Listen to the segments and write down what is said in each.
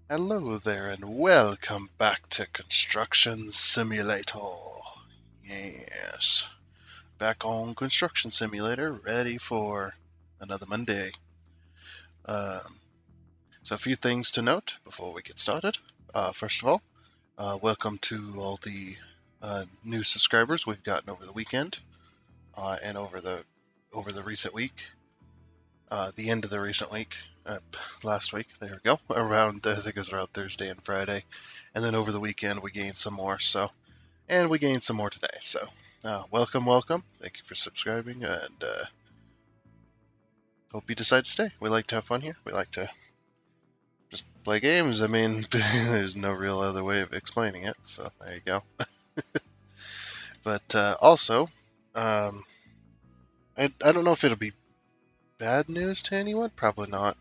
Hello there, and welcome back to Construction Simulator. Yes, back on Construction Simulator, ready for another Monday. Um, so, a few things to note before we get started. First of all, welcome to all the new subscribers we've gotten over the weekend and over the recent week. The end of the recent week, last week. There we go. Around I think it was around Thursday and Friday, and then over the weekend we gained some more. And we gained some more today. So, welcome. Thank you for subscribing, and hope you decide to stay. We like to have fun here. We like to just play games. I mean, there's no real other way of explaining it. So there you go. But also, I don't know if it'll be bad news to anyone. Probably not.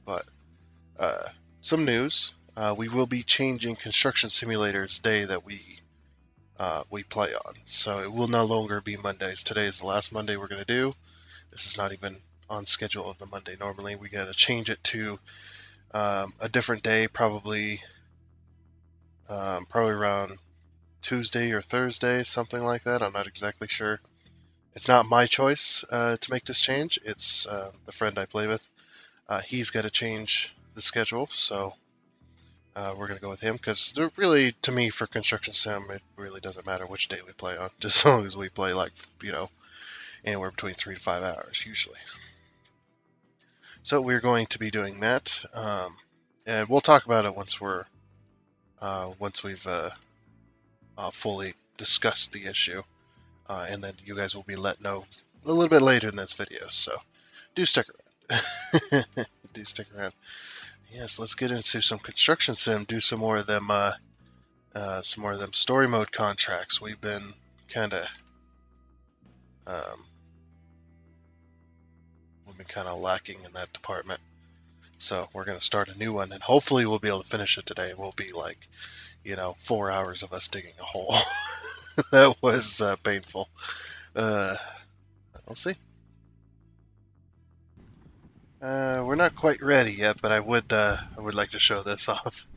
But some news. We will be changing Construction Simulator's day that we play on. So it will no longer be Mondays. Today is the last Monday we're going to do. This is not even on schedule of the Monday. Normally we got to change it to a different day, probably around Tuesday or Thursday, something like that. I'm not exactly sure. It's not my choice to make this change. It's the friend I play with. He's got to change the schedule, so we're going to go with him because really, to me, for Construction Sim, it really doesn't matter which day we play on, just as long as we play anywhere between 3 to 5 hours usually. So we're going to be doing that, and we'll talk about it once we've fully discussed the issue, and then you guys will be let know a little bit later in this video. So do stick around. Do stick around. Yes, let's get into some Construction Sim. Do some more of them. Some more of them story mode contracts. We've been kind of um, lacking in that department. So we're going to start a new one, and hopefully we'll be able to finish it today. It will be 4 hours of us digging a hole. That was painful. We'll see. We're not quite ready yet, but I would like to show this off.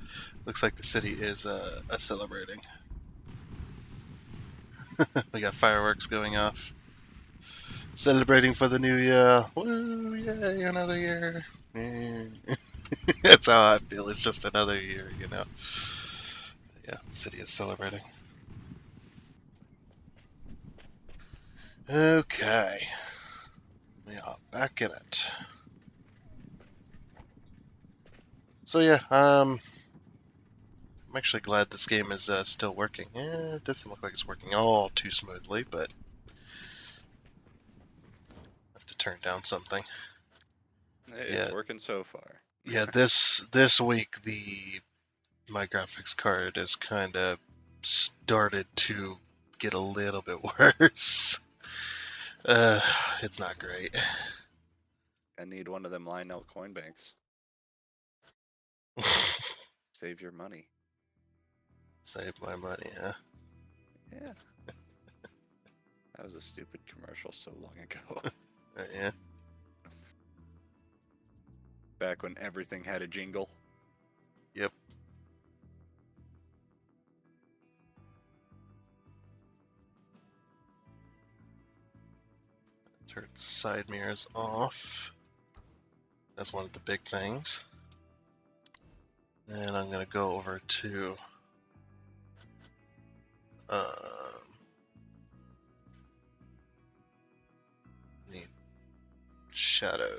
Looks like the city is celebrating. We got fireworks going off, celebrating for the new year. Woo! Yay! Another year. That's how I feel. It's just another year. Yeah, the city is celebrating. Okay, we are back in it. So yeah, I'm actually glad this game is still working. It doesn't look like it's working all too smoothly, but I have to turn down something. It's working so far. Yeah, this week my graphics card has kind of started to get a little bit worse. It's not great. I need one of them line out coin banks. Save your money. Save my money, huh? Yeah. That was a stupid commercial so long ago. Yeah. Back when everything had a jingle. Yep. Turn side mirrors off. That's one of the big things. And I'm gonna go over to need shadow.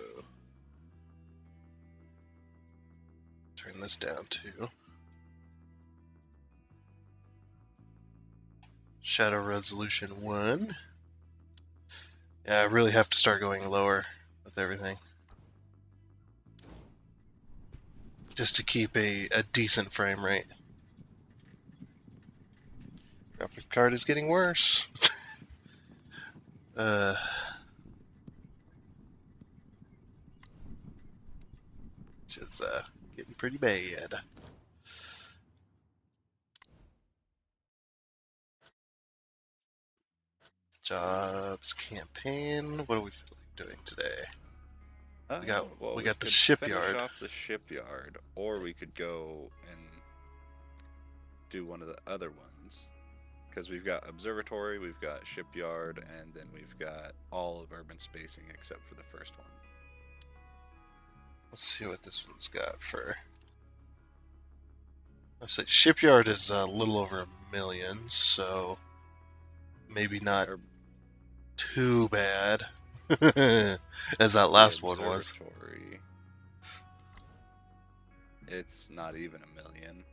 Turn this down to shadow resolution 1. Yeah, I really have to start going lower with everything, just to keep a decent frame rate. Graphic card is getting worse. Which is getting pretty bad. Jobs, campaign. What do we feel like doing today? Oh, well, we we got the could finish shipyard. off the shipyard, or we could go and do one of the other ones. Because we've got observatory, we've got shipyard, and then we've got all of urban spacing except for the first one. Let's see what this one's got for. Let's say shipyard is a little over $1 million, so maybe not Or too bad as that the last one was. observatory, it's not even $1 million.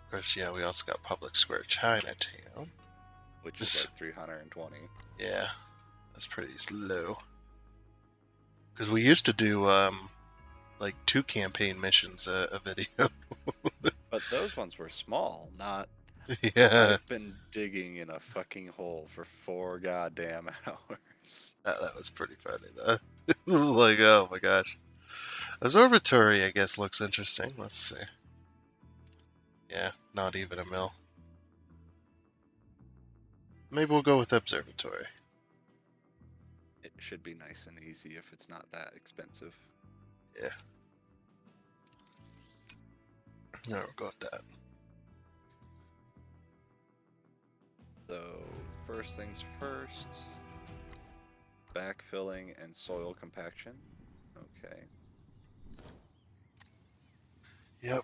Of course, yeah, we also got Public Square Chinatown. Which is like 320. Yeah, that's pretty low. Because we used to do like 2 campaign missions a video. But those ones were small, not. Yeah, I've been digging in a fucking hole for 4 goddamn hours. that was pretty funny though. Like, oh my gosh. Observatory, I guess, looks interesting. Let's see. Yeah, not even $1 million. Maybe we'll go with observatory. It should be nice and easy if it's not that expensive. Yeah. No, we'll go with that. So, first things first, backfilling and soil compaction. Okay. Yep.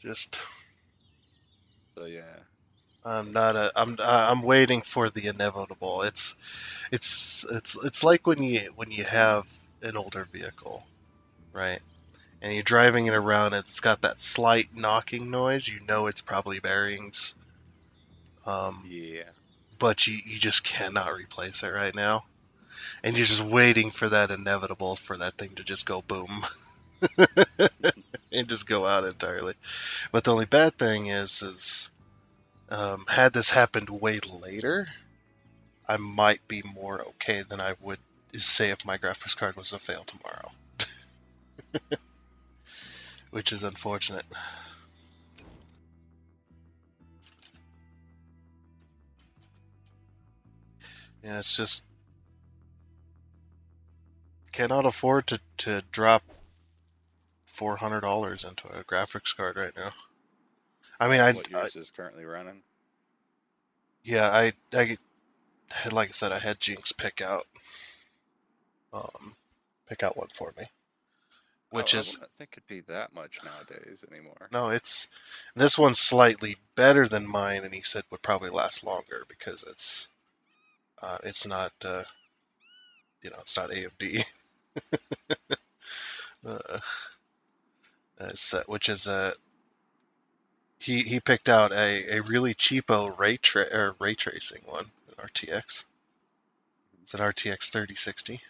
Just So yeah, I'm waiting for the inevitable. It's like when you have an older vehicle, right? And you're driving it around, and it's got that slight knocking noise. You know it's probably bearings. yeah. But you just cannot replace it right now. And you're just waiting for that inevitable for that thing to just go boom. And just go out entirely. But the only bad thing is had this happened way later, I might be more okay than I would say if my graphics card was to fail tomorrow. Which is unfortunate. Yeah, it's just cannot afford to drop $400 into a graphics card right now. I mean, What yours is currently running? yeah, I like I said, I had Jinx pick out one for me, which I is wouldn't think it'd be that much nowadays anymore. no, this one's slightly better than mine, and he said would probably last longer because it's not it's not AMD, which is he picked out a really cheapo ray tracing one, an RTX. It's an RTX 3060.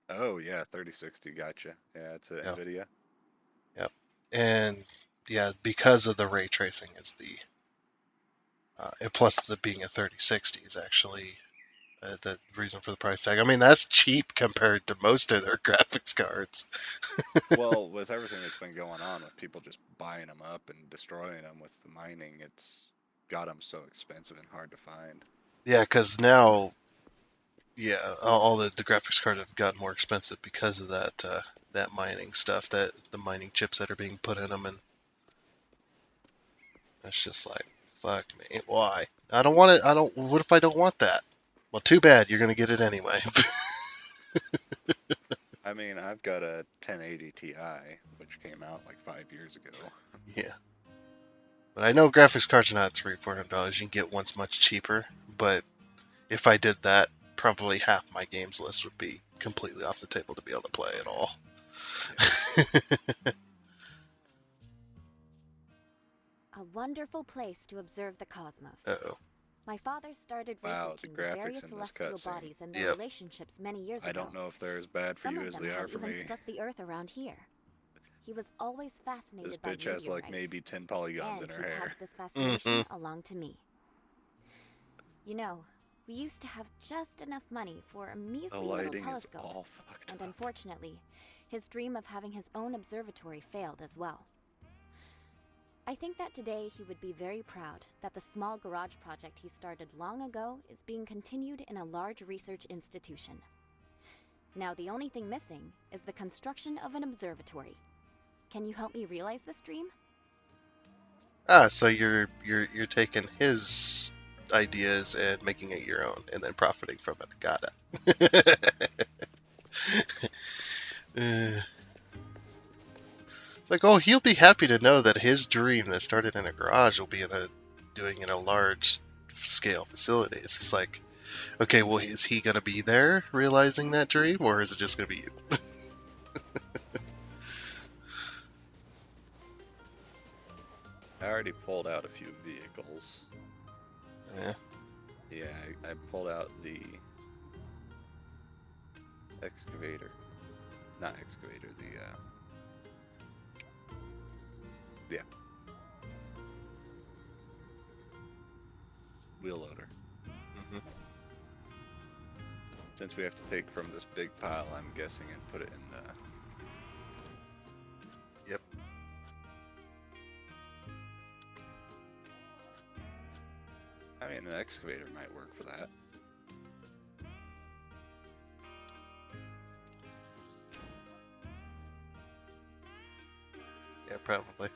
Oh yeah, 3060. Gotcha. Yeah, it's a Yep. Nvidia. Yep. And yeah, because of the ray tracing, is the and plus the being a 3060 is actually the reason for the price tag. I mean, that's cheap compared to most of their graphics cards. Well, with everything that's been going on with people just buying them up and destroying them with the mining, it's got them so expensive and hard to find. Yeah, because now, yeah, all the graphics cards have gotten more expensive because of that mining stuff, that the mining chips that are being put in them, and it's just like, fuck me, why? I don't want it. I don't. What if I don't want that? Well, too bad. You're gonna get it anyway. I mean, I've got a 1080 Ti, which came out like 5 years ago. Yeah. But I know graphics cards are not $300-$400. You can get ones much cheaper. But if I did that, probably half my games list would be completely off the table to be able to play at all. A wonderful place to observe the cosmos. Uh-oh. My father started Wow, researching the the graphics various in this celestial cutscene. bodies and their Yep. relationships many years ago. I don't know if they're as bad for Some you of as them they are have for even me. struck the Earth around here. He was always fascinated This by bitch has like meteorites, maybe 10 polygons and in her he hair. passed this fascination Mhm. along to me. You know, we used to have just enough money for a The measly little lighting is telescope, all fucked and up. unfortunately, his dream of having his own observatory failed as well. I think that today he would be very proud that the small garage project he started long ago is being continued in a large research institution. Now the only thing missing is the construction of an observatory. Can you help me realize this dream? Ah, so you're taking his ideas and making it your own, and then profiting from it. Got it. It's like, oh, he'll be happy to know that his dream that started in a garage will be doing in a large scale facility. It's just like, okay, well, is he gonna be there realizing that dream, or is it just gonna be you? I already pulled out a few vehicles. Yeah. Yeah, I pulled out the excavator. Not excavator, yeah. Wheel loader. Mhm. Since we have to take from this big pile, I'm guessing, and put it in the... Yep. I mean, an excavator might work for that. Yeah, probably.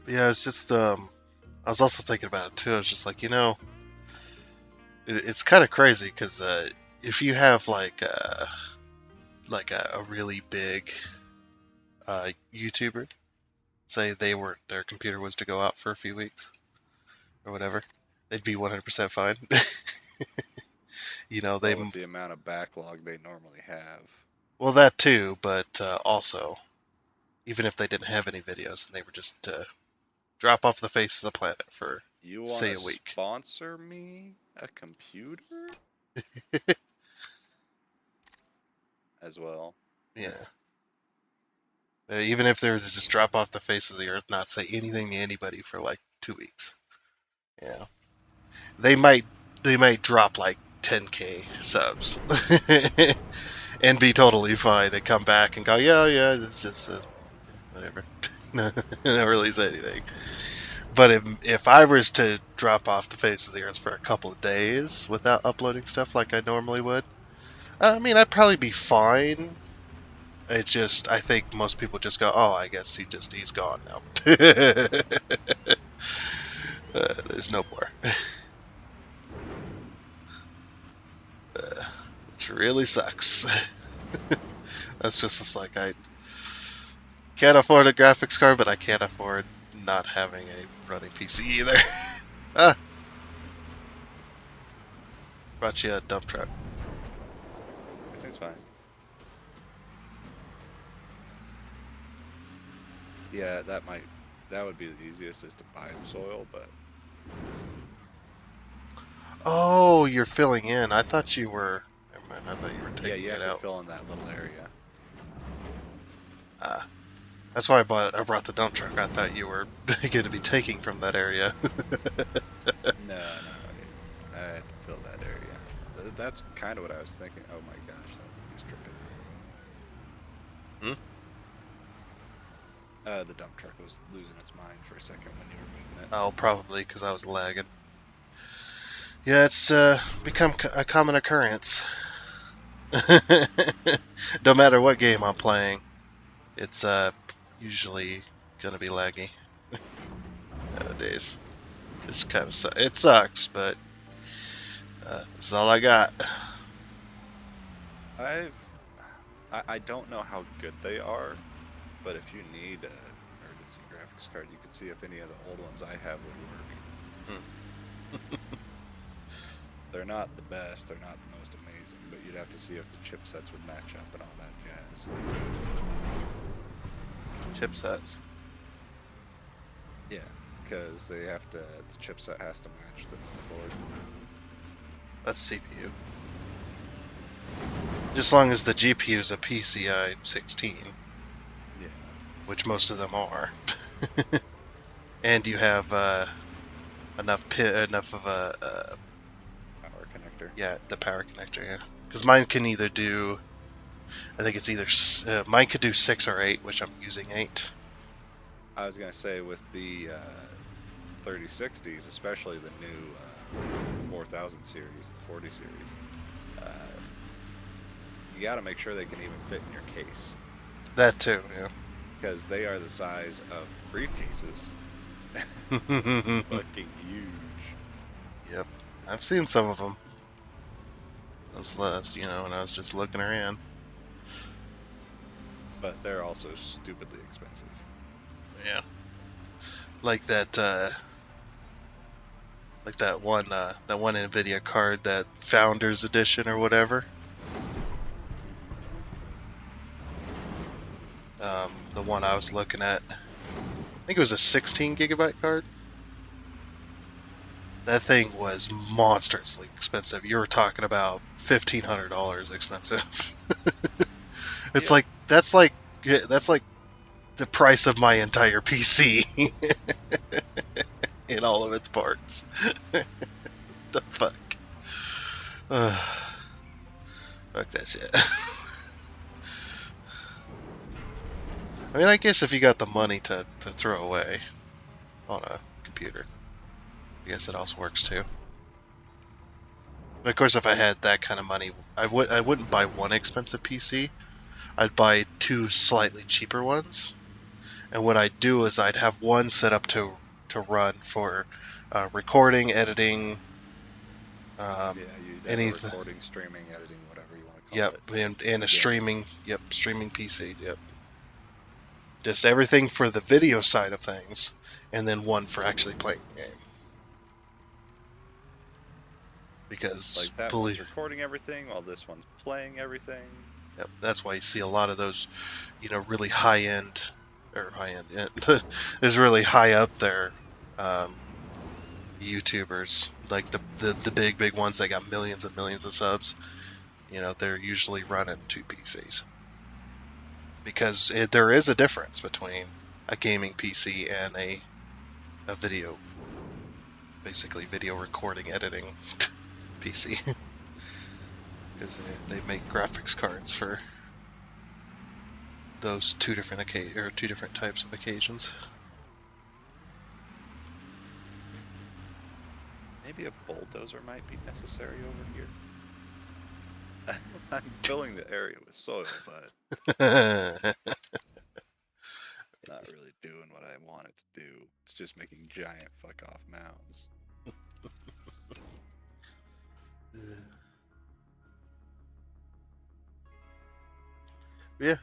But yeah, it's just I was also thinking about it too. I was just like, it's kind of crazy because if you have like a really big YouTuber, say their computer was to go out for a few weeks or whatever, they'd be 100% fine. They With the amount of backlog they normally have. well, that too, but also even if they didn't have any videos and they were just drop off the face of the planet for You say want a to week. sponsor me a computer? As well. Yeah. Even if they were to just drop off the face of the earth, not say anything to anybody for like 2 weeks. Yeah. They might drop like 10K subs and be totally fine and come back and go, yeah, it's just whatever. Not really say anything. But if I was to drop off the face of the earth for a couple of days without uploading stuff like I normally would, I mean, I'd probably be fine. I think most people just go, oh, I guess he's gone now. There's no more. Which really sucks. That's just like, I can't afford a graphics card, but I can't afford not having a running PC either. Brought you a dump truck. Everything's fine. Yeah, that would be the easiest, is to buy the soil, but... Oh, you're filling in. I thought you were... Never mind, I thought you were taking it out. Yeah, you have to fill in that little area. That's why I brought the dump truck. I thought you were going to be taking from that area. No, I had to fill that area. That's kind of what I was thinking. Oh my gosh, that thing is tripping. The dump truck was losing its mind for a second when you were moving it. Oh, probably because I was lagging. Yeah, it's become a common occurrence. No matter what game I'm playing, it's usually gonna be laggy nowadays. It's kind of it sucks, but this is all I got. I don't know how good they are, but if you need an emergency graphics card, you could see if any of the old ones I have would work. They're not the best, they're not the most amazing, but you'd have to see if the chipsets would match up and all that jazz. Chipsets. Yeah, because the chipset has to match the motherboard. That's CPU. Just as long as the GPU is a PCI 16. Yeah. Which most of them are. And you have enough of a Power connector. yeah, the power connector, yeah. Because mine can either do I think it's either mine could do 6 or 8, which I'm using 8. I was gonna say with the 3060s, especially the new 4000 series, the 40 series, you got to make sure they can even fit in your case. That too, yeah. Because they are the size of briefcases. Fucking huge. Yep, I've seen some of them. Those last, when I was just looking around. But they're also stupidly expensive. Yeah. Like that one Nvidia card, that Founders Edition or whatever. The one I was looking at, I think it was a 16 gigabyte card. That thing was monstrously expensive. You were talking about $1,500 expensive. It's like that's like the price of my entire PC in all of its parts. The fuck? Fuck that shit. I mean, I guess if you got the money to throw away on a computer, I guess it also works too. But of course, if I had that kind of money, I wouldn't buy one expensive PC. I'd buy 2 slightly cheaper ones. And what I'd do is I'd have one set up to run for recording, editing, anything. Recording, streaming, editing, whatever you want to call it. And a streaming PC. Yep. Just everything for the video side of things, and then one for actually playing the game. Because like that one's recording everything while this one's playing everything. Yep, that's why you see a lot of those, really high-end, there's really high up there YouTubers, like the big ones that got millions and millions of subs. They're usually running 2 PCs. Because there is a difference between a gaming PC and a video, basically video recording, editing PC. Because they make graphics cards for those 2 different types of occasions. Maybe a bulldozer might be necessary over here. I'm filling the area with soil, but not really doing what I want it to do. It's just making giant fuck off mounds. Yeah,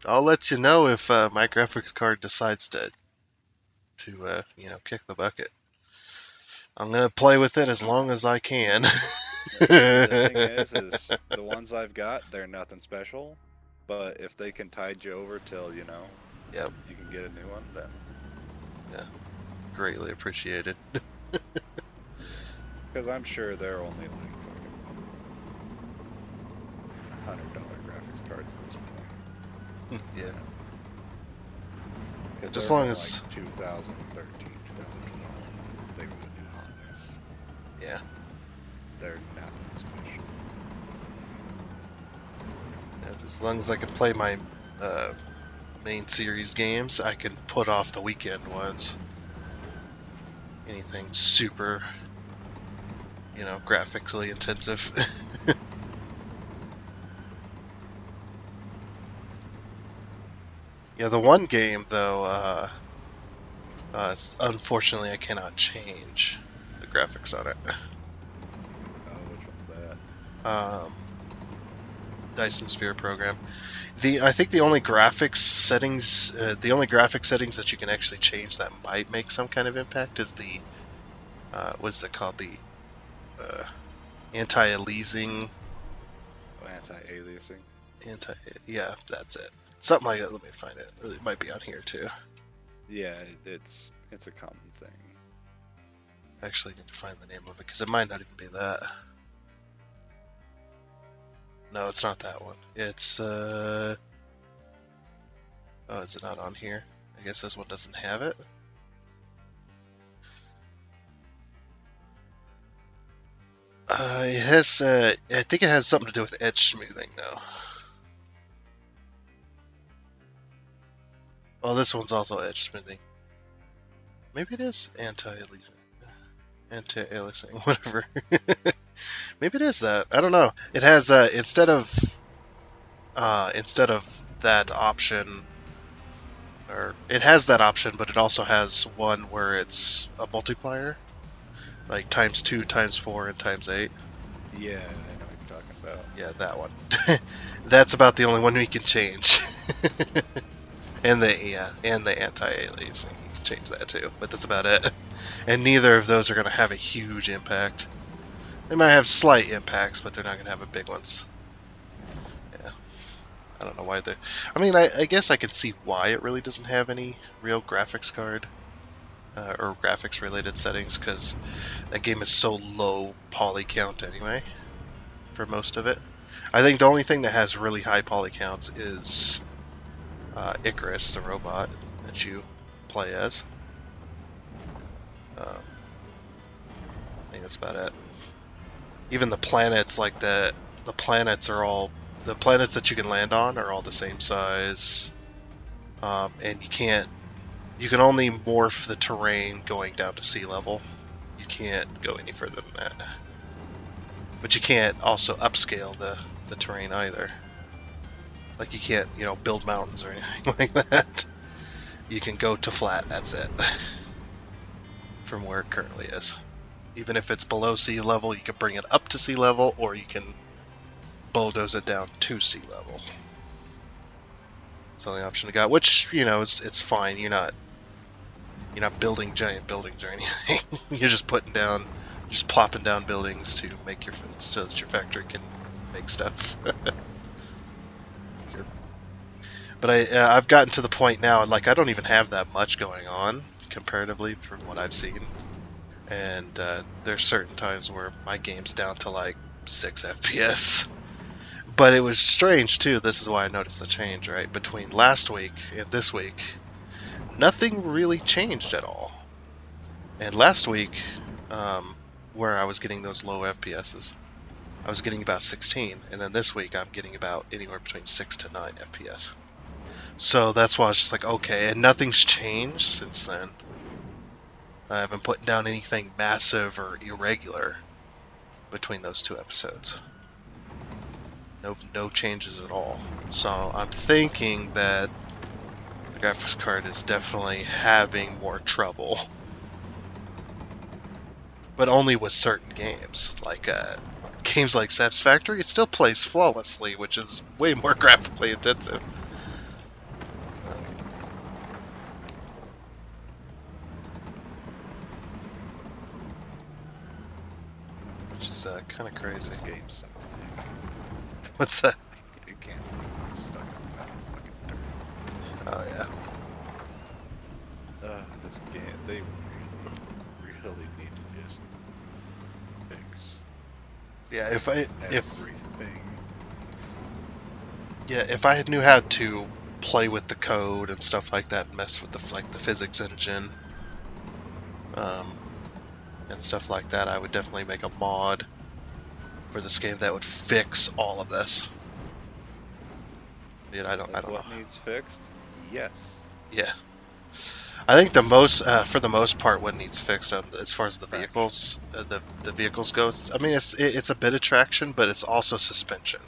I'll let you know if my graphics card decides to kick the bucket. I'm gonna play with it as long as I can. The thing is the ones I've got, they're nothing special. But if they can tide you over till you can get a new one, then greatly appreciated. Because I'm sure they're only like fucking $100 graphics cards at this point. Yeah. Because as long as like 2013, 2012, they were the new hotness. Yeah. They're nothing special. Yeah, as long as I can play my main series games, I can put off the weekend ones. Anything super, graphically intensive. Yeah, the one game though, unfortunately I cannot change the graphics on it. Oh, which one's that? Dyson Sphere program. I think the only graphic settings that you can actually change that might make some kind of impact is the what's it called, the anti-aliasing. Anti-aliasing. Yeah, that's it. Something like that. Let me find it. It might be on here too. Yeah, it's a common thing. I actually need to find the name of it because it might not even be that. No, it's not that one. It's oh, is it not on here? I guess this one doesn't have it. It has. I think it has something to do with edge smoothing, though. Oh, this one's also edge smithing. Maybe it is anti-aliasing, whatever. Maybe it is that. I don't know. It has instead of that option, or it has that option, but it also has one where it's a multiplier, like ×2, ×4, and ×8. Yeah, I know what you're talking about. Yeah, that one. That's about the only one we can change. and the anti-aliasing, you can change that too, but that's about it. And neither of those are going to have a huge impact. They might have slight impacts, but they're not going to have a big ones. Yeah, I don't know why they're. I mean, I guess I can see why it really doesn't have any real graphics card or graphics related settings, because that game is so low poly count anyway for most of it. I think the only thing that has really high poly counts is Icarus, the robot that you play as. I think that's about it. Even the planets, like the planets are all the planets that you can land on are all the same size, and you can only morph the terrain going down to sea level. You can't go any further than that. But you can't also upscale the terrain either. Like you can't, build mountains or anything like that. You can go to flat, that's it. From where it currently is. Even if it's below sea level, you can bring it up to sea level, or you can bulldoze it down to sea level. It's the only option I got, which, it's fine. You're not building giant buildings or anything. You're just plopping down buildings to make so that your factory can make stuff. But I've gotten to the point now, like, I don't even have that much going on comparatively from what I've seen. And there's certain times where my game's down to like 6 FPS. But it was strange too. This is why I noticed the change, right? Between last week and this week, nothing really changed at all. And last week, where I was getting those low FPSs, I was getting about 16, and then this week I'm getting about anywhere between 6 to 9 FPS. So that's why I was just like, okay, and nothing's changed since then. I haven't put down anything massive or irregular between those two episodes. No changes at all. So I'm thinking that the graphics card is definitely having more trouble. But only with certain games. Like games like Satisfactory, it still plays flawlessly, which is way more graphically intensive. Which is kind of crazy. This game sucks dick. What's that? It can't be stuck on that fucking dirt. Oh yeah. This game, they really need to just fix Yeah, everything. if I knew how to play with the code and stuff like that, and mess with the physics engine, and stuff like that, I would definitely make a mod for this game that would fix all of this. Dude, I don't know. What needs fixed? Yes. Yeah. I think for the most part, what needs fixed as far as the vehicles, the vehicles goes. I mean, it's a bit of traction, but it's also suspension.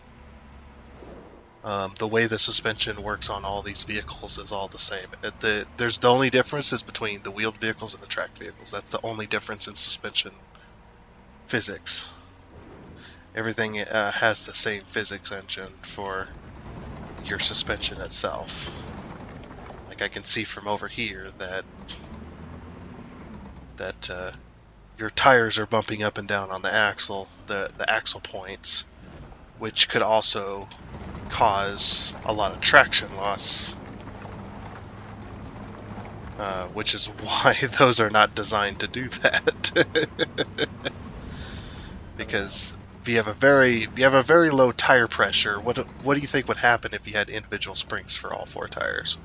The way the suspension works on all these vehicles is all the same. The only difference is between the wheeled vehicles and the tracked vehicles. That's the only difference in suspension physics. Everything has the same physics engine for your suspension itself. Like I can see from over here that your tires are bumping up and down on the axle, the axle points, which could also cause a lot of traction loss, which is why those are not designed to do that. Because if you have a very low tire pressure, what do you think would happen if you had individual springs for all 4 tires?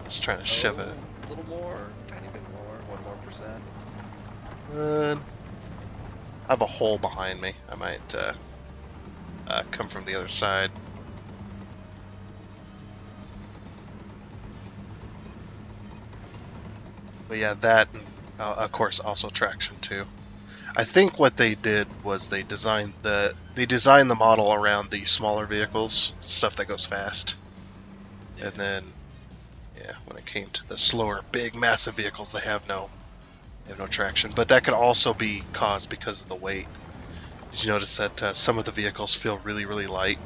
Just trying to shove it. A little more, tiny bit more, 1% more. I have a hole behind me. I might come from the other side. But yeah, that, and, of course, also traction too. I think what they did was they designed the model around the smaller vehicles, stuff that goes fast, Yeah. and then when it came to the slower, big, massive vehicles, they have no traction. But that could also be caused because of the weight. Did you notice that some of the vehicles feel really, really light?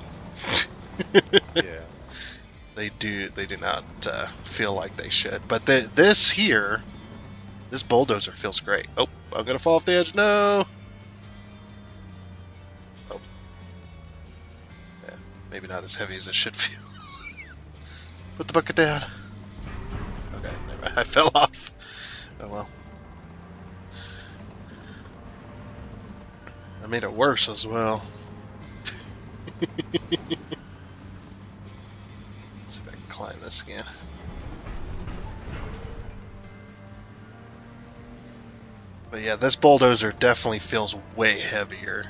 Yeah. They do not feel like they should. But this bulldozer feels great. Oh, I'm gonna fall off the edge. No. Oh, yeah, maybe not as heavy as it should feel. Put the bucket down. Okay, never mind. I fell off. Oh well. I made it worse as well. Let's see if I can climb this again. But yeah, this bulldozer definitely feels way heavier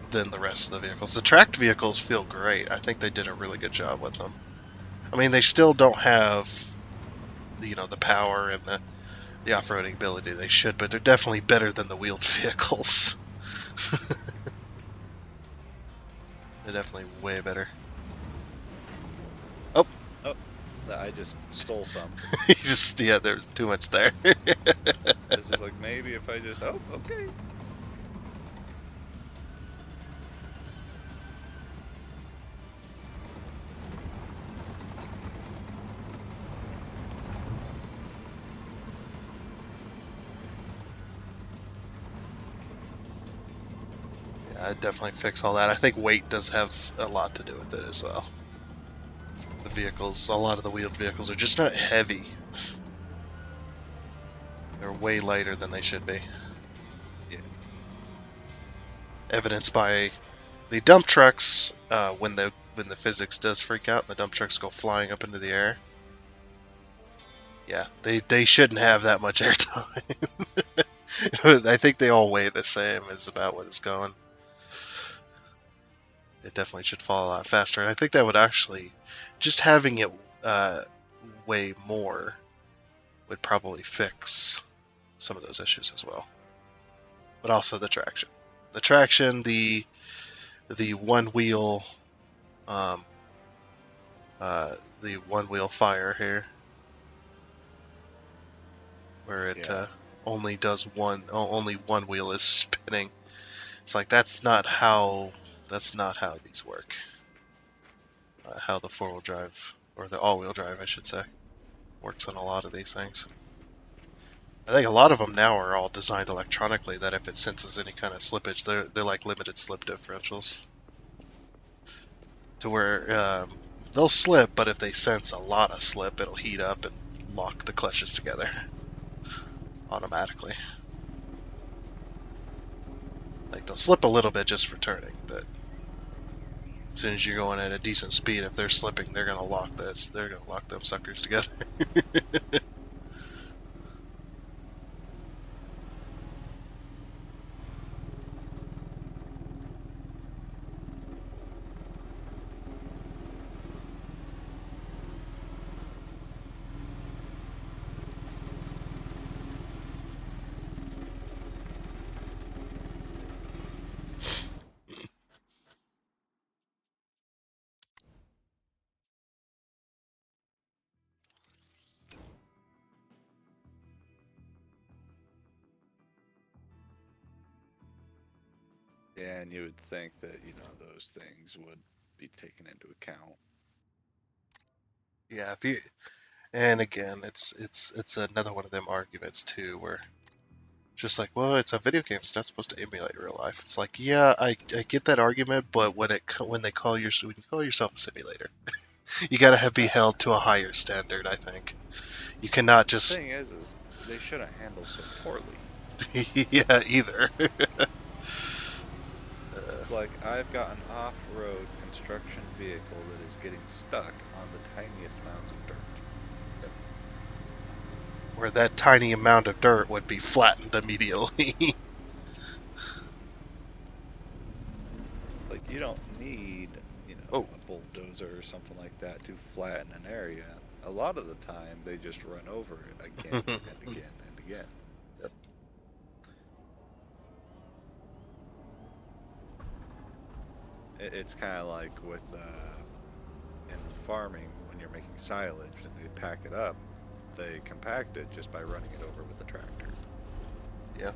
than the rest of the vehicles. The tracked vehicles feel great. I think they did a really good job with them. I mean, they still don't have the power and the off-roading ability they should, but they're definitely better than the wheeled vehicles. They're definitely way better. Oh, I just stole some. There's too much there. It's just like, maybe if I just, okay. Yeah, I'd definitely fix all that. I think weight does have a lot to do with it as well. The vehicles, a lot of the wheeled vehicles are just not heavy. They're way lighter than they should be. Yeah. Evidenced by the dump trucks, when the physics does freak out and the dump trucks go flying up into the air. Yeah, they shouldn't have that much airtime. I think they all weigh the same, is about what it's going. It definitely should fall a lot faster, and I think that would actually, just having it weigh more would probably fix some of those issues as well. But also the traction. The one wheel, the one wheel fire here, where it only does only one wheel is spinning. It's like that's not how these work. How the four-wheel drive, or the all-wheel drive, I should say, works on a lot of these things. I think a lot of them now are all designed electronically, that if it senses any kind of slippage, they're like limited slip differentials. To where they'll slip, but if they sense a lot of slip, it'll heat up and lock the clutches together automatically. Like they'll slip a little bit just for turning, but as soon as you're going at a decent speed, if they're slipping, they're gonna lock them suckers together. Yeah, and you would think that, those things would be taken into account. Yeah, and again, it's another one of them arguments too, where just like, well, it's a video game, it's not supposed to emulate real life. It's like, yeah, I get that argument, but when you call yourself a simulator, you gotta be held to a higher standard. I think you cannot just. The thing is they shouldn't handle so poorly. Yeah, either. It's like I've got an off-road construction vehicle that is getting stuck on the tiniest mounds of dirt. Where that tiny amount of dirt would be flattened immediately. you don't need, you know, Oh. a bulldozer or something like that to flatten an area. A lot of the time, they just run over it again and again and again. Yep. It's kind of like with in farming when you're making silage and they pack it up, they compact it just by running it over with a tractor. Yeah.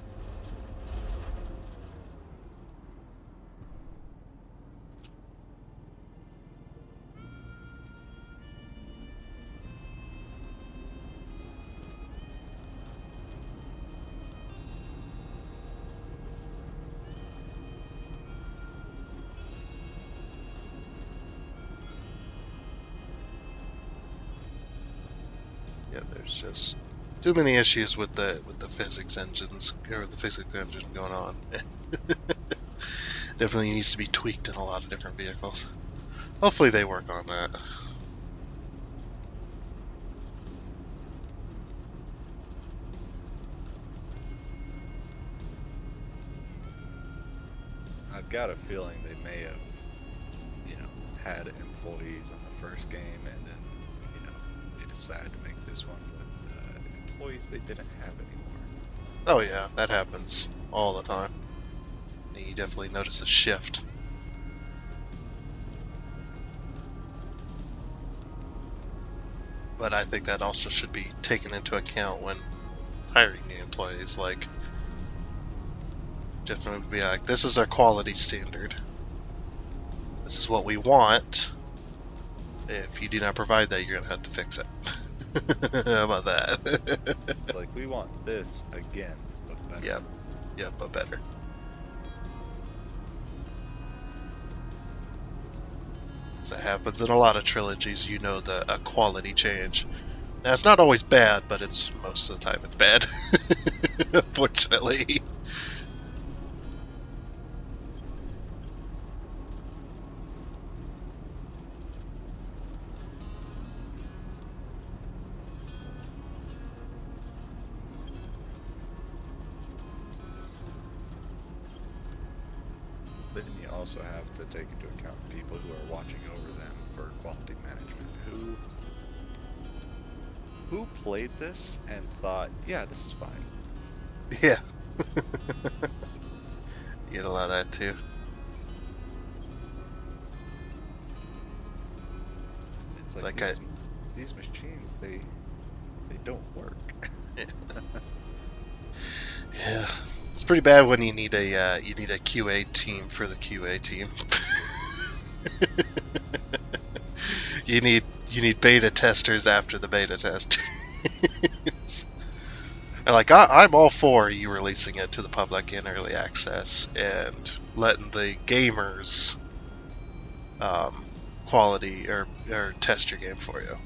Yeah, there's just too many issues with the physics engines or the physics engine going on. Definitely needs to be tweaked in a lot of different vehicles. Hopefully they work on that. I've got a feeling they may have, you know, had employees on the first game, and then, you know, they decided to make this one with employees they didn't have anymore. Oh yeah, that happens all the time. You definitely notice a shift. But I think that also should be taken into account when hiring new employees. Like, definitely be like, this is our quality standard. This is what we want. If you do not provide that, you're gonna have to fix it. How about that? Like, we want this again, but better. Yep. Yep, but better. So that happens in a lot of trilogies. You know, a quality change. Now, it's not always bad, but it's most of the time it's bad. Unfortunately. Then you also have to take into account the people who are watching over them for quality management. Who played this and thought, yeah, this is fine. Yeah. You get a lot of that too. It's like these machines, they don't work. Yeah, it's pretty bad when you need a QA team for the QA team. you need beta testers after the beta test. And like I'm all for you releasing it to the public in early access and letting the gamers quality or test your game for you.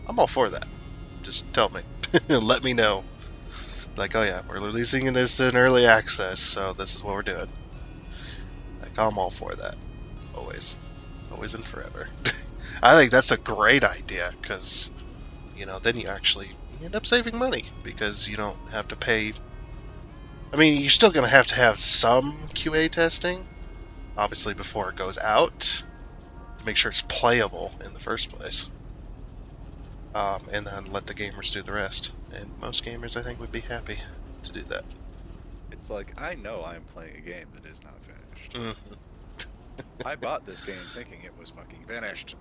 I'm all for that. Just tell me, let me know. Like, oh yeah, we're releasing this in early access, so this is what we're doing. Like, I'm all for that. Always and forever. I think that's a great idea because, you know, then you end up saving money because you don't have to pay. I mean, you're still going to have some QA testing, obviously, before it goes out to make sure it's playable in the first place. And then let the gamers do the rest. And most gamers, I think, would be happy to do that. It's like, I know I'm playing a game that is not finished. Mm-hmm. I bought this game thinking it was fucking finished.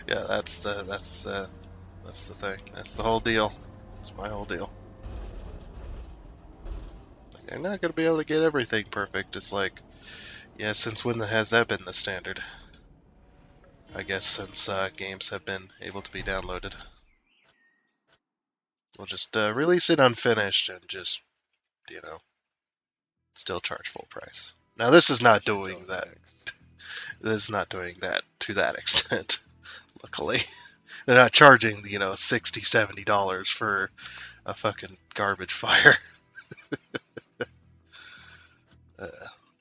Yeah, that's the thing. That's the whole deal. That's my whole deal. Like, you're not gonna be able to get everything perfect. It's like, yeah, since when has that been the standard? I guess since games have been able to be downloaded. We'll just release it unfinished and just, you know, still charge full price. Now this is not doing that. This is not doing that to that extent. Luckily, they're not charging $60, $70 for a fucking garbage fire.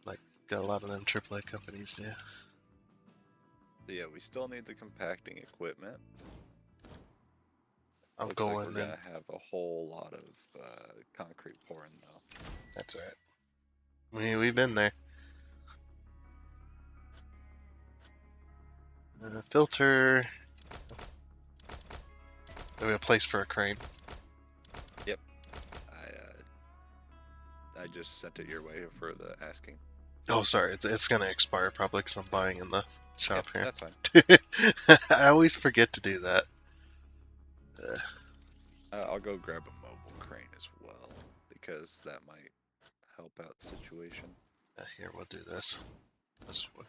Like got a lot of them AAA companies do. Yeah, we still need the compacting equipment. I'm Looks going like we're in. gonna have a whole lot of concrete pouring though. That's right. We've been there. Filter. We have a place for a crane. Yep. I just sent it your way for the asking. Oh, sorry. It's gonna expire probably because I'm buying in the shop Yeah, here. that's fine. I always forget to do that. I'll go grab a mobile crane as well because that might help out the situation. Here, we'll do this. This one.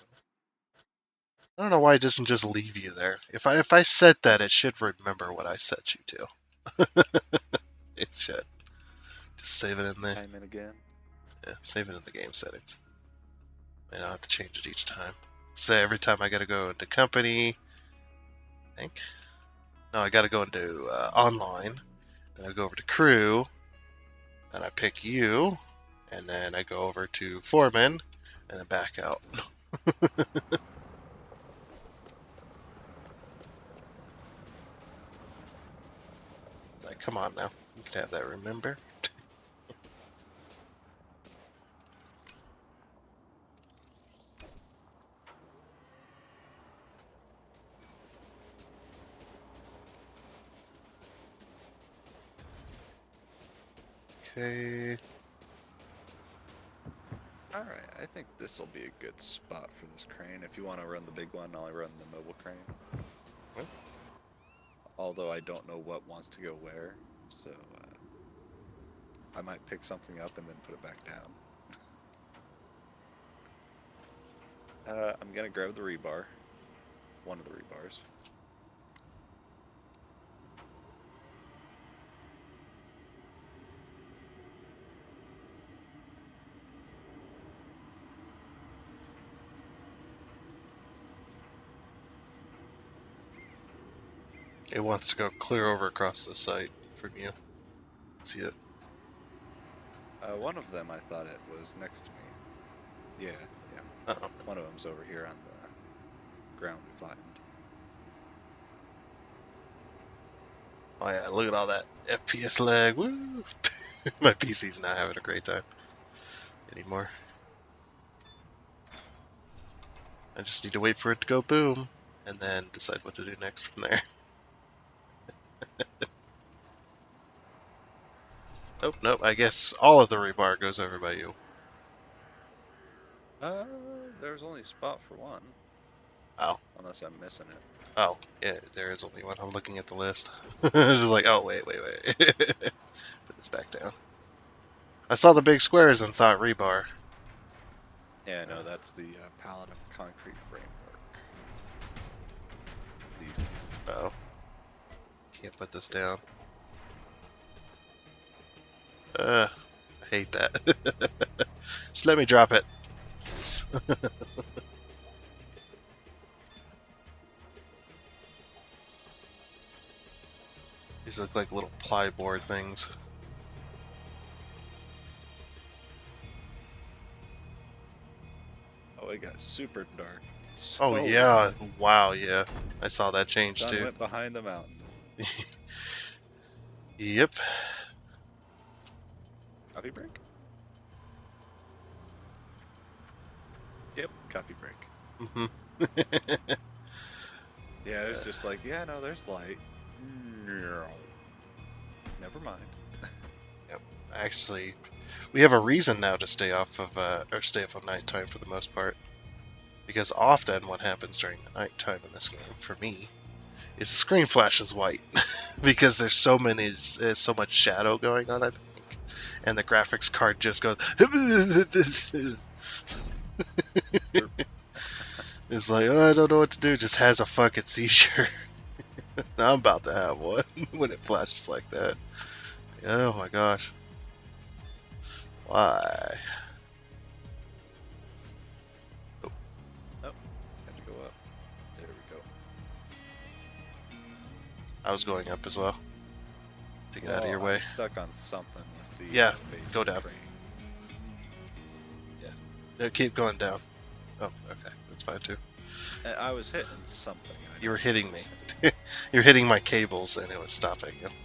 I don't know why it doesn't just leave you there. If I set that, it should remember what I set you to. It should. Just save it in there. Time in again. Yeah, save it in the game settings. I don't have to change it each time. So every time I gotta go into company, I think. No, I gotta go into online. Then I go over to crew, and I pick you, and then I go over to foreman, and then back out. Like, come on now, you can have that. Remember? Okay. Alright, I think this will be a good spot for this crane. If you want to run the big one, I'll run the mobile crane. What? Although I don't know what wants to go where, so I might pick something up and then put it back down. I'm gonna grab the rebar. One of the rebars. It wants to go clear over across the site from you. See it? One of them I thought it was next to me. Yeah. Uh-oh. One of them's over here on the ground we flattened. Oh yeah, look at all that FPS lag. Woo! My PC's not having a great time anymore. I just need to wait for it to go boom, and then decide what to do next from there. Nope, I guess all of the rebar goes over by you. There's only a spot for one. Oh. Unless I'm missing it. Oh, yeah, there is only one. I'm looking at the list. This is like, oh, wait. Put this back down. I saw the big squares and thought rebar. Yeah, no, that's the pallet of concrete framework. These two. Oh. Can't put this down. I hate that. Just let me drop it. Please. These look like little plyboard things. Oh, it got super dark. Oh yeah, wow, yeah. I saw that change Sun too. went behind the mountain. Yep. Coffee break? Yep, coffee break. Mm-hmm. Yeah, it was just like, yeah, no, there's light. No. Never mind. Actually, we have a reason now to stay off of nighttime for the most part. Because often what happens during the nighttime in this game, for me, is the screen flashes white. Because there's so much shadow going on, I think. And the graphics card just goes it's like, oh, I don't know what to do, just has a fucking seizure. Now I'm about to have one when it flashes like that. Oh my gosh. Why? Oh, had to go up. There we go. I was going up as well. To get out of your way. I'm stuck on something with the Yeah, basic go down. crane. No, keep going down. Oh, okay. That's fine too. I was hitting something. And I You were didn't hitting know me. what was You're hitting my cables and it was stopping you. hitting.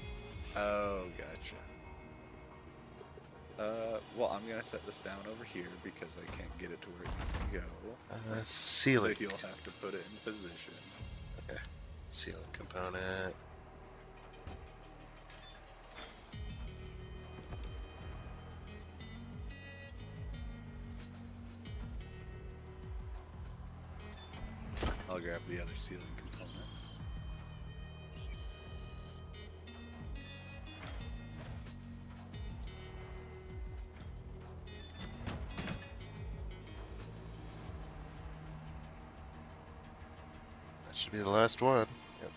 Oh, gotcha. Well, I'm gonna set this down over here because I can't get it to where it needs to go. Ceiling. So you'll have to put it in position. Ceiling component. I'll grab the other ceiling component. That should be the last one. Yep.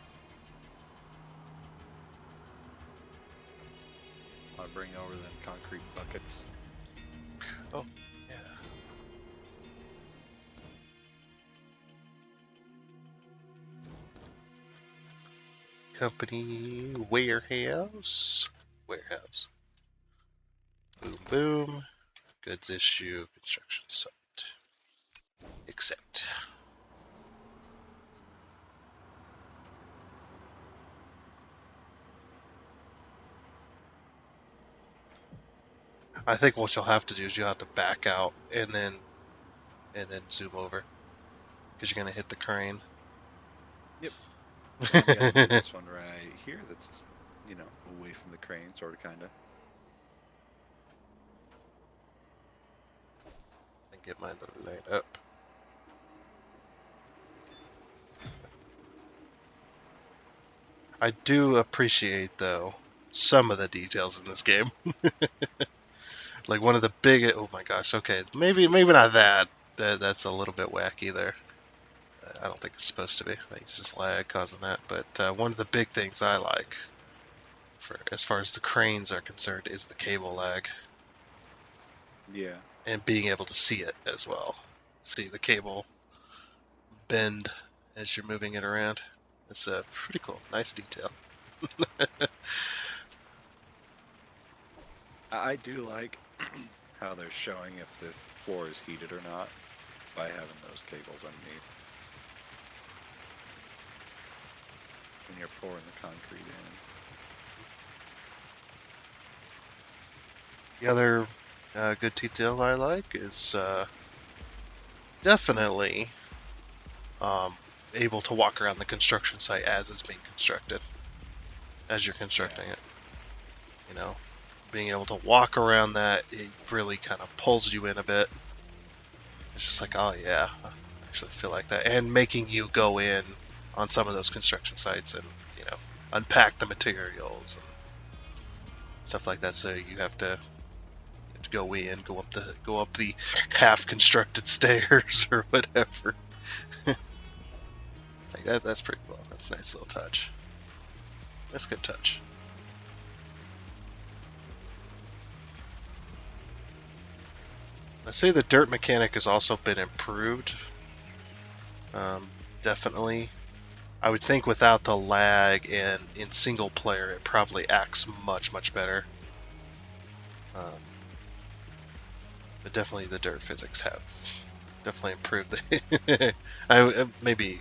I'll bring over them concrete buckets. Oh, yeah. Company warehouse. Warehouse. Boom, boom. Goods issue. Construction site. Accept. I think what you'll have to do is you'll have to back out and then zoom over because you're gonna hit the crane. Yep. Yeah, do this one right here that's, you know, away from the crane, sort of, kind of. And get mine to light up. I do appreciate, though, some of the details in this game. Like one of the big, oh my gosh, okay, maybe not that. That's a little bit wacky there. I don't think it's supposed to be. I think it's just lag causing that. But one of the big things I like, for as far as the cranes are concerned, is the cable lag. Yeah. And being able to see it as well. See the cable bend as you're moving it around. It's pretty cool. Nice detail. I do like how they're showing if the floor is heated or not by having those cables underneath. When you're pouring the concrete in. The other good detail I like is definitely able to walk around the construction site as it's being constructed, as you're constructing it. You know, being able to walk around that, it really kind of pulls you in a bit. It's just like, oh yeah, I actually feel like that. And making you go in on some of those construction sites and, you know, unpack the materials and stuff like that. So you have to go in, go up the half constructed stairs or whatever. Like that's pretty cool. That's a nice little touch. That's a good touch. I'd say the dirt mechanic has also been improved. Definitely. I would think without the lag and in single player, it probably acts much better. But definitely the dirt physics have definitely improved. Maybe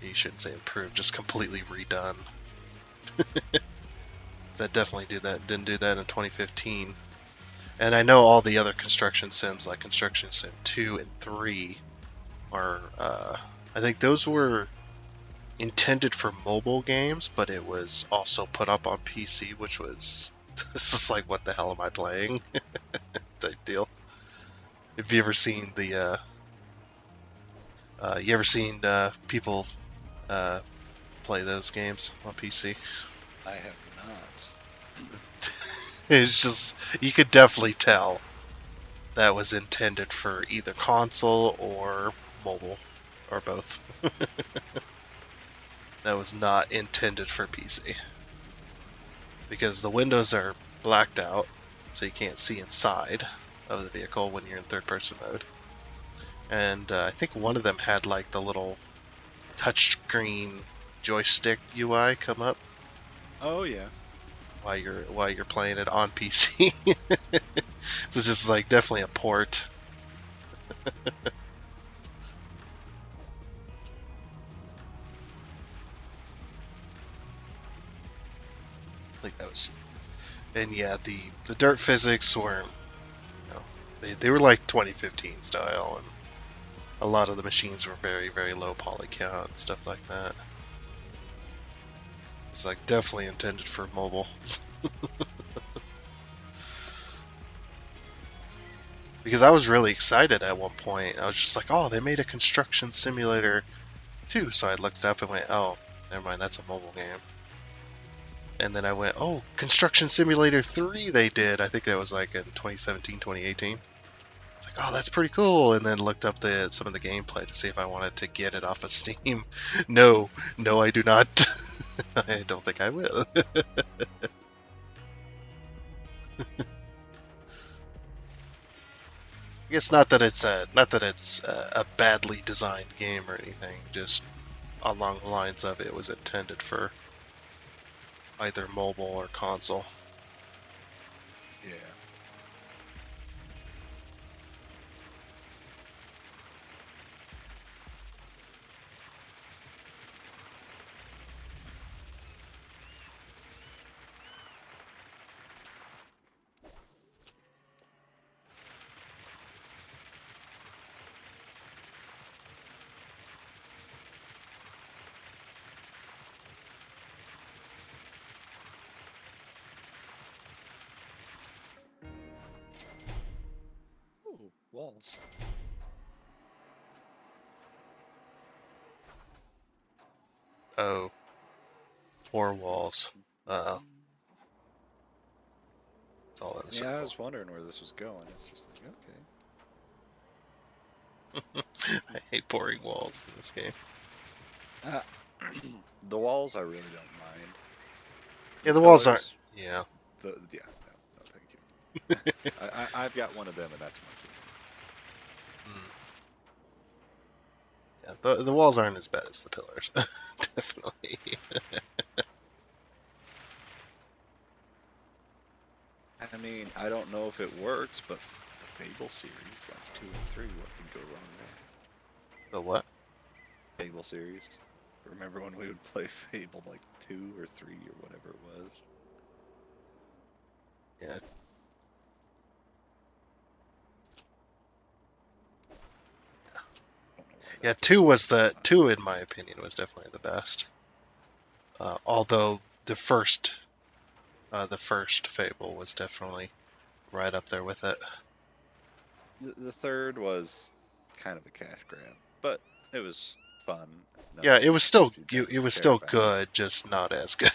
you shouldn't say improved, just completely redone. That definitely didn't do that in 2015. And I know all the other construction sims, like Construction Sim 2 and 3, are, I think those were intended for mobile games, but it was also put up on PC, which was, this is like, what the hell am I playing? Type deal. Have you ever seen the, people play those games on PC? I have not. It's just, you could definitely tell that was intended for either console or mobile, or both. That was not intended for PC. Because the windows are blacked out, so you can't see inside of the vehicle when you're in third-person mode. And I think one of them had like the little touchscreen joystick UI come up. Oh yeah. While you're playing it on PC. So it's just like definitely a port. Like that was, and yeah, the dirt physics were, you know, they were like 2015 style, and a lot of the machines were very low poly count and stuff like that. It's like definitely intended for mobile. Because I was really excited at one point. I was just like, oh, they made a construction simulator too. So I looked up and went, oh, never mind, that's a mobile game. And then I went, oh, Construction Simulator 3 they did. I think that was like in 2017, 2018. It's like, oh, that's pretty cool. And then looked up some of the gameplay to see if I wanted to get it off of Steam. No, I do not. I don't think I will. I guess not that it's a badly designed game or anything. Just along the lines of it was intended for either mobile or console. Yeah. Ooh, walls. Oh, 4 walls. Uh-oh. It's all in a Yeah, I circle. was wondering where this was going. It's just like, okay. I hate pouring walls in this game. The walls I really don't mind. Yeah, the walls aren't. Pillars, Yeah. yeah, no, thank you. I've got one of them, and that's one Mm. Yeah, the walls aren't as bad as the pillars. Definitely. I mean, I don't know if it works, but the Fable series, like 2 and 3, what could go wrong there? The what? Fable series. Remember when we would play Fable like 2 or 3 or whatever it was? Yeah. Yeah, 2 in my opinion was definitely the best. Although the first Fable was definitely right up there with it. The third was kind of a cash grab, but it was fun. Yeah, it was still you it was care still about. good, just not as good.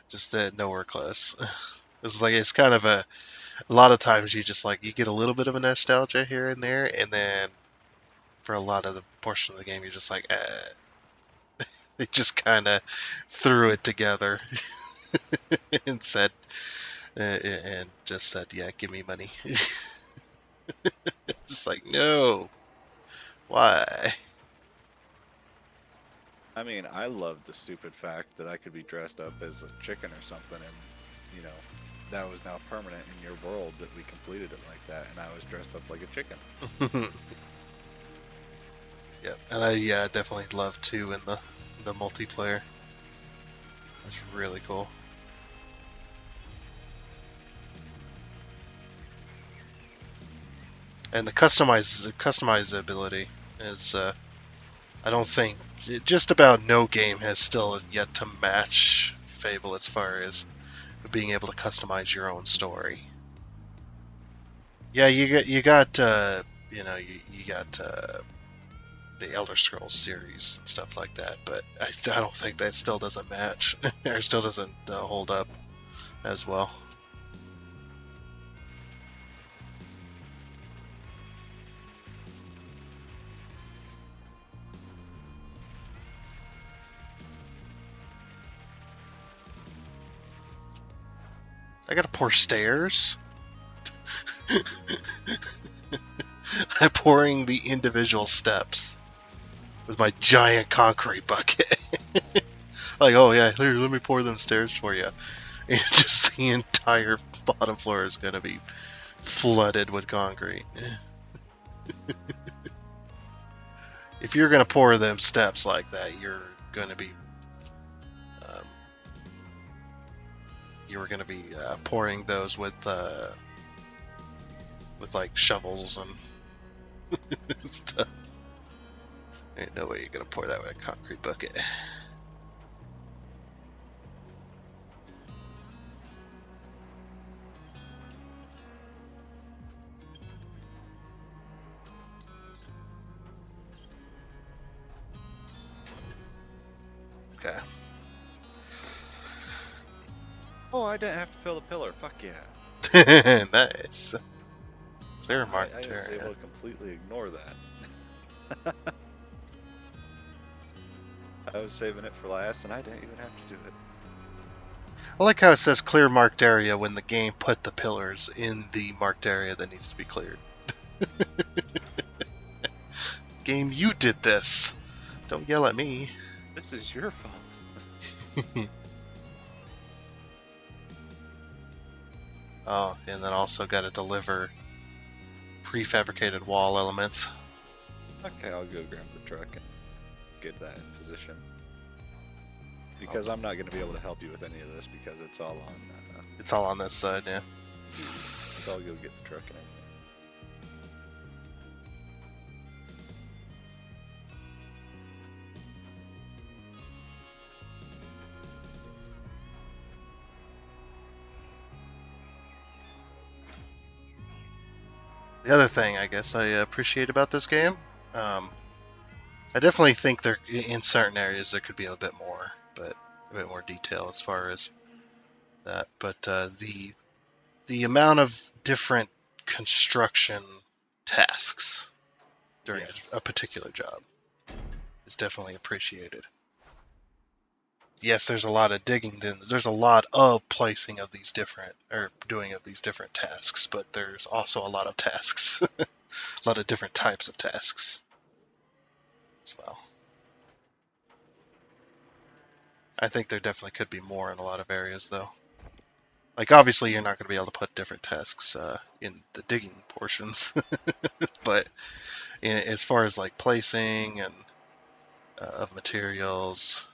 Just that nowhere close. It's kind of a lot of times you just like you get a little bit of a nostalgia here and there, and then for a lot of the portion of the game you're just like, they just kind of threw it together and said, and just said, yeah, give me money. Just like, no, why? I mean, I loved the stupid fact that I could be dressed up as a chicken or something, and you know, that was now permanent in your world that we completed it like that, and I was dressed up like a chicken. Yeah, and I definitely love 2 in the multiplayer. That's really cool. And the customizability is, I don't think, just about no game has still yet to match Fable as far as being able to customize your own story. Yeah, you got you got the Elder Scrolls series and stuff like that, but I don't think that still doesn't match or still doesn't hold up as well. I gotta pour stairs. I'm pouring the individual steps with my giant concrete bucket. Like, oh yeah, here, let me pour them stairs for you. And just the entire bottom floor is gonna be flooded with concrete. If you're gonna pour them steps like that, you're gonna be pouring those with like shovels and stuff. Ain't no way you're gonna pour that with a concrete bucket. Okay. Oh, I didn't have to fill the pillar. Fuck yeah. Nice. Clear marked I was area. able to completely ignore that. I was saving it for last, and I didn't even have to do it. I like how it says clear marked area when the game put the pillars in the marked area that needs to be cleared. Game, you did this. Don't yell at me. This is your fault. Oh, and then also got to deliver prefabricated wall elements. Okay, I'll go grab the truck and get that in position. Because I'm not going to be able to help you with any of this because it's all on It's all on this side, yeah. so I'll go get the truck and everything. The other thing I guess I appreciate about this game, I definitely think there in certain areas there could be a bit more, but a bit more detail as far as that. But the amount of different construction tasks during Yes. a particular job is definitely appreciated. Yes, there's a lot of digging. Then there's a lot of placing of these different or doing of these different tasks, but there's also a lot of tasks, a lot of different types of tasks as well. I think there definitely could be more in a lot of areas, though. Like, obviously, you're not going to be able to put different tasks in the digging portions, but as far as like placing and of materials,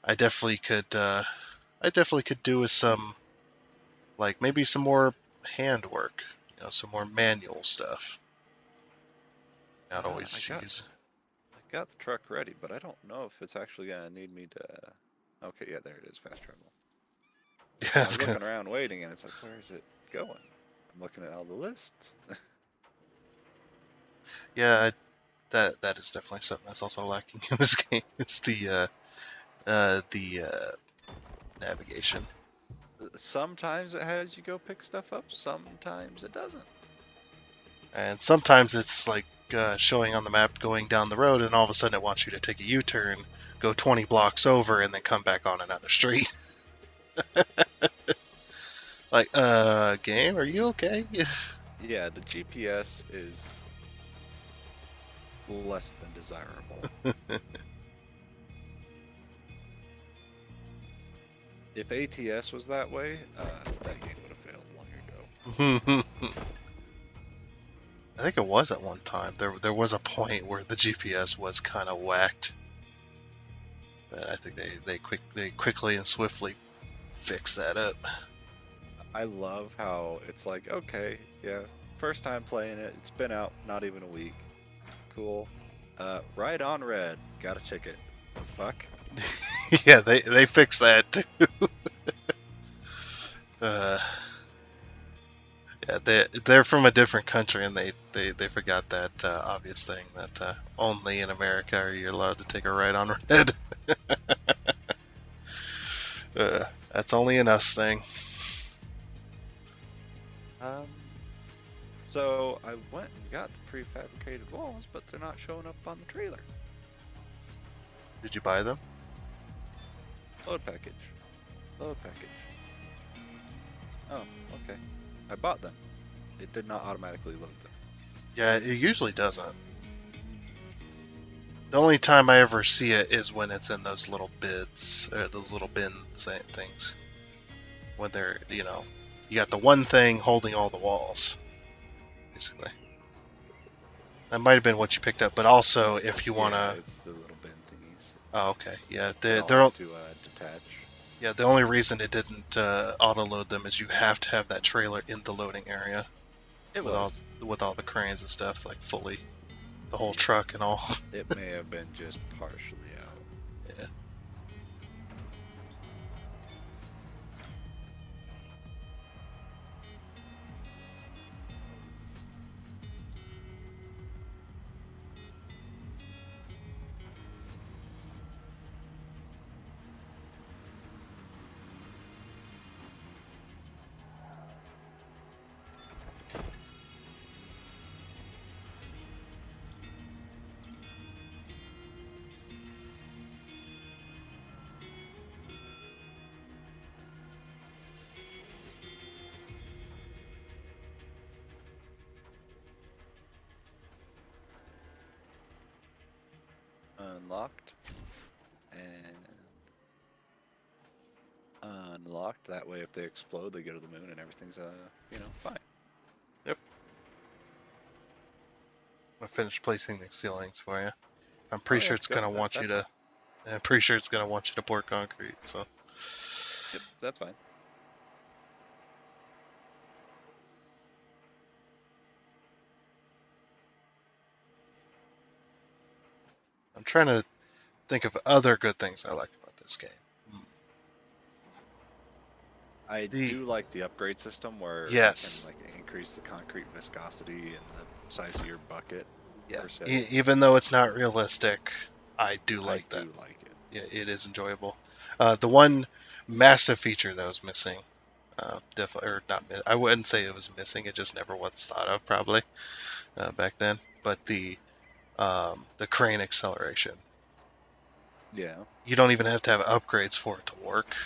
I definitely could. I definitely could do with some, like maybe some more handwork, some more manual stuff. Not always cheese. I got the truck ready, but I don't know if it's actually going to need me to... Okay, yeah, there it is, fast travel. Yeah, I was looking around waiting, and it's like, where is it going? I'm looking at all the lists. Yeah, that is definitely something that's also lacking in this game. It's the navigation. Sometimes it has you go pick stuff up, sometimes it doesn't. And sometimes it's like showing on the map going down the road, and all of a sudden it wants you to take a U-turn, go 20 blocks over, and then come back on another street. Like, game, are you okay? Yeah, the GPS is less than desirable. If ATS was that way, that game would have failed long ago. I think it was at one time. There was a point where the GPS was kind of whacked, but I think they quickly and swiftly fixed that up. I love how it's like, okay, yeah, first time playing it, it's been out not even a week. Cool. Right on red, got a ticket. The fuck? Yeah, they fixed that too. Yeah, they're from a different country, and they forgot that obvious thing that only in America are you allowed to take a right on red. That's only an us thing. So I went and got the prefabricated walls, but they're not showing up on the trailer. Did you buy them? Load package. Load package. Oh, okay. I bought them. It did not automatically load them. Yeah, it usually doesn't. The only time I ever see it is when it's in those little bids, or those little bin things. When they're, you got the one thing holding all the walls, basically. That might have been what you picked up, but also if you want to... it's the little bin thingies. Oh, okay. Yeah, They're they're... all to detach. Yeah, the only reason it didn't auto-load them is you have to have that trailer in the loading area. With all the cranes and stuff, like fully. The whole truck and all. It may have been just partially out. Yeah. unlocked and unlocked. That way, if they explode, they go to the moon and everything's fine. I finished placing the ceilings for you. I'm Oh, pretty yeah, sure it's go. gonna want you That's to. I'm pretty sure it's gonna want you to pour concrete. So Yep, that's fine. I'm trying to think of other good things I like about this game. I do like the upgrade system where Yes. you can like increase the concrete viscosity and the size of your bucket. Yeah. Per se. Even though it's not realistic, I do I like that. do like it. Yeah, it is enjoyable. The one massive feature that was missing, definitely, or not, I wouldn't say it was missing. It just never was thought of probably back then. But the crane acceleration. Yeah. You don't even have to have upgrades for it to work.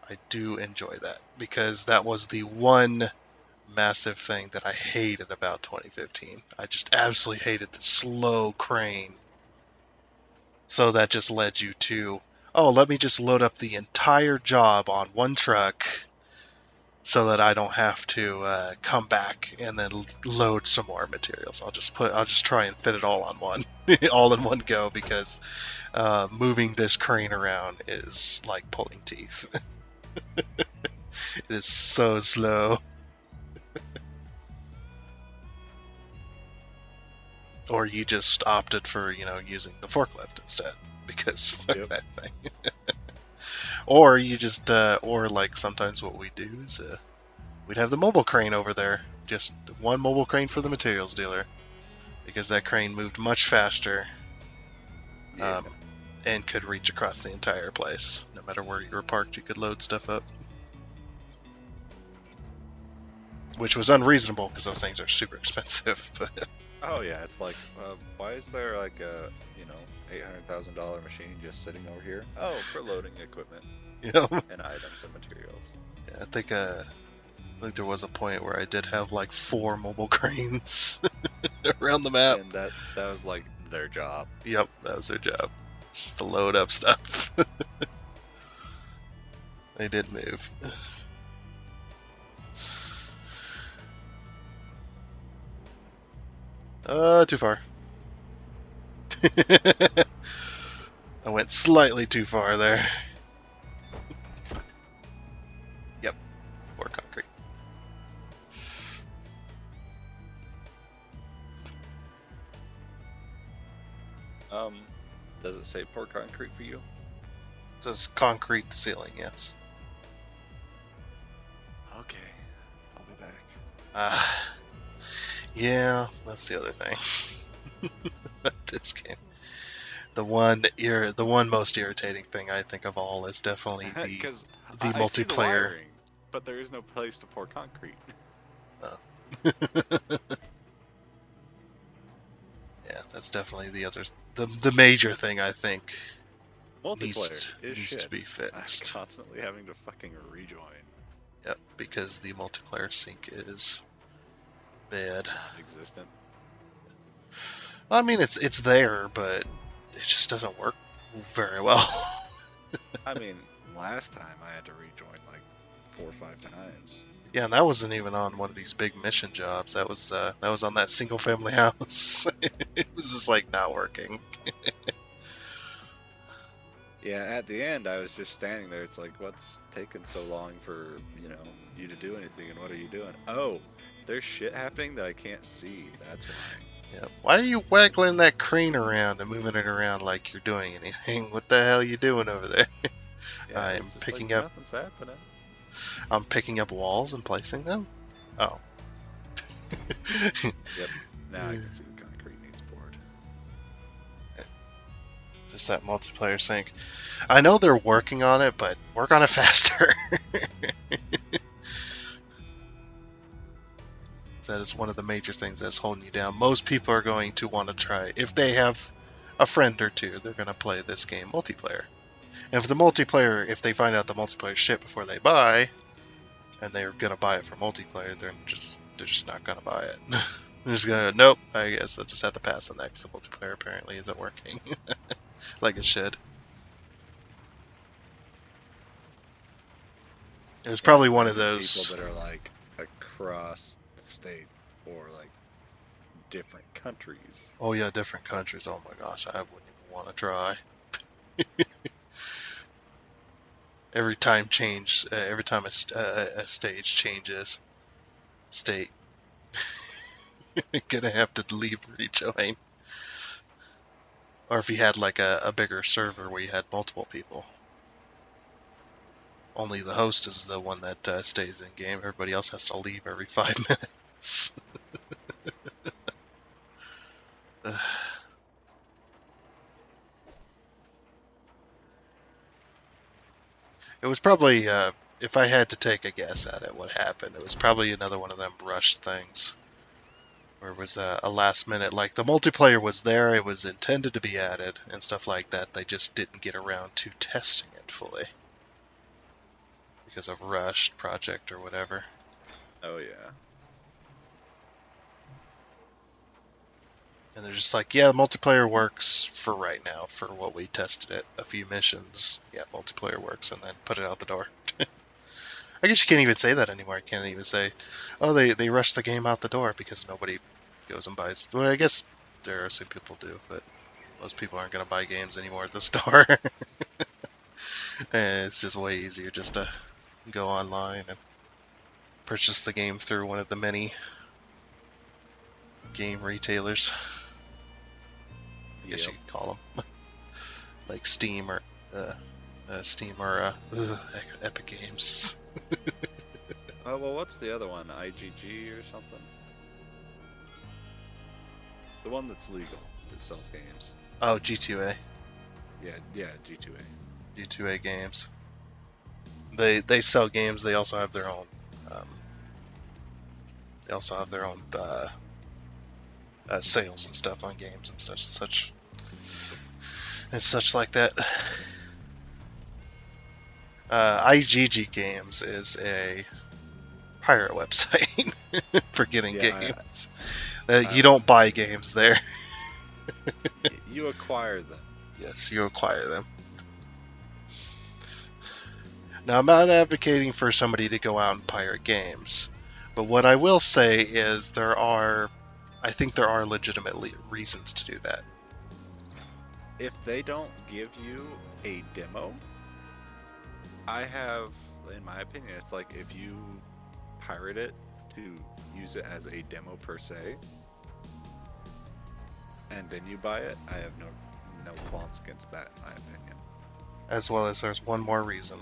I do enjoy that because that was the one massive thing that I hated about 2015. I just absolutely hated the slow crane. So that just led you to, oh, let me just load up the entire job on one truck so that I don't have to come back and then load some more materials. I'll just try and fit it all on one, all in one go because moving this crane around is like pulling teeth. It is so slow. Or you just opted for, using the forklift instead because fuck that thing. Or you just, or like sometimes what we do is we'd have the mobile crane over there, just one mobile crane for the materials dealer, because that crane moved much faster and could reach across the entire place. No matter where you were parked, you could load stuff up. Which was unreasonable because those things are super expensive. But Oh yeah, it's like, why is there like a $800,000 machine just sitting over here? Oh, for loading equipment and items and materials. Yeah, I think there was a point where I did have like 4 mobile cranes around the map. And that was like their job. Yep, that was their job. Just to load up stuff. They did move. Too far. I went slightly too far there. Yep, more concrete. Does it say pour concrete for you? It says concrete the ceiling, yes. Okay, I'll be back. Yeah, that's the other thing. This game. The one most irritating thing I think of all is definitely the I multiplayer. see the wiring, but there is no place to pour concrete. Oh. Yeah, that's definitely the major thing I think Multiplayer needs to be fixed. I'm constantly having to fucking rejoin. Yep, because the multiplayer sync is bad. Non-existent. I mean, it's there, but it just doesn't work very well. I mean, last time I had to rejoin like 4 or 5 times. Yeah, and that wasn't even on one of these big mission jobs. That was on that single family house. It was just like not working. Yeah, at the end I was just standing there. It's like, what's taking so long for you to do anything? And what are you doing? Oh, there's shit happening that I can't see. That's why. Yeah. Why are you waggling that crane around and moving it around like you're doing anything? What the hell are you doing over there? Yeah, I'm it's just picking like, up. Nothing's happening. I'm picking up walls and placing them. Oh. Yep. Now I can see the concrete needs poured. Just that multiplayer sync. I know they're working on it, but work on it faster. That is one of the major things that's holding you down. Most people are going to want to try, if they have a friend or two, they're going to play this game multiplayer. And if they find out the multiplayer shit before they buy, and they're going to buy it for multiplayer, they're just not going to buy it. I'm just gonna, nope, I guess I'll just have to pass on that because the multiplayer apparently isn't working like it should. It was probably one of those. people that are like across the state or like different countries. Oh yeah, different countries. Oh my gosh, I wouldn't even want to try. Every time a stage changes state, gonna have to leave and rejoin. Or if you had like a bigger server where you had multiple people. Only the host is the one that stays in game. Everybody else has to leave every 5 minutes. It was probably, if I had to take a guess at it, what happened, it was probably another one of them rushed things. Where it was a last minute, like the multiplayer was there, it was intended to be added, and stuff like that. They just didn't get around to testing it fully. Because of rushed project or whatever. Oh yeah. And they're just like, yeah, multiplayer works for right now, for what we tested it. A few missions, yeah, multiplayer works, and then put it out the door. I guess you can't even say that anymore. I can't even say, oh, they rushed the game out the door because nobody goes and buys. Well, I guess there are some people do, but most people aren't going to buy games anymore at the store. And it's just way easier just to go online and purchase the game through one of the many game retailers. I guess you could call them. Like Steam or Epic Games. Oh well, what's the other one? IGG or something? The one that's legal that sells games. Oh, G2A. Yeah, G2A. G2A games. They sell games. They also have their own. They also have their own sales and stuff on games and such like that. IGG Games is a pirate website for getting games. You don't buy games there. You acquire them. Yes, you acquire them. Now, I'm not advocating for somebody to go out and pirate games, but what I will say is I think there are legitimate reasons to do that. If they don't give you a demo, in my opinion, it's like if you pirate it to use it as a demo per se, and then you buy it, I have no qualms against that, in my opinion. As well as there's one more reason.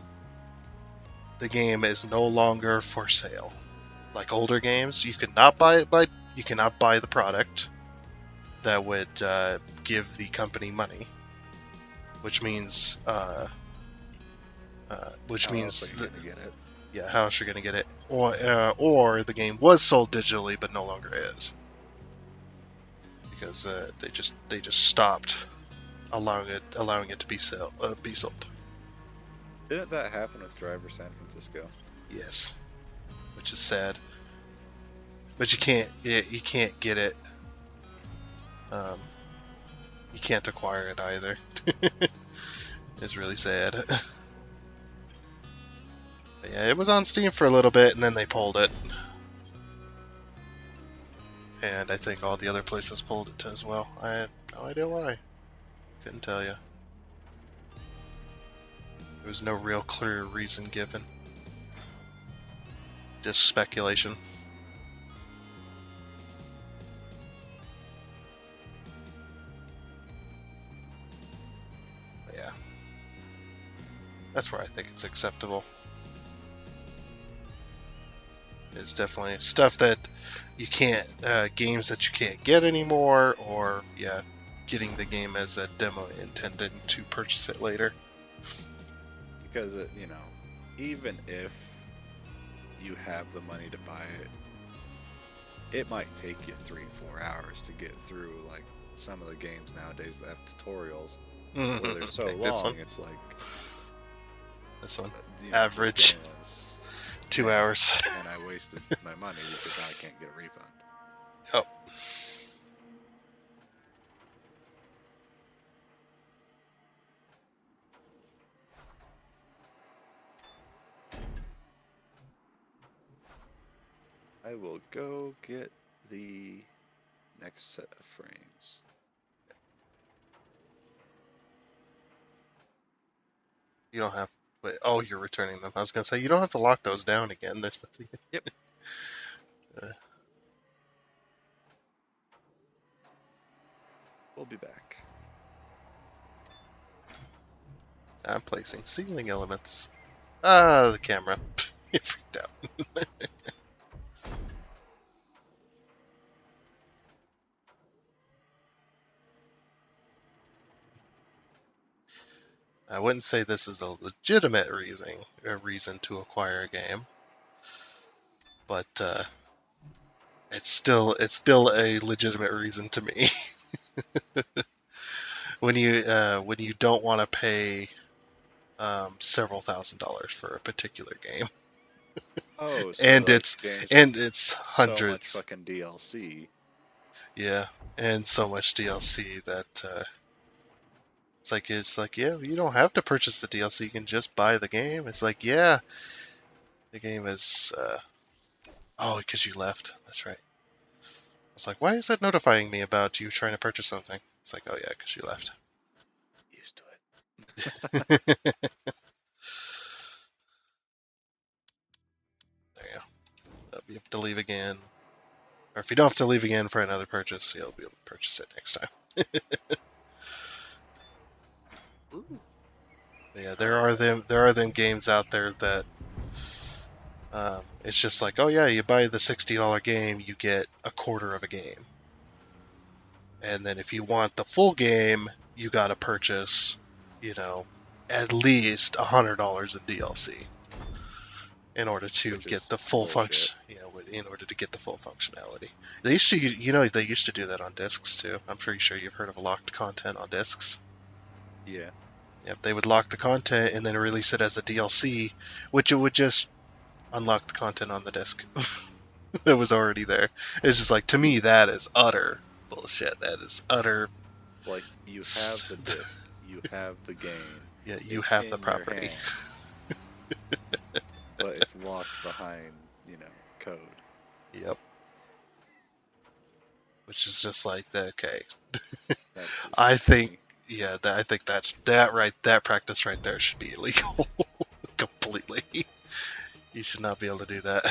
The game is no longer for sale. Like older games, you cannot buy the product that would give the company money, which means How else are you gonna get it? Yeah, how else you're gonna get it? Or the game was sold digitally but no longer is, because they just stopped allowing it to be sold. Didn't that happen with Driver San Francisco? Yes, which is sad. But you can't get it. You can't acquire it either. It's really sad. But yeah, it was on Steam for a little bit, and then they pulled it. And I think all the other places pulled it as well. I had no idea why. Couldn't tell you. There was no real clear reason given. Just speculation. But yeah. That's where I think it's acceptable. It's definitely stuff that you can't, games that you can't get anymore, or, yeah, getting the game as a demo intended to purchase it later. Because, even if you have the money to buy it might take you 3-4 hours to get through, like, some of the games nowadays that have tutorials. Where they're so long, it's like... This one. Average. 2 hours. And I wasted my money because I can't get a refund. Oh. I will go get the next set of frames. You don't have. Wait, oh, you're returning them. I was gonna say you don't have to lock those down again. There's nothing. Yep. We'll be back. I'm placing ceiling elements. Ah, the camera. You freaked out. I wouldn't say this is a legitimate reason to acquire a game, but it's still a legitimate reason to me. when you don't want to pay several $1,000s for a particular game, Oh, so and like it's games and with it's so much hundreds. fucking DLC. Yeah, and so much DLC that it's like yeah, you don't have to purchase the DLC. You can just buy the game. It's like yeah, the game is oh, because you left. That's right. It's like, why is it notifying me about you trying to purchase something? It's like, oh yeah, because you left. Used to it. There you go. You have to leave again. Or if you don't have to leave again for another purchase, you'll be able to purchase it next time. Ooh. Yeah, there are them games out there that it's just like, oh yeah, you buy the $60 game, you get a quarter of a game. And then if you want the full game, you gotta purchase, at least $100 in DLC in order to Which get is the full bullshit. function. In order to get the full functionality. They used to do that on discs too. I'm pretty sure you've heard of locked content on discs. Yeah. Yep, they would lock the content and then release it as a DLC, which it would just unlock the content on the disc that was already there. It's just like, to me, that is utter bullshit. That is utter. Like, you have the disc, you have the game. Yeah, you it's have in the property. Your hands, but it's locked behind, code. Yep. Which is just like, okay. That's just I think, funny. yeah, I think that practice right there should be illegal completely. You should not be able to do that.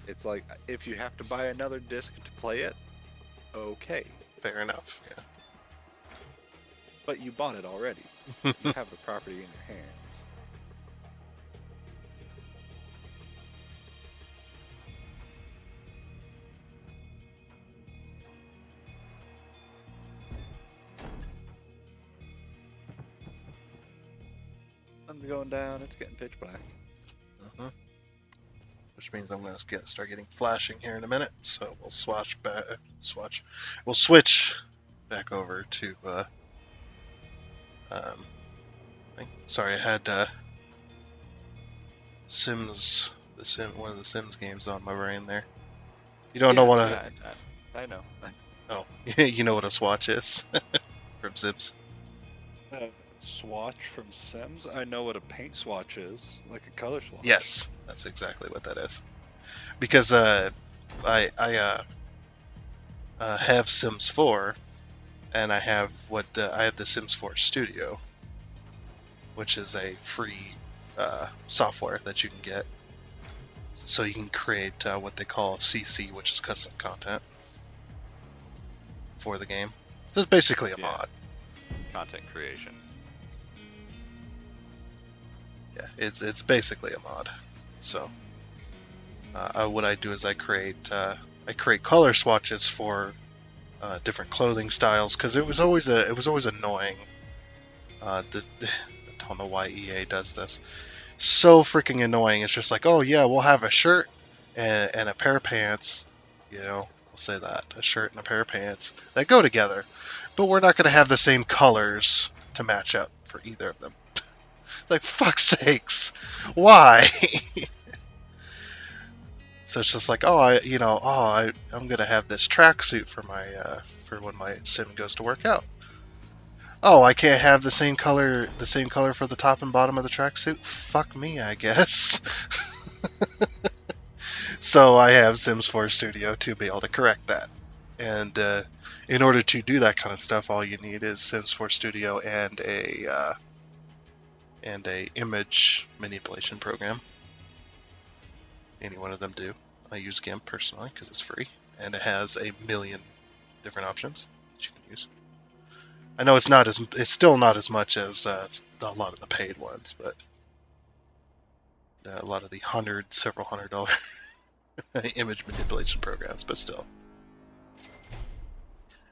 It's like, if you have to buy another disc to play it, okay. Fair enough. Yeah. But you bought it already. You have the property in your hands. Sun's going down. It's getting pitch black. Uh-huh. Which means I'm going to start getting flashing here in a minute. So we'll switch back over to. Sorry, I had Sims. One of the Sims games on my brain there. You don't know what I know. Oh, you know what a swatch is from Sims. Swatch from Sims? I know what a paint swatch is, like a color swatch. Yes, that's exactly what that is. Because I have Sims 4, and I have the Sims 4 Studio, which is a free software that you can get, so you can create what they call CC, which is custom content for the game. So it's basically a mod. Content creation. Yeah, it's basically a mod. So what I do is I create color swatches for different clothing styles, because it was always annoying. I don't know why EA does this. So freaking annoying. It's just like, oh yeah, we'll have a shirt and a pair of pants. We'll say that, a shirt and a pair of pants that go together, but we're not going to have the same colors to match up for either of them. Like, fuck's sakes, why? So it's just like, I'm gonna have this tracksuit for for when my sim goes to work out. Oh, I can't have the same color for the top and bottom of the tracksuit? Fuck me, I guess. So I have Sims 4 Studio to be able to correct that. And in order to do that kind of stuff, all you need is Sims 4 Studio and a image manipulation program. Any one of them do. I use GIMP personally because it's free and it has a million different options that you can use. I know it's still not as much as a lot of the paid ones, but a lot of the several $100 image manipulation programs, but still.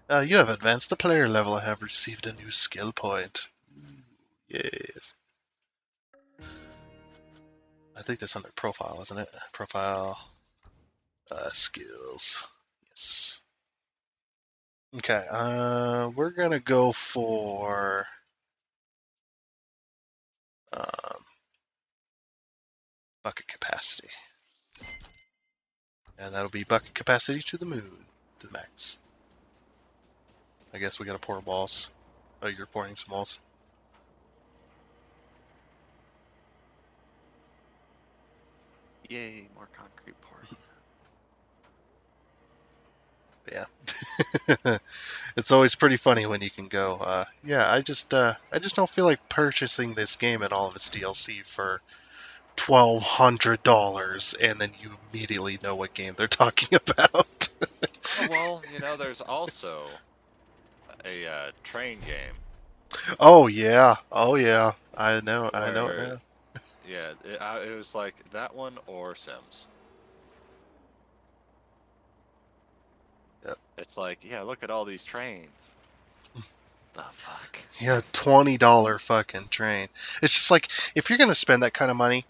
You have advanced the player level and have received a new skill point. Yes. I think that's under profile, isn't it? Profile, skills. Yes. Okay, we're gonna go for bucket capacity. And that'll be bucket capacity to the moon, to the max. I guess we gotta pour walls. Oh, you're pouring some walls. Yay, more concrete pouring. Yeah. It's always pretty funny when you can go, yeah, I just don't feel like purchasing this game and all of its DLC for $1,200, and then you immediately know what game they're talking about. Oh, well, there's also a train game. Oh yeah, I know it Where, now. yeah, it was like that one or Sims. Yep. It's like, yeah, look at all these trains. The fuck? Yeah, $20 fucking train. It's just like, if you're gonna spend that kind of money,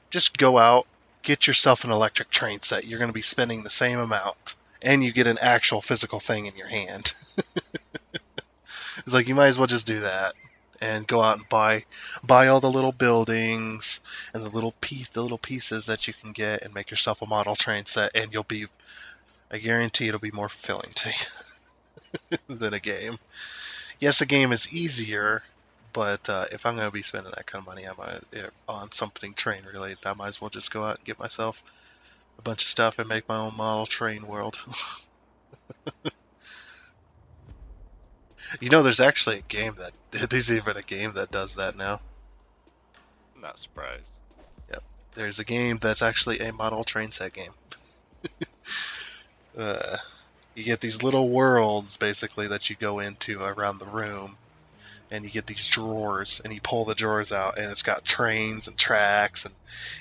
just go out, get yourself an electric train set. You're gonna be spending the same amount, and you get an actual physical thing in your hand. It's like you might as well just do that and go out and buy all the little buildings and the little pieces that you can get and make yourself a model train set, and I guarantee it'll be more fulfilling to you than a game. Yes, a game is easier, but if I'm going to be spending that kind of money on something train related, I might as well just go out and get myself a bunch of stuff and make my own model train world. There's actually a game there's even a game that does that now. I'm not surprised. Yep, there's a game that's actually a model train set game. You get these little worlds basically that you go into around the room, and you get these drawers, and you pull the drawers out, and it's got trains and tracks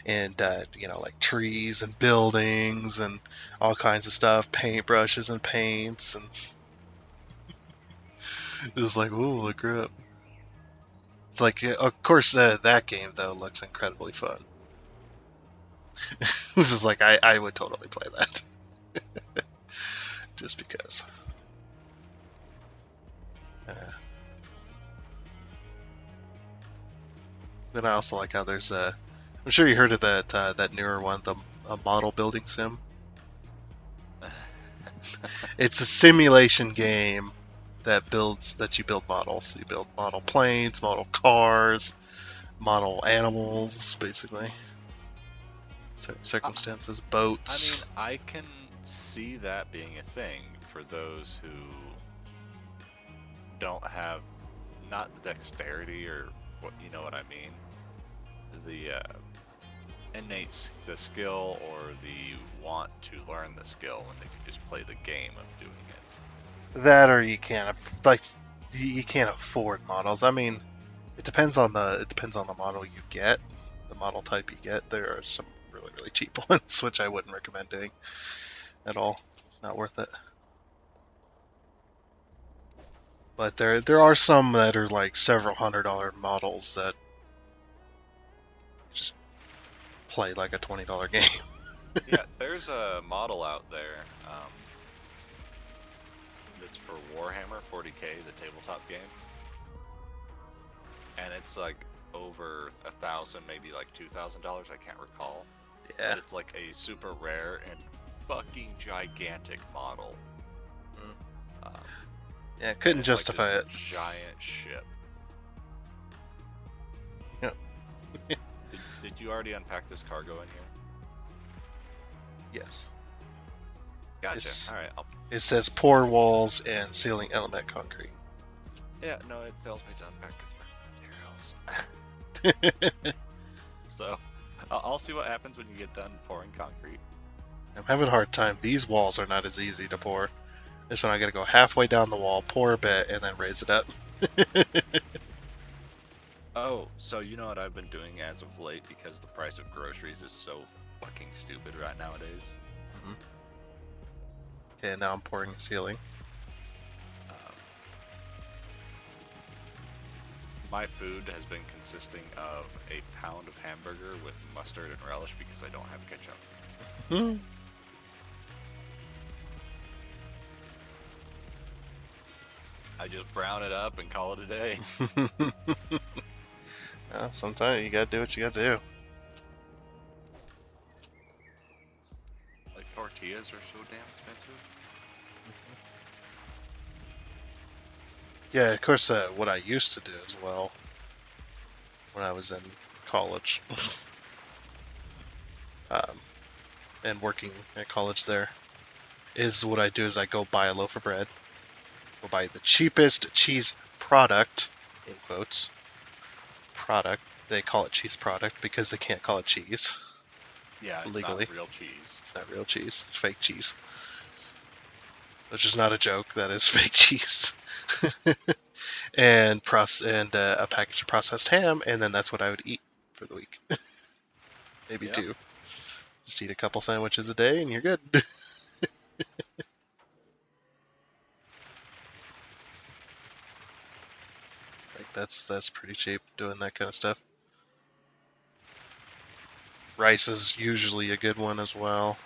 and like trees and buildings and all kinds of stuff, paintbrushes and paints, and it's like, ooh, look up. It's like, of course, that game though looks incredibly fun. This is like, I would totally play that, just because. Then I also like how there's I'm sure you heard of that newer one, the model building sim. It's a simulation game that you build models. You build model planes, model cars, model animals, basically. Circumstances, boats. I mean, I can see that being a thing for those who don't have not the dexterity or what you know what I mean, the the skill or the want to learn the skill when they can just play the game of doing it. That, or you can't you can't afford models. I mean, it depends on the model you get, the model type you get. There are some really really cheap ones which I wouldn't recommend doing at all. Not worth it. But there are some that are like several $100 models that just play like a $20 game. Yeah, there's a model out there that's for Warhammer 40k, the tabletop game, and it's like over $1,000, maybe like $2,000. I can't recall. Yeah. But it's like a super rare and fucking gigantic model. Yeah, couldn't justify like it. Giant ship. Yep. Did you already unpack this cargo in here? Yes. Gotcha. It's- All right. It says pour walls and ceiling element concrete. Yeah, no, it tells me to unpack materials. So I'll see what happens when you get done pouring concrete. I'm having a hard time. These walls are not as easy to pour. This one I gotta go halfway down the wall, pour a bit, and then raise it up. Oh, so you know what I've been doing as of late because the price of groceries is so fucking stupid right nowadays? Okay, now I'm pouring the ceiling. My food has been consisting of a pound of hamburger with mustard and relish because I don't have ketchup. Hmm. I just brown it up and call it a day. Well, sometimes you gotta do what you gotta do. Like tortillas are so damn expensive. Yeah, of course, what I used to do as well when I was in college and working at college there is what I do is I go buy a loaf of bread, go buy the cheapest cheese product, in quotes, product. They call it cheese product because they can't call it cheese. Yeah, it's Legally. not real cheese. It's not real cheese, it's fake cheese. Which is not a joke, that is fake cheese. and a package of processed ham, and then that's what I would eat for the week. Maybe Yep. 2. Just eat a couple sandwiches a day, and you're good. Like that's pretty cheap doing that kind of stuff. Rice is usually a good one as well.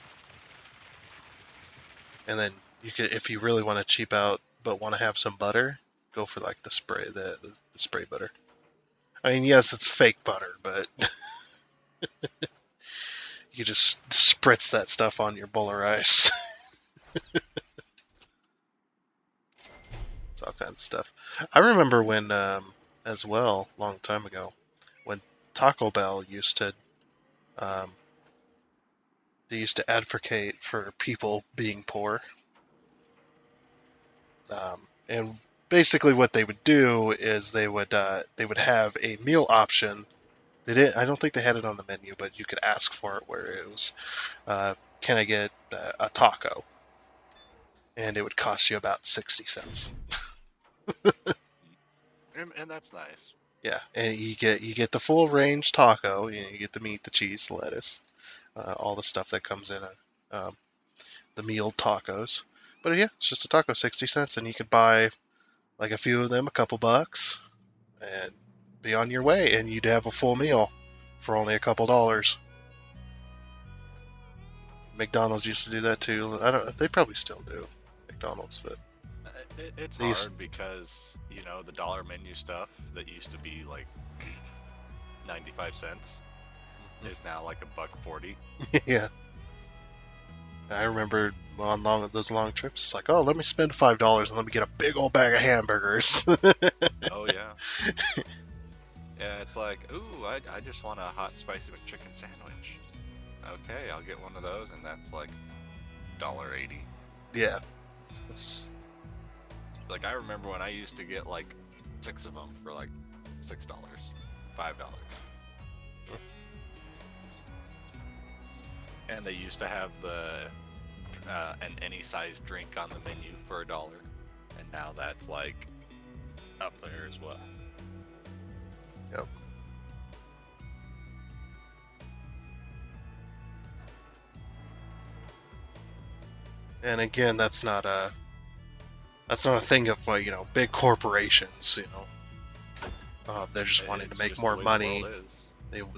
And then you could, if you really want to cheap out but want to have some butter, go for like the spray butter. I mean, yes, it's fake butter, but you just spritz that stuff on your bowl of rice. It's all kinds of stuff. I remember when, as well, long time ago, when Taco Bell used to, they used to advocate for people being poor. And basically, what they would do is they would have a meal option. They didn't. I don't think they had it on the menu, but you could ask for it. Where it was, can I get a taco? And it would cost you about 60 cents. And that's nice. Yeah, and you get the full range taco. You get the meat, the cheese, the lettuce, all the stuff that comes in the meal tacos. But yeah, it's just a taco, 60 cents, and you could buy like a few of them, a couple bucks, and be on your way, and you'd have a full meal for only a couple dollars. McDonald's used to do that too. I don't. They probably still do, McDonald's, but It's These- hard because, you know, the dollar menu stuff that used to be like 95 cents is now like $1.40. yeah. I remember on those long trips, it's like, oh, let me spend $5 and let me get a big old bag of hamburgers. Oh, yeah. Yeah, it's like, ooh, I just want a hot spicy McChicken sandwich. Okay, I'll get one of those, and that's like $1.80. Yeah. It's- Like, I remember when I used to get like 6 of them for like $6, $5. And they used to have an any size drink on the menu for $1, and now that's like up there as well. Yep. And again, that's not a thing of big corporations. They're just wanting to It's make just more the way money. the world is.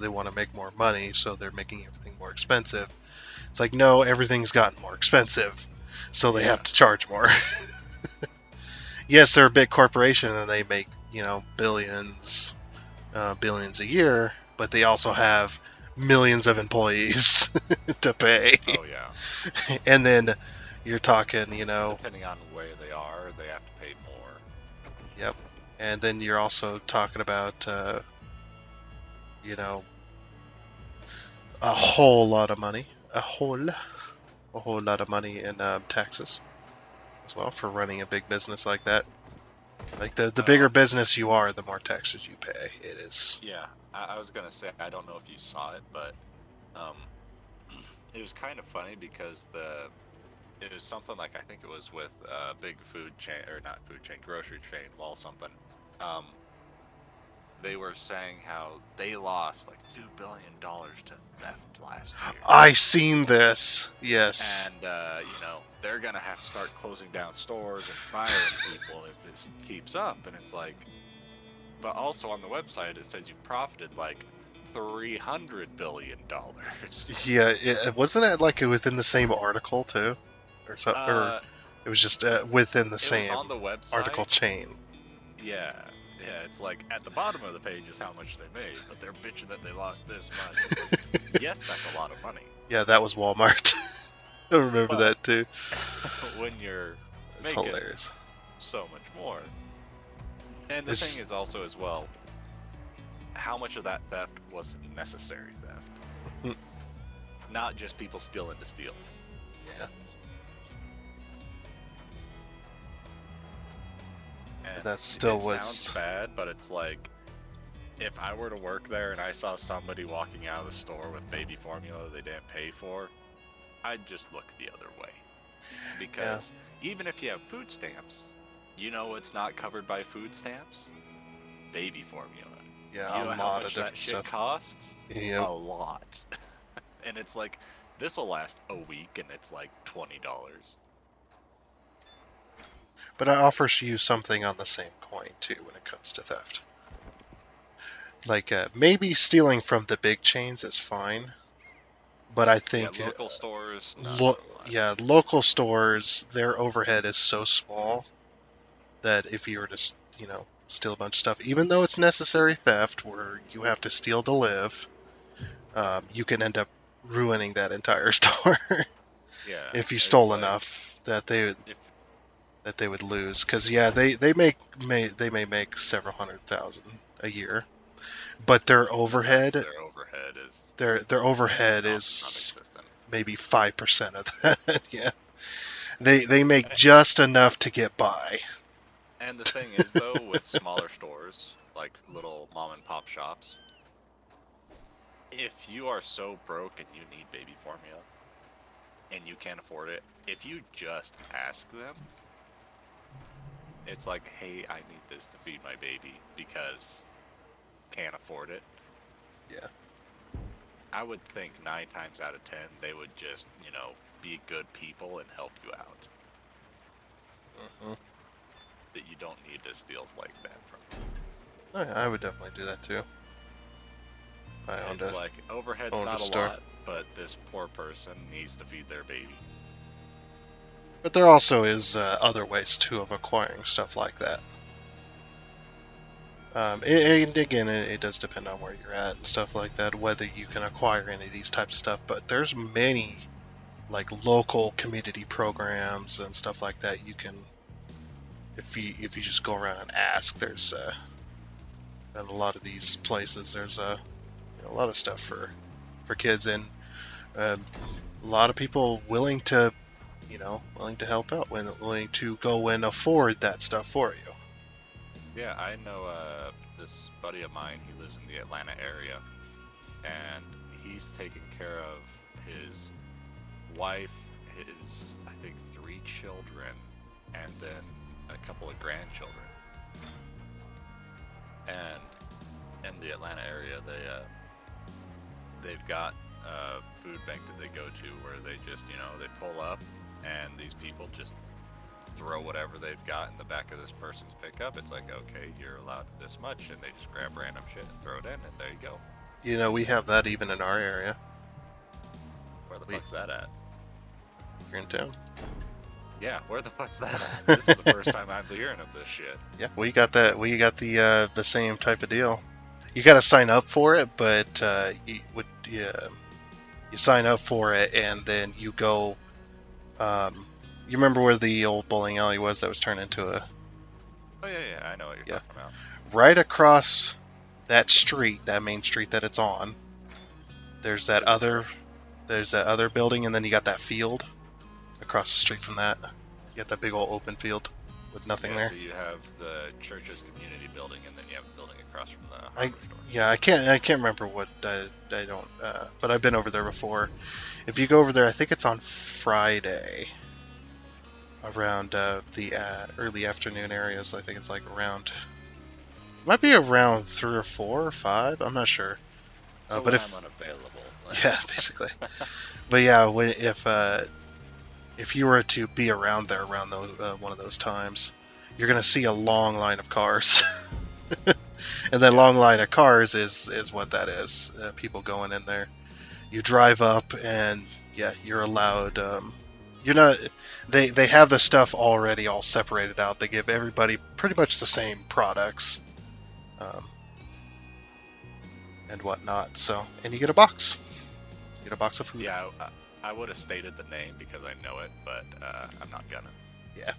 They want to make more money, so they're making everything more expensive. It's like, no, everything's gotten more expensive, so they Yeah. have to charge more. Yes, they're a big corporation and they make billions a year, but they also have millions of employees to pay. Oh yeah. And then you're talking, Depending on where they are, they have to pay more. yep. And then you're also talking about, a whole lot of money. A whole a whole lot of money in taxes as well for running a big business like that. Like the bigger business you are, the more taxes you pay. It is. Yeah, I was gonna say, I don't know if you saw it, but it was kind of funny because it was something like, I think it was with big food chain, or not food chain, grocery chain, Wall something. They were saying how they lost like $2 billion to theft last year. I seen this. Yes. And they're gonna have to start closing down stores and firing people if this keeps up. And it's like, but also on the website it says you profited like $300 billion. Yeah, wasn't it like within the same article too, or something? Or it was just within the same on the website article chain. Yeah, it's like at the bottom of the page is how much they made, but they're bitching that they lost this much. Like, yes, that's a lot of money. Yeah, that was Walmart. I remember that too. When you're It's making hilarious. so much more. And the thing is also as well, how much of that theft was necessary theft? Not just people stealing to steal. Yeah. And that still it was. sounds bad, but it's like, if I were to work there and I saw somebody walking out of the store with baby formula they didn't pay for, I'd just look the other way. Because even if you have food stamps, you know what's not covered by food stamps? Baby formula. Yeah, You know a how lot much of that different shit stuff. costs? Yep. A lot. And it's like, this'll last a week and it's like $20. But I offer you something on the same coin too when it comes to theft. Like maybe stealing from the big chains is fine, but I think local stores. Not so much. local stores, their overhead is so small that if you were to steal a bunch of stuff, even though it's necessary theft where you have to steal to live, you can end up ruining that entire store. Yeah. If you stole enough that they would lose, because they may make several $100,000 a year, but their overhead their overhead is maybe 5% of that. Yeah, they make just enough to get by. And the thing is, though, with smaller stores like little mom and pop shops, if you are so broke and you need baby formula and you can't afford it, if you just ask them, it's like, hey, I need this to feed my baby because can't afford it. Yeah. I would think 9 times out of 10 they would just, be good people and help you out. Mm-hmm. That you don't need to steal like that from them. I would definitely do that too. It's like, overhead's not a lot, but this poor person needs to feed their baby. But there also is other ways too of acquiring stuff like that. And again, it does depend on where you're at and stuff like that, whether you can acquire any of these types of stuff. But there's many, like, local community programs and stuff like that. You can, if you just go around and ask, there's in a lot of these places there's a lot of stuff for kids, and a lot of people willing to help out, willing to go and afford that stuff for you. Yeah, I know this buddy of mine, he lives in the Atlanta area, and he's taking care of his wife, his, I think, 3 children, and then a couple of grandchildren. And in the Atlanta area, they've got a food bank that they go to where they just, they pull up, and these people just throw whatever they've got in the back of this person's pickup. It's like, okay, you're allowed this much, and they just grab random shit and throw it in, and there you go. We have that even in our area. Where the fuck's that at? Here in town. Yeah, where the fuck's that at? This is the first time I'm hearing of this shit. Yeah, we got that. We got the same type of deal. You got to sign up for it, but you sign up for it, and then you go. You remember where the old bowling alley was that was turned into a... Oh, yeah, I know what you're talking about. Right across that street, that main street that it's on, there's that other building, and then you got that field. across the street from that. You got that big old open field with nothing Yeah, there. so you have the church's community building, and then you have the building across from the I hardware store. yeah, I can't remember what I don't. But I've been over there before. If you go over there, I think it's on Friday, around the early afternoon areas. I think it's like around, might be around 3 or 4 or 5. I'm not sure. So But when if I'm unavailable. yeah, basically. But yeah, if you were to be around there around those one of those times, you're gonna see a long line of cars. And that long line of cars is what that is. People going in there. You drive up, and yeah, you're allowed. You're not. They have the stuff already all separated out. They give everybody pretty much the same products, um, and whatnot. So, and you get a box. You get a box of food. Yeah, I would have stated the name because I know it, but I'm not gonna. Yeah.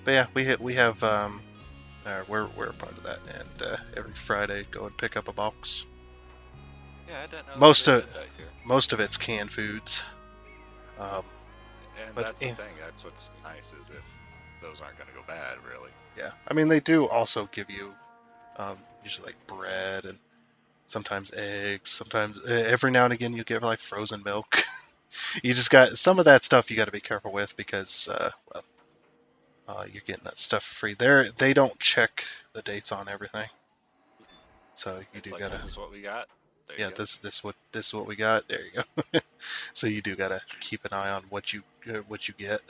But yeah, we have we're a part of that, and every Friday go and pick up a box. Yeah, I didn't know Most they of- did that here. Most of it's canned foods. And but, that's the yeah. thing. That's what's nice is if those aren't gonna go bad, really. Yeah, I mean they do also give you usually like bread and sometimes eggs. Sometimes every now and again you get like frozen milk. You just got some of that stuff you got to be careful with because you're getting that stuff for free. They don't check the dates on everything, so you It's do like, gotta. this is what we got. There Yeah, you go. this is what we got. There you go. So you do gotta keep an eye on what you get.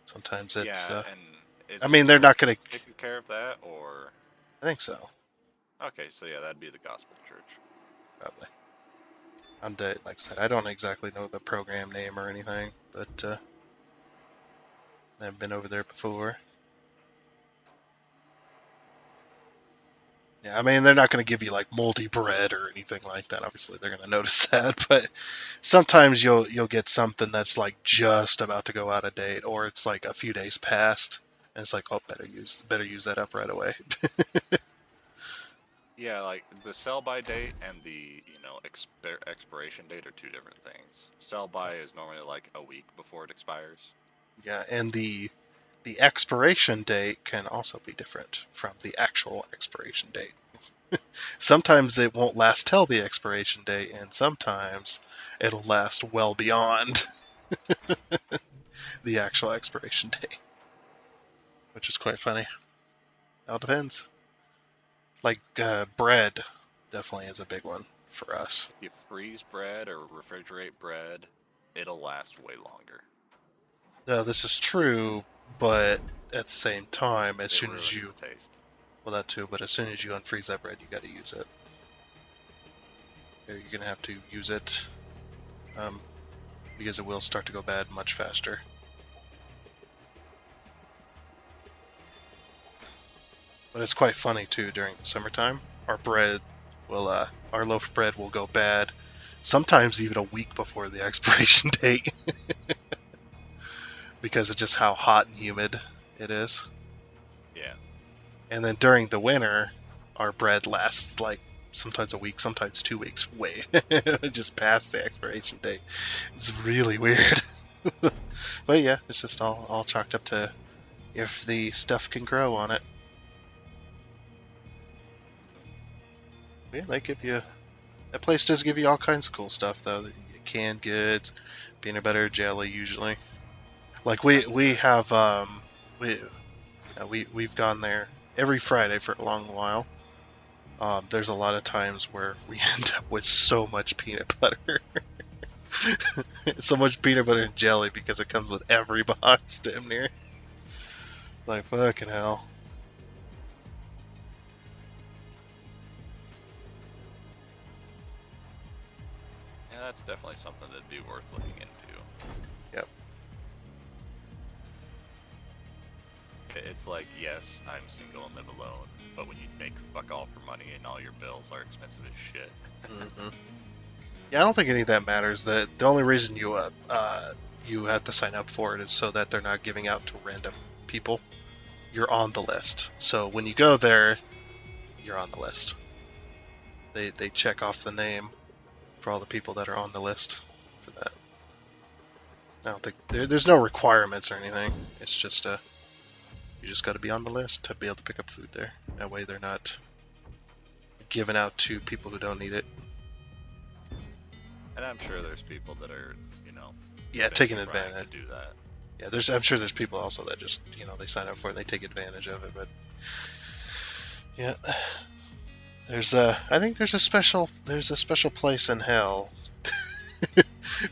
Sometimes it's. Yeah, and is I it mean, they're usually not gonna. kids taking care of that, or I think so, okay, so yeah, that'd be the gospel church. probably. Like I said, I don't exactly know the program name or anything, but I've been over there before. Yeah, I mean, they're not going to give you like moldy bread or anything like that. Obviously, they're going to notice that, but sometimes you'll get something that's like just about to go out of date, or it's like a few days past, and it's like, oh, better use that up right away. Yeah, like the sell by date and the expiration date are two different things. Sell by is normally like a week before it expires. Yeah, and the expiration date can also be different from the actual expiration date. Sometimes it won't last till the expiration date, and sometimes it'll last well beyond the actual expiration date, which is quite funny. It all depends. Like bread, definitely is a big one for us. If you freeze bread or refrigerate bread, it'll last way longer. This is true, but at the same time, as It soon as ruins you, the taste. well, that too, but as soon as you unfreeze that bread, you got to use it. You're gonna have to use it, because it will start to go bad much faster. But it's quite funny too. During the summertime, our loaf of bread will go bad, sometimes even a week before the expiration date, because of just how hot and humid it is. Yeah. And then during the winter, our bread lasts like sometimes a week, sometimes 2 weeks, way just past the expiration date. It's really weird. But yeah, it's just all chalked up to if the stuff can grow on it. Yeah, they give you. That place does give you all kinds of cool stuff though. Canned goods, peanut butter, jelly usually. Like we have we've gone there every Friday for a long while. There's a lot of times where we end up with so much peanut butter. So much peanut butter and jelly because it comes with every box damn near. Like fucking hell. Yeah, that's definitely something that'd be worth looking into. Yep. It's like, yes, I'm single and live alone, but when you make fuck all for money and all your bills are expensive as shit. Mm-hmm. Yeah, I don't think any of that matters. The only reason you have to sign up for it is so that they're not giving out to random people. You're on the list. So when you go there, you're on the list. They check off the name for all the people that are on the list for that. I don't think there's no requirements or anything. It's just you just got to be on the list to be able to pick up food there. That way they're not given out to people who don't need it. And I'm sure there's people that are, you know, Yeah, been taking trying advantage. to do that. Yeah, I'm sure there's people also that just they sign up for it and they take advantage of it. But yeah, I think there's a special place in hell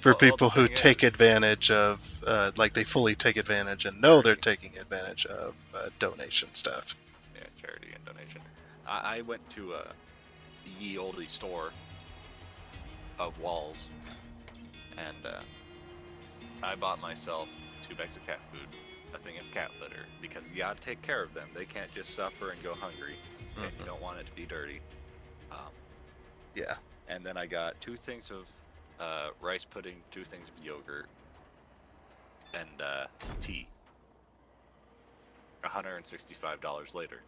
for Well, people the who thing take is- advantage of like they fully take advantage and know they're taking advantage of donation stuff. Yeah, charity and donation. I went to a ye olde store of walls, and I bought myself 2 bags of cat food, a thing of cat litter, because you gotta take care of them. They can't just suffer and go hungry, and you don't want it to be dirty. Yeah. And then I got 2 things of rice pudding, 2 things of yogurt, and some tea. $165 later.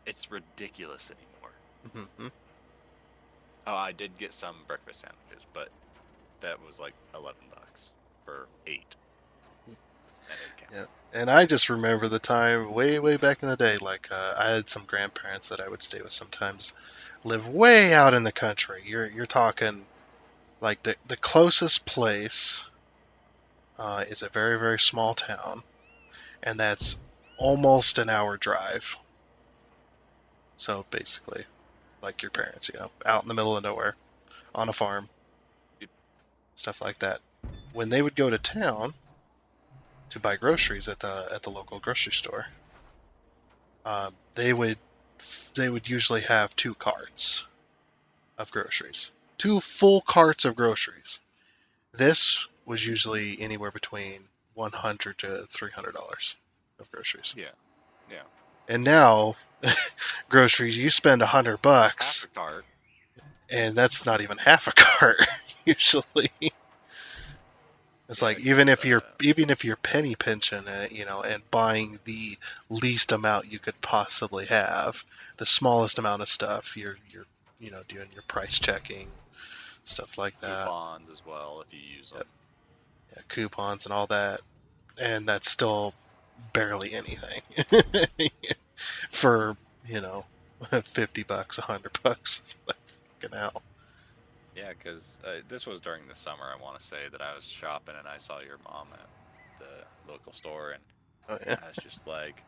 It's ridiculous anymore. hmm Oh, I did get some breakfast sandwiches, but that was like $11 for 8. And it counted. Yeah. And I just remember the time way back in the day. Like I had some grandparents that I would stay with sometimes, live way out in the country. You're talking like the closest place is a very small town, and that's almost an hour drive. So basically, like your parents, out in the middle of nowhere, on a farm, Yep. stuff like that. When they would go to town to buy groceries at the local grocery store, they would usually have 2 carts of groceries, 2 full carts of groceries. This was usually anywhere between $100 to $300 of groceries. Yeah. And now, groceries, you spend $100, Half a cart. and that's not even half a cart usually. It's Yeah, like even if 'cause, you're penny pinching it, and buying the least amount you could possibly have, the smallest amount of stuff, you're doing your price checking, stuff like that. coupons as well if you use them. Yeah, coupons and all that, and that's still barely anything for $50, $100. Like fucking hell. Yeah, because this was during the summer. I want to say that I was shopping and I saw your mom at the local store, and Oh yeah. I was just like,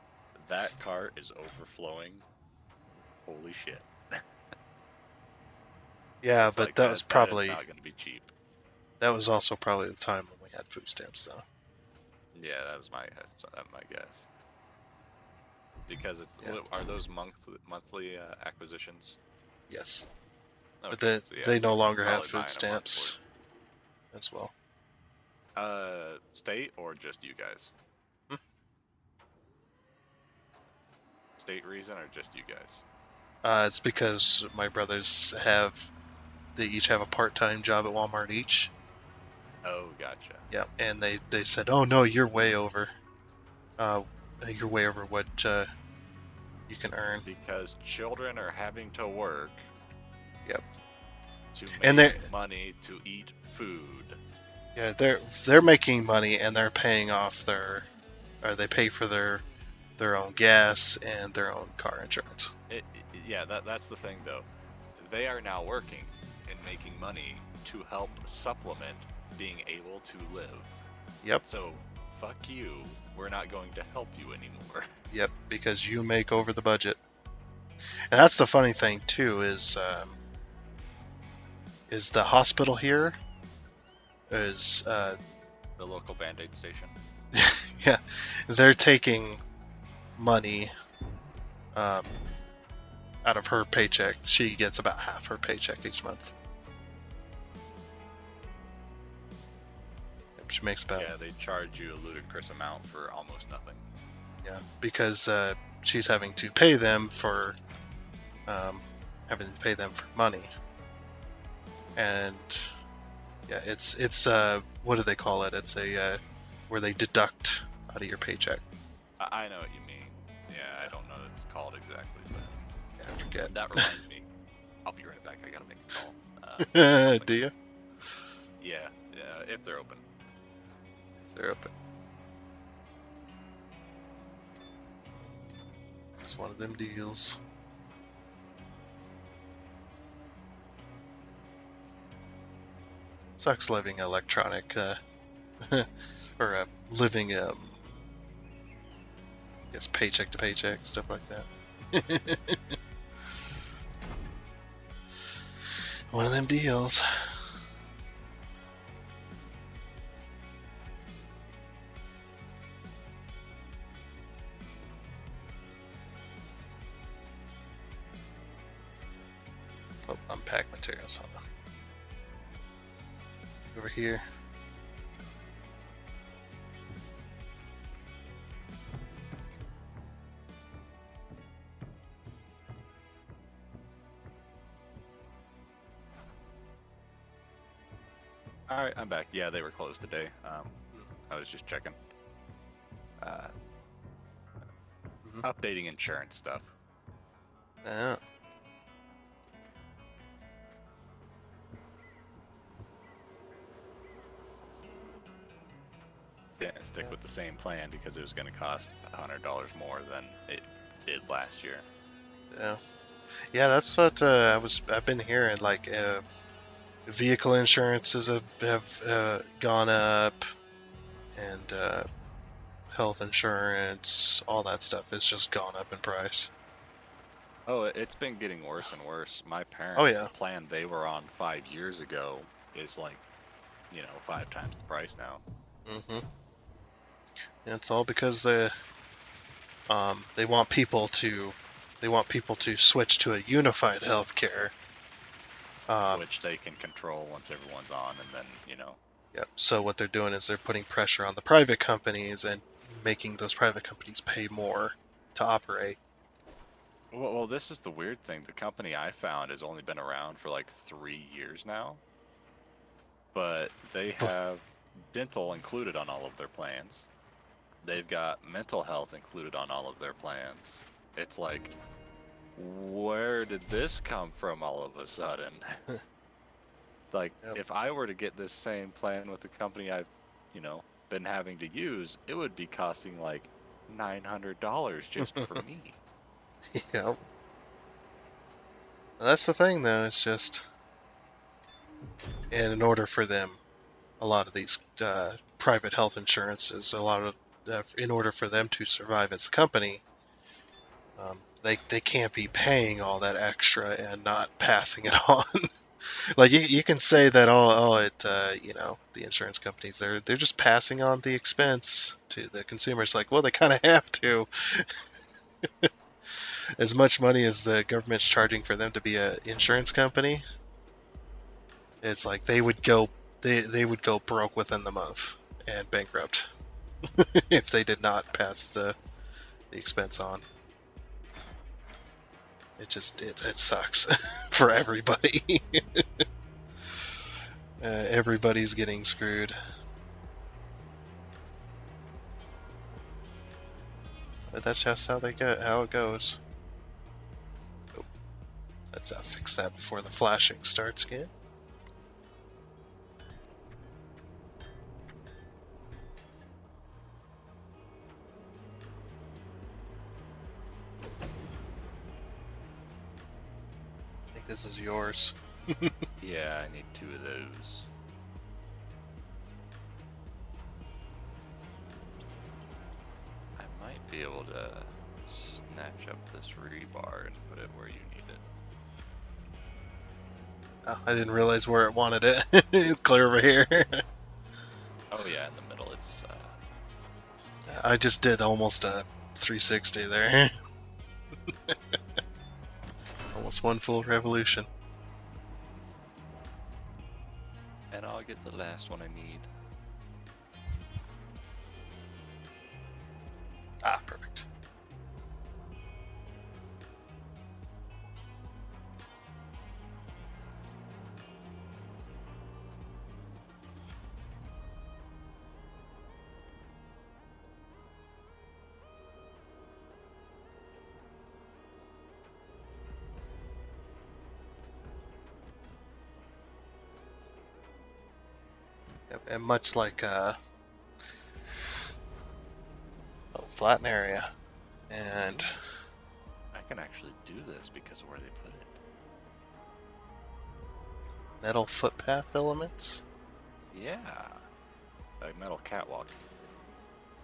that cart is overflowing. Holy shit. Yeah, It's but like, that was that probably is not going to be cheap. that was also probably the time when we had food stamps, though. Yeah, that's my guess. Because it's Yeah. are those monthly acquisitions? Yes, Okay, but then so yeah, they no longer have probably buying food a month stamps as well. State or just you guys? Hmm. State reason or just you guys? It's because my brothers they each have a part-time job at Walmart each. Oh, gotcha. Yeah, and they said, "Oh no, you're way over. You're way over what you can earn." Because children are having to work. Yep. To make And they're- money to eat food. Yeah, they're making money and they're paying off they pay for their own gas and their own car insurance. Yeah, that's the thing though. They are now working and making money to help supplement being able to live. Yep. So, fuck you. We're not going to help you anymore. Yep, because you make over the budget. And that's the funny thing too is the hospital here is The local Band-Aid station. yeah, they're taking money out of her paycheck. She gets about half her paycheck each month. She makes about Yeah, they charge you a ludicrous amount for almost nothing. yeah, because she's having to pay them for money, and yeah, it's what do they call it? It's a where they deduct out of your paycheck. I know what you mean. Yeah, I don't know what it's called exactly, but Yeah, I forget. that reminds me. I'll be right back. I gotta make a call. Do you? Yeah, if they're open. if they're open. It's one of them deals. Sucks living electronic, or living, I guess paycheck to paycheck, stuff like that. One of them deals. Oh, unpack materials. Hold on. Over here. All right, I'm back. Yeah, they were closed today. I was just checking. Updating insurance stuff. Yeah. Didn't stick with the same plan because it was going to cost $100 more than it did last year. Yeah. Yeah, that's what I've been hearing. Like, vehicle insurances have gone up, and health insurance, all that stuff has just gone up in price. Oh, it's been getting worse and worse. My parents, Oh, yeah. the plan they were on 5 years ago is like, 5 times the price now. Mm-hmm. It's all because they want people to switch to a unified healthcare. Which they can control once everyone's on, and then, Yep. So what they're doing is they're putting pressure on the private companies and making those private companies pay more to operate. Well, this is the weird thing. The company I found has only been around for like 3 years now, but they have dental included on all of their plans. They've got mental health included on all of their plans. It's like, where did this come from all of a sudden? Like, Yep. if I were to get this same plan with the company I've, been having to use, it would be costing like $900 just for me. Yep. That's the thing, though. It's just, and in order for them, a lot of these private health insurances, in order for them to survive as a company, they can't be paying all that extra and not passing it on. Like you can say that the insurance companies they're just passing on the expense to the consumers. Like, well, they kind of have to. As much money as the government's charging for them to be an insurance company, it's like they would go broke within the month and bankrupt if they did not pass the expense on. It sucks for everybody. Everybody's getting screwed. But that's just how it goes. Oh, let's fix that before the flashing starts again. I think this is yours. Yeah, I need 2 of those. I might be able to snatch up this rebar and put it where you need it. Oh, I didn't realize where it wanted it. It's clear over here. Oh yeah, in the middle. It's I just did almost a 360 there. Almost one full revolution. and I'll get the last one I need. Ah, perfect. and much like flatten area, and I can actually do this because of where they put it. metal footpath elements. Yeah. Like metal catwalk.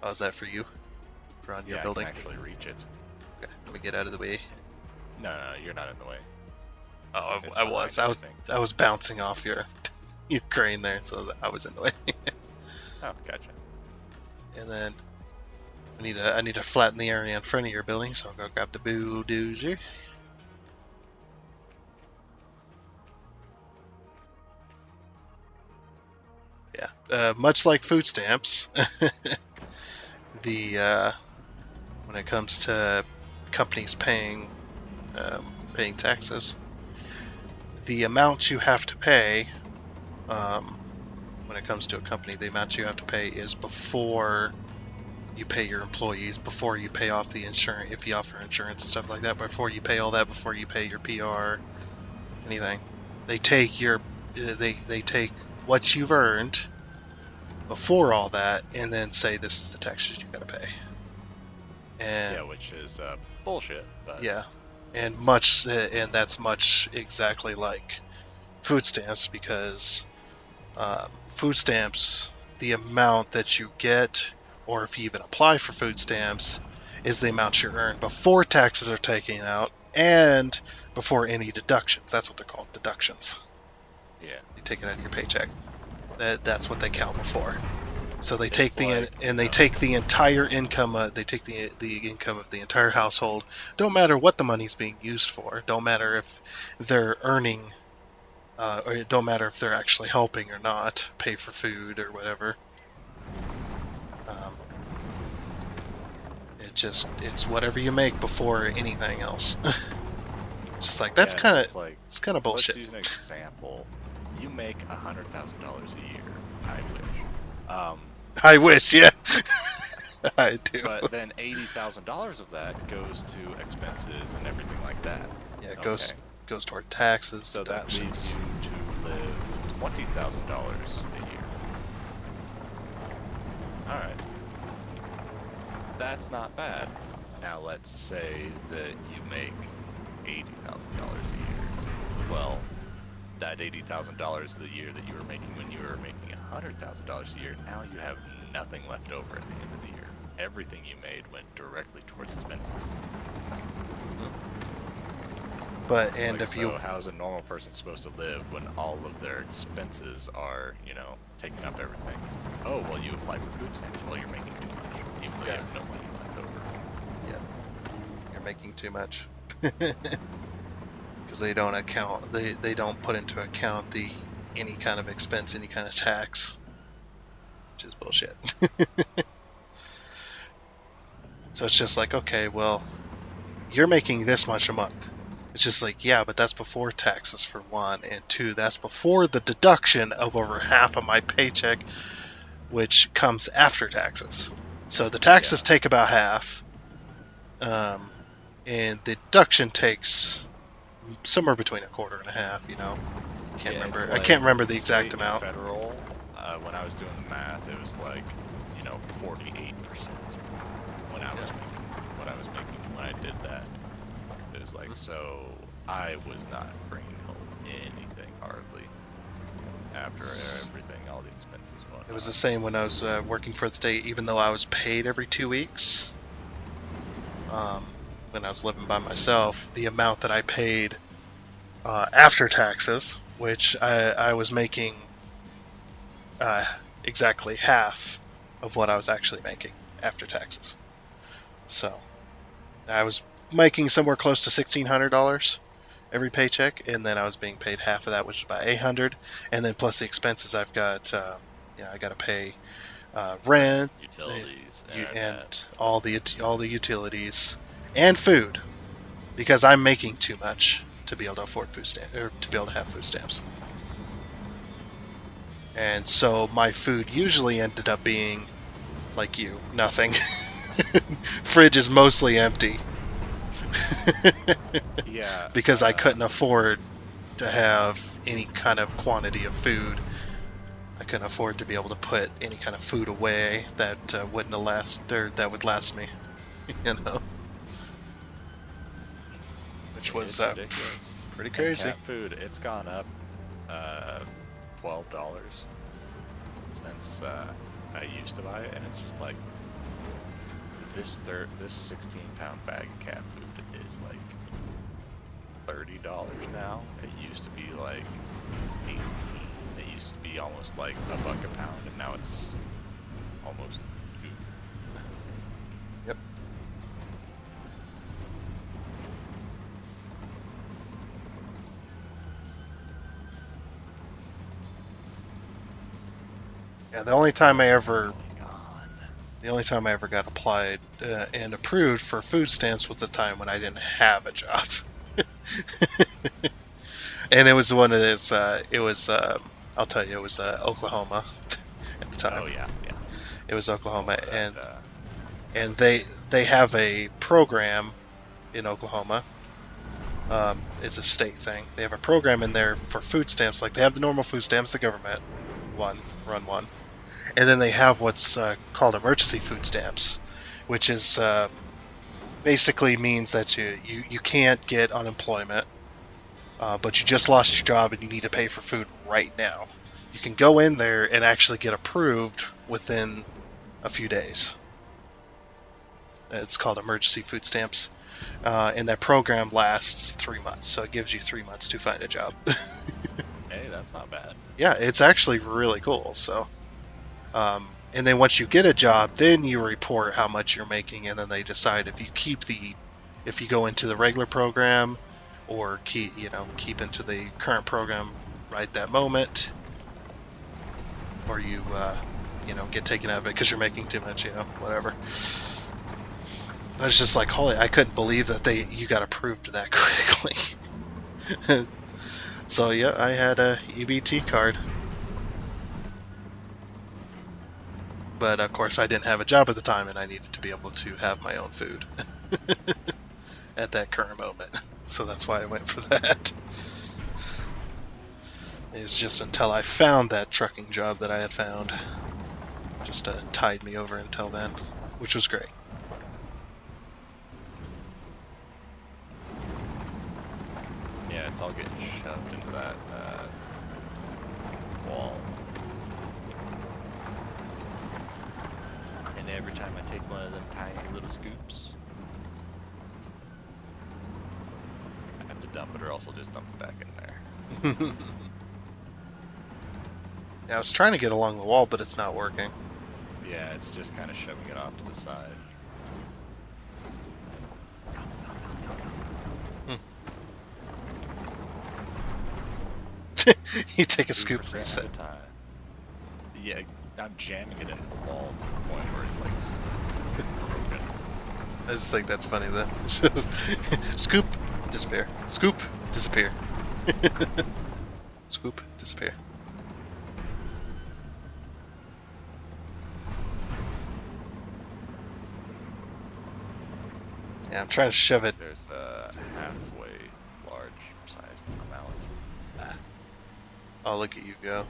Oh, is that for you? For on your Yeah, building? I can actually reach it. Okay, let me get out of the way. No, you're not in the way. Oh, It's I behind was. everything. I was bouncing off your your crane there, so I was in the way. Oh, gotcha. And then I need to flatten the area in front of your building, so I'll go grab the bulldozer. Yeah, much like food stamps, the when it comes to companies paying taxes, the amount you have to pay when it comes to a company, the amount you have to pay is before you pay your employees, before you pay off the insurance, if you offer insurance and stuff like that, before you pay all that, before you pay your PR, anything. They take they take what you've earned before all that, and then say this is the taxes you gotta pay. And Yeah, which is bullshit. But yeah, and that's much exactly like food stamps, because food stamps, the amount that you get, or if you even apply for food stamps, is the amount you earn before taxes are taken out and before any deductions. That's what they're called, deductions. yeah, They take it out of your paycheck. That's what they count before. So they It's take like, they take the entire income. They take the income of the entire household. Don't matter what the money's being used for. Don't matter if they're earning, or it don't matter if they're actually helping or not. Pay for food or whatever. It's whatever you make before anything else. Just like that's yeah, kind it's of like, it's kind of bullshit. let's use an example. You make $100,000 a year. I wish. I wish, yeah. I do. But then $80,000 of that goes to expenses and everything like that. Yeah, it goes toward taxes, So that leaves deductions. you to live $20,000 a year. All right. That's not bad. Now let's say that you make $80,000 a year. Well, that $80,000 the year that you were making when you were making $100,000 a year, now you have nothing left over at the end of the year. Everything you made went directly towards expenses. But So how's a normal person supposed to live when all of their expenses are, taking up everything? Oh, well, you apply for food stamps. Well, you're making too much, even though you have no money left over. you're making too much. Because they don't account, they don't put into account any kind of expense, any kind of tax, which is bullshit. So it's just like, okay, well, you're making this much a month. It's just like, yeah, but that's before taxes for one, and two, that's before the deduction of over half of my paycheck, which comes after taxes. So the taxes take about half, and the deduction takes somewhere between a quarter and a half. Can't remember. I can't remember the exact amount. Federal, when I was doing the math, it was like, 48% when I was making what I was making when I did that. It was like, so I was not bringing home anything hardly after everything, all the expenses going on. It was the same when I was working for the state, even though I was paid every 2 weeks. When I was living by myself, the amount that I paid after taxes, which I was making exactly half of what I was actually making after taxes. So I was making somewhere close to $1,600 every paycheck, and then I was being paid half of that, which is about $800, and then plus the expenses I've got. I got to pay rent, utilities, and all the utilities and food, because I'm making too much to be able to afford food stamps, or to be able to have food stamps. And so my food usually ended up being like nothing. Fridge is mostly empty. Yeah. Because I couldn't afford to have any kind of quantity of food I couldn't afford to be able to put any kind of food away that wouldn't last, or that would last me, you know, which was It's ridiculous. pretty And crazy. cat food, it's gone up $12 since I used to buy it, and it's just like this 16-pound bag of cat food is like $30 now. It used to be like 18. It used to be almost like $1 a pound, and now it's almost 2. Yep. Yeah, the only time I ever got applied and approved for food stamps was the time when I didn't have a job. And it was one of those, I'll tell you, it was Oklahoma at the time. Oh yeah, yeah. It was Oklahoma, That, and they have a program in Oklahoma. It's a state thing. They have a program in there for food stamps. Like they have the normal food stamps, the government run one, and then they have what's called emergency food stamps, which is basically means that you can't get unemployment, but you just lost your job and you need to pay for food right now. You can go in there and actually get approved within a few days. It's called emergency food stamps, and that program lasts 3 months, so it gives you 3 months to find a job. hey, that's not bad. Yeah, it's actually really cool. So, and then once you get a job, then you report how much you're making, and then they decide if you go into the regular program, or keep into the current program right that moment, or you get taken out of it because you're making too much, whatever. I was just like, holy! I couldn't believe that you got approved that quickly. So yeah, I had a EBT card, but of course I didn't have a job at the time, and I needed to be able to have my own food at that current moment. So that's why I went for that. It was just until I found that trucking job that I had found, just tied me over until then, which was great. Yeah, it's all getting shoved into that wall. And every time I take one of them tiny little scoops, I have to dump it or else I'll just dump it back in there. Yeah, I was trying to get along the wall, but it's not working. Yeah, it's just kind of shoving it off to the side. You take a scoop 3% reset. at a time. Yeah, I'm jamming it into the wall to the point where it's like broken. I just think that's funny though. Scoop, disappear. Scoop, disappear. Scoop, disappear. Yeah, I'm trying to shove it. There's a halfway large sized amount. Oh, look at you go.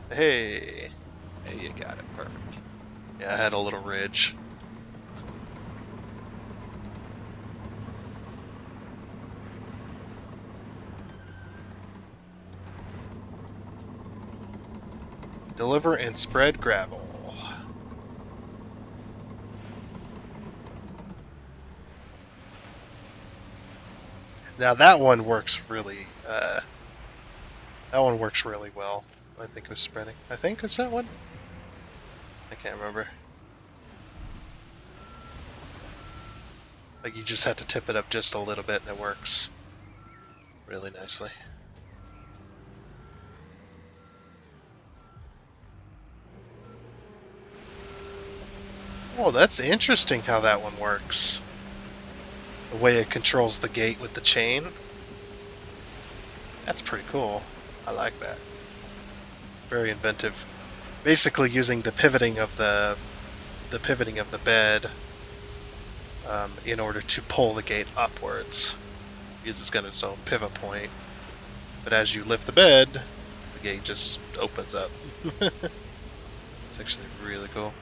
Hey. Hey, you got it. Perfect. Yeah, I had a little ridge. Deliver and spread gravel. Now that one works really. That one works really well. I think with spreading. I think it's that one. I can't remember. Like you just have to tip it up just a little bit, and it works really nicely. Oh, that's interesting how that one works. The way it controls the gate with the chain. That's pretty cool. I like that. Very inventive. Basically using the pivoting of the the pivoting of the bed in order to pull the gate upwards, because it's got its own pivot point. But as you lift the bed, the gate just opens up. It's actually really cool.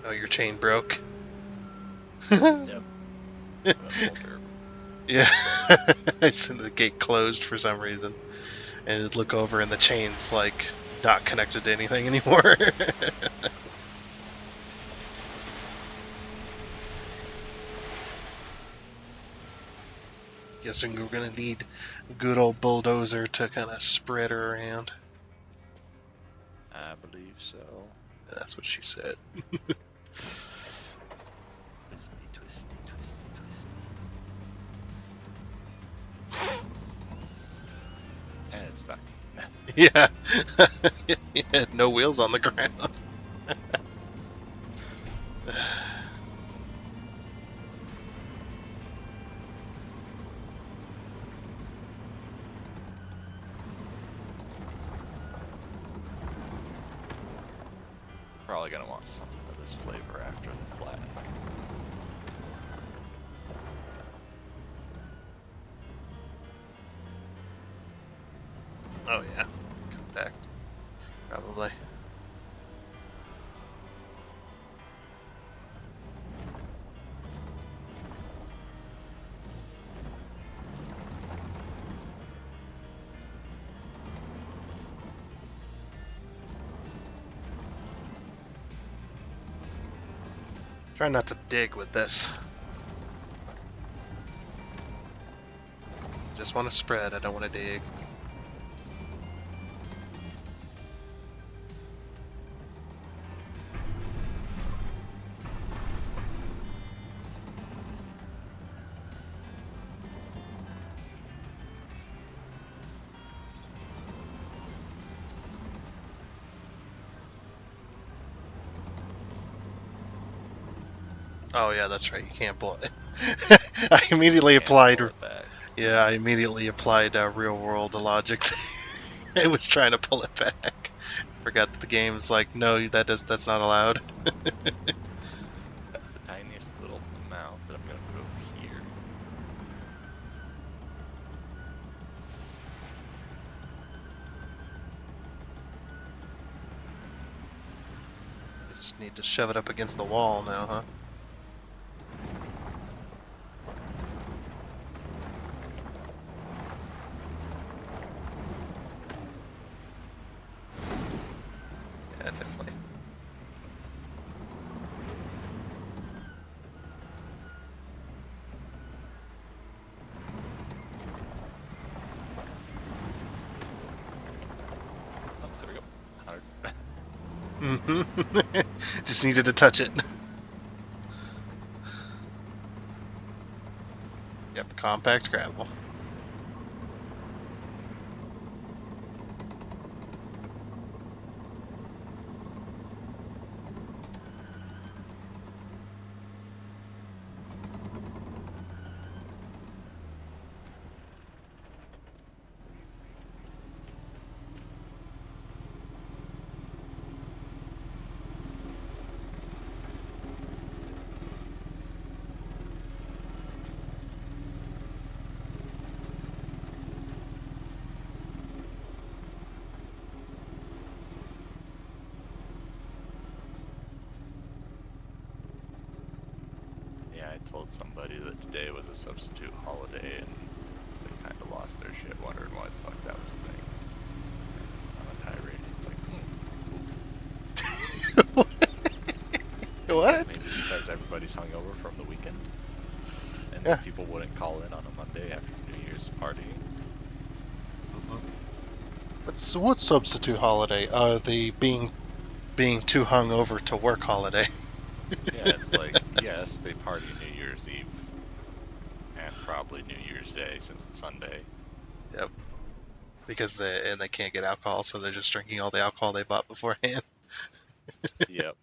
Oh, your chain broke. Yep. That folder. Yeah. It's in the gate closed for some reason. And it'd look over and the chain's like not connected to anything anymore. Guessing we're gonna need a good old bulldozer to kind of spread her around. I believe so. That's what she said. Twisty, twisty, twisty, twisty. And it's stuck. Yeah. Yeah, no wheels on the ground. Probably gonna want something of this flavor after the flat. Oh yeah. Compact. Probably. Try not to dig with this. Just want to spread, I don't want to dig. Oh yeah, that's right. You can't pull it. I immediately Can't applied. pull it back. Yeah, I immediately applied real world logic. I was trying to pull it back. Forgot that the game's like, no, that's not allowed. The tiniest little amount that I'm gonna put over here. I just need to shove it up against the wall now, huh? Yeah, definitely. Oh, there we go. 100. Just needed to touch it. Yep, compact gravel. Yeah, I told somebody that today was a substitute holiday, and they kind of lost their shit wondering why the fuck that was a thing. And on a tirade, it's like, What? maybe because everybody's hungover from the weekend, and Yeah. people wouldn't call in on a Monday after New Year's partying. What substitute holiday? The being too hungover to work holiday. Yeah, it's like, yes, they party New Year's Eve, and probably New Year's Day since it's Sunday. Yep. Because they can't get alcohol, so they're just drinking all the alcohol they bought beforehand. Yep.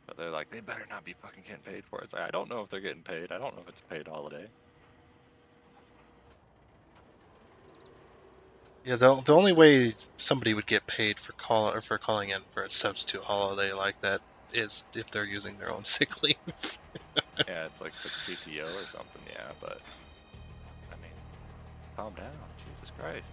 But they're like, they better not be fucking getting paid for it. It's like, I don't know if they're getting paid. I don't know if it's a paid holiday. Yeah, the only way somebody would get paid for calling in for a substitute holiday like that is if they're using their own sick leave. Yeah, it's like if it's PTO or something, yeah, but I mean, calm down, Jesus Christ.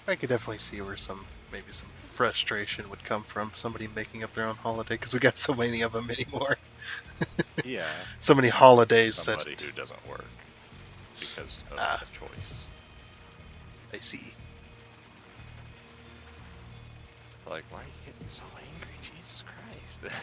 I could definitely see where maybe some frustration would come from somebody making up their own holiday because we got so many of them anymore. Yeah, So but many this is like holidays that somebody who doesn't work because of ah, a choice. I see. Like, why are you getting so angry? Jesus Christ.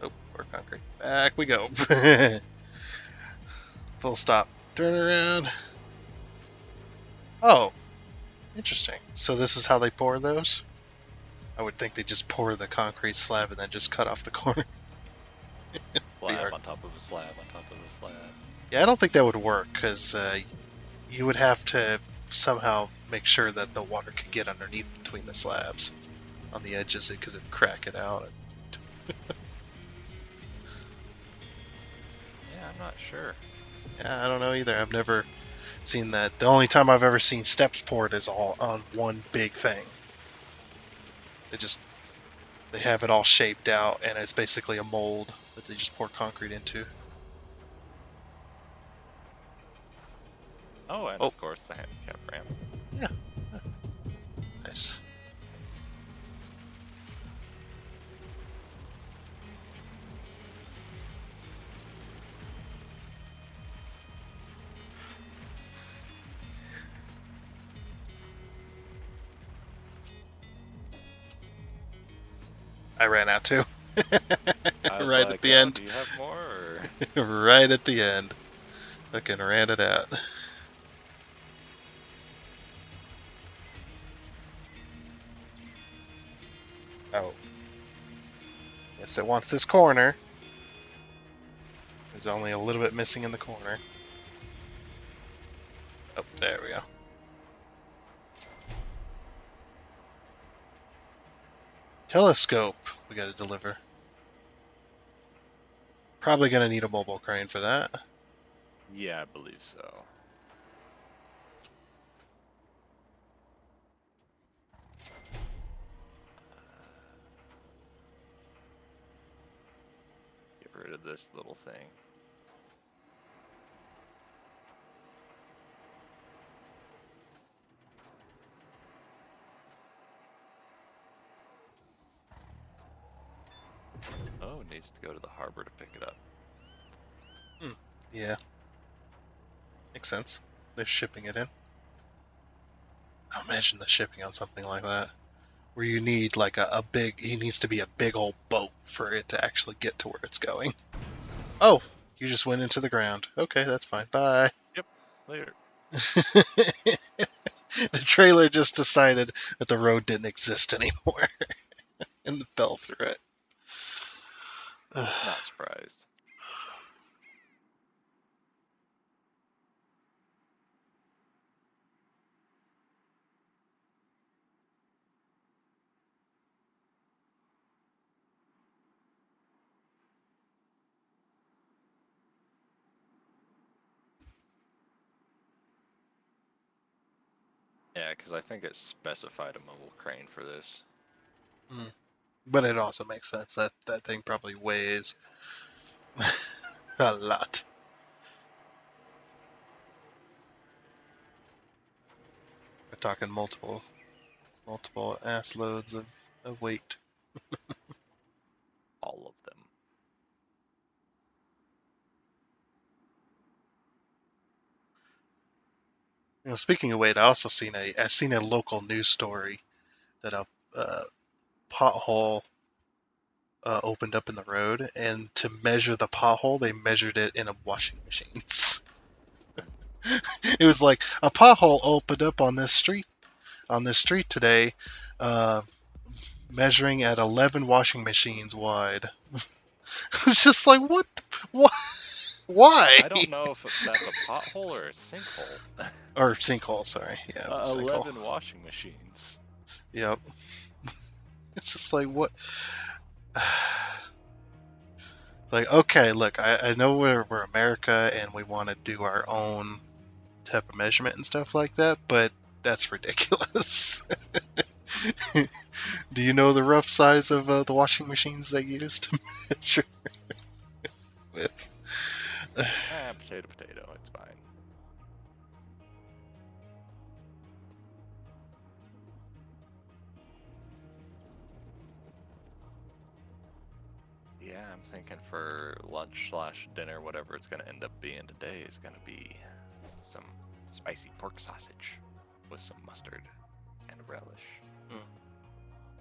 Oh, poor concrete. Back we go. Full stop. Turn around. Oh, interesting. So this is how they pour those? I would think they just pour the concrete slab and then just cut off the corner. Slab on top of a slab on top of a slab. Yeah, I don't think that would work because you would have to somehow make sure that the water could get underneath between the slabs on the edges because it'd crack it out. Yeah, I'm not sure. Yeah, I don't know either. I've never seen that. The only time I've ever seen steps poured is all on one big thing. They have it all shaped out and it's basically a mold that they just pour concrete into. Oh, and Oh, of course the handicap ramp. yeah. Nice. I ran out too. I was Right like, at the oh, end. do you have more? Or... Right at the end. Fucking ran it out. Oh. Yes, it wants this corner. There's only a little bit missing in the corner. Oh, there we go. Telescope we gotta deliver. Probably gonna need a mobile crane for that. Yeah, I believe so. Get rid of this little thing. Oh, it needs to go to the harbor to pick it up. Yeah. Makes sense. They're shipping it in. Imagine the shipping on something like that. Where you need like a big, he needs to be a big old boat for it to actually get to where it's going. Oh, you just went into the ground. Okay, that's fine. Bye. Yep, later. The trailer just decided that the road didn't exist anymore and fell through it. Not surprised. Yeah, because I think it specified a mobile crane for this. But it also makes sense that that thing probably weighs a lot. We're talking multiple ass loads of weight. All of them. You know, speaking of weight, I also seen a local news story that a pothole opened up in the road, and to measure the pothole, they measured it in a washing machines. It was like a pothole opened up on this street today, uh, measuring at 11 washing machines wide. It's just like what? What? Why? I don't know if that's a pothole or a sinkhole. Or sinkhole, sorry. Yeah, the sinkhole. 11 washing machines. Yep. It's just like what? Like, okay, look, I know we're America and we want to do our own type of measurement and stuff like that, but that's ridiculous. Do you know the rough size of the washing machines they use to measure with? Potato, potato. It's fine. Yeah, I'm thinking for lunch/dinner, whatever it's gonna end up being today is gonna be some spicy pork sausage with some mustard and relish.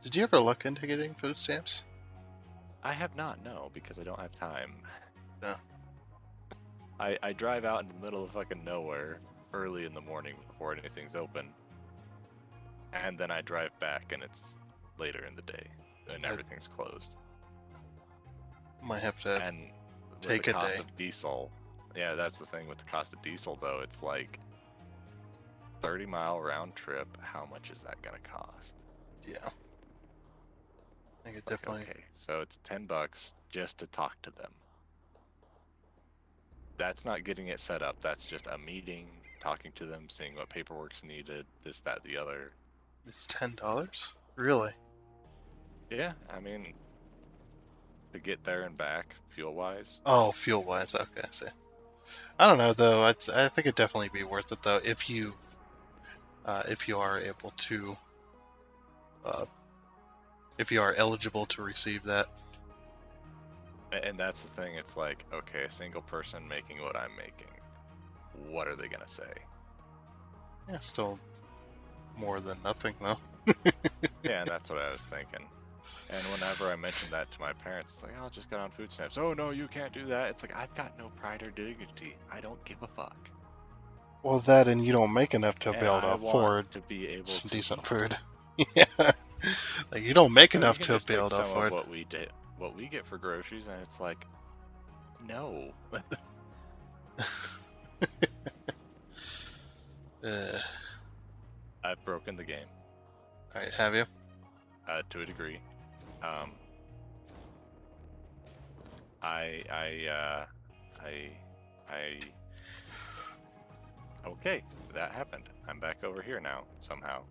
Did you ever look into getting food stamps? I have not, no, because I don't have time. No. I drive out in the middle of fucking nowhere early in the morning before anything's open. And then I drive back and it's later in the day and everything's closed. Might have to And with take the a cost day. of diesel, yeah, that's the thing with the cost of diesel though. It's like 30-mile round trip. How much is that gonna cost? Yeah. I think it Like, definitely. okay, so it's $10 just to talk to them. That's not getting it set up. That's just a meeting, talking to them, seeing what paperwork's needed, this, that, the other. It's $10? Really? Yeah, I mean, to get there and back, fuel-wise. Oh, fuel wise, okay, I see. I don't know though. I think it'd definitely be worth it though if you are able to, if you are eligible to receive that. And that's the thing. It's like, okay, a single person making what I'm making. What are they gonna say? Yeah, still more than nothing though. Yeah, and that's what I was thinking. And whenever I mentioned that to my parents, it's like, I'll just get on food stamps. Oh no, you can't do that. It's like, I've got no pride or dignity. I don't give a fuck. Well, that and you don't make enough to And be able to I afford want to be able some to decent eat. food. Yeah, like you don't make So enough you can to just be take able to some of afford. what we get for groceries, and it's like, no. I've broken the game All right, have you? to a degree. Okay, that happened. I'm back over here now somehow.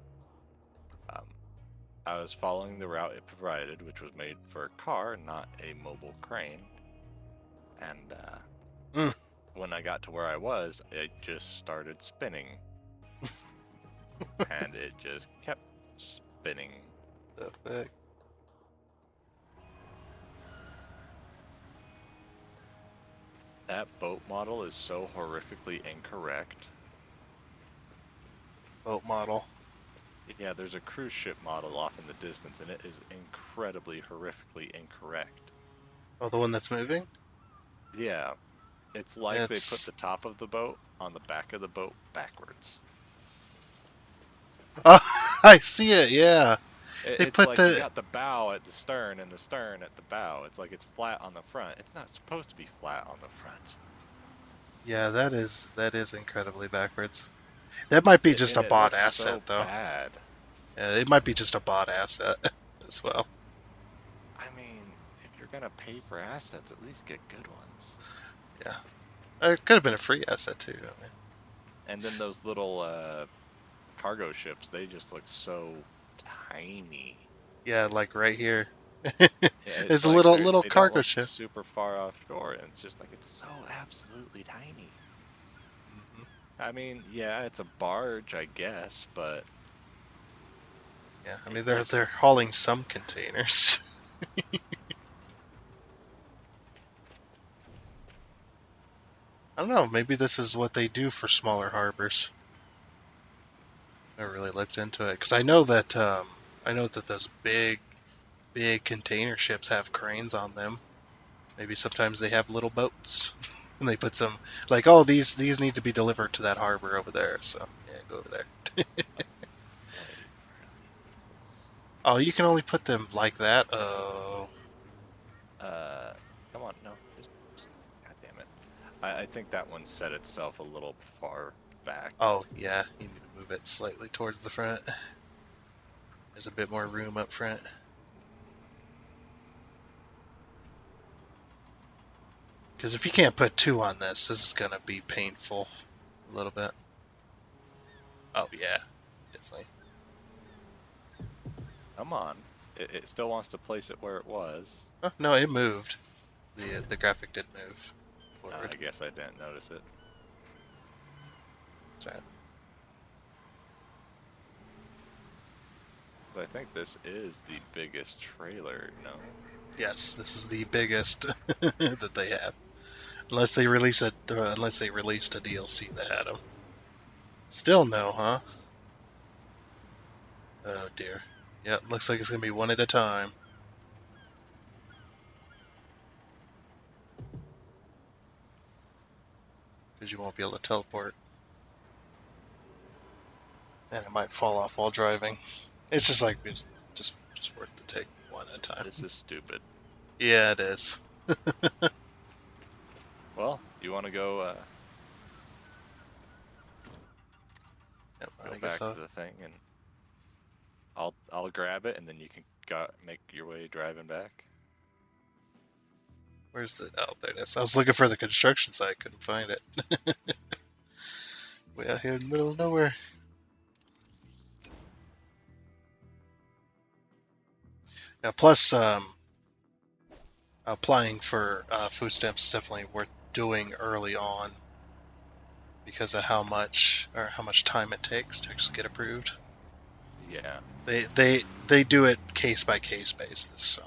I was following the route it provided, which was made for a car, not a mobile crane. And when I got to where I was, it just started spinning. And it just kept spinning. The fuck? That boat model is so horrifically incorrect. Boat model. Yeah, there's a cruise ship model off in the distance, and it is incredibly, horrifically incorrect. Oh, the one that's moving? Yeah, it's like they put It's- the top of the boat on the back of the boat backwards. Oh, I see it. Yeah. They It's put like the- you got the bow at the stern and the stern at the bow. It's like it's flat on the front. It's not supposed to be flat on the front. Yeah, that is incredibly backwards. That might be just And a it bot looks asset, so though. bad. Yeah, it might be just a bot asset as well. I mean, if you're gonna pay for assets, at least get good ones. It could have been a free asset too. I mean, And then those little cargo ships, they just look so tiny. yeah, like right here. Yeah, It's a like little they don't cargo look ship. super far offshore, and it's just like it's so absolutely tiny. Mhm. I mean, yeah, it's a barge, I guess, but Yeah, I It mean just- they're hauling some containers. I don't know. Maybe this is what they do for smaller harbors. I never really looked into it because I know that those big big container ships have cranes on them. Maybe sometimes they have little boats, and they put some like, oh, these need to be delivered to that harbor over there. So yeah, go over there. Oh, you can only put them like that. Oh, Come on, no, just God damn it. I think that one set itself a little far back. oh yeah, you need to move it slightly towards the front. There's a bit more room up front. Because if you can't put two on this is gonna be painful a little bit. Oh yeah, definitely. Come on. It still wants to place it where it was. Oh, no, it moved. The graphic did move forward. I guess I didn't notice it. Sorry. 'Cause I think this is the biggest trailer, no? Yes, this is the biggest that they have. Unless they released a DLC that had them. Still no, huh? Oh dear. Yep, looks like it's gonna be one at a time. Because you won't be able to teleport. And it might fall off while driving. It's just like it's just worth to take one at a time. This is stupid. Yeah, it is. Well, you want to go Yep, go I back guess to so. the thing, and I'll grab it, and then you can make your way driving back. Where's the? Oh, there it is. I was looking for the construction site, couldn't find it. Way out here in the middle of nowhere. Now, plus, applying for food stamps is definitely worth doing early on because of how much time it takes to actually get approved. Yeah. They do it case by case basis, so.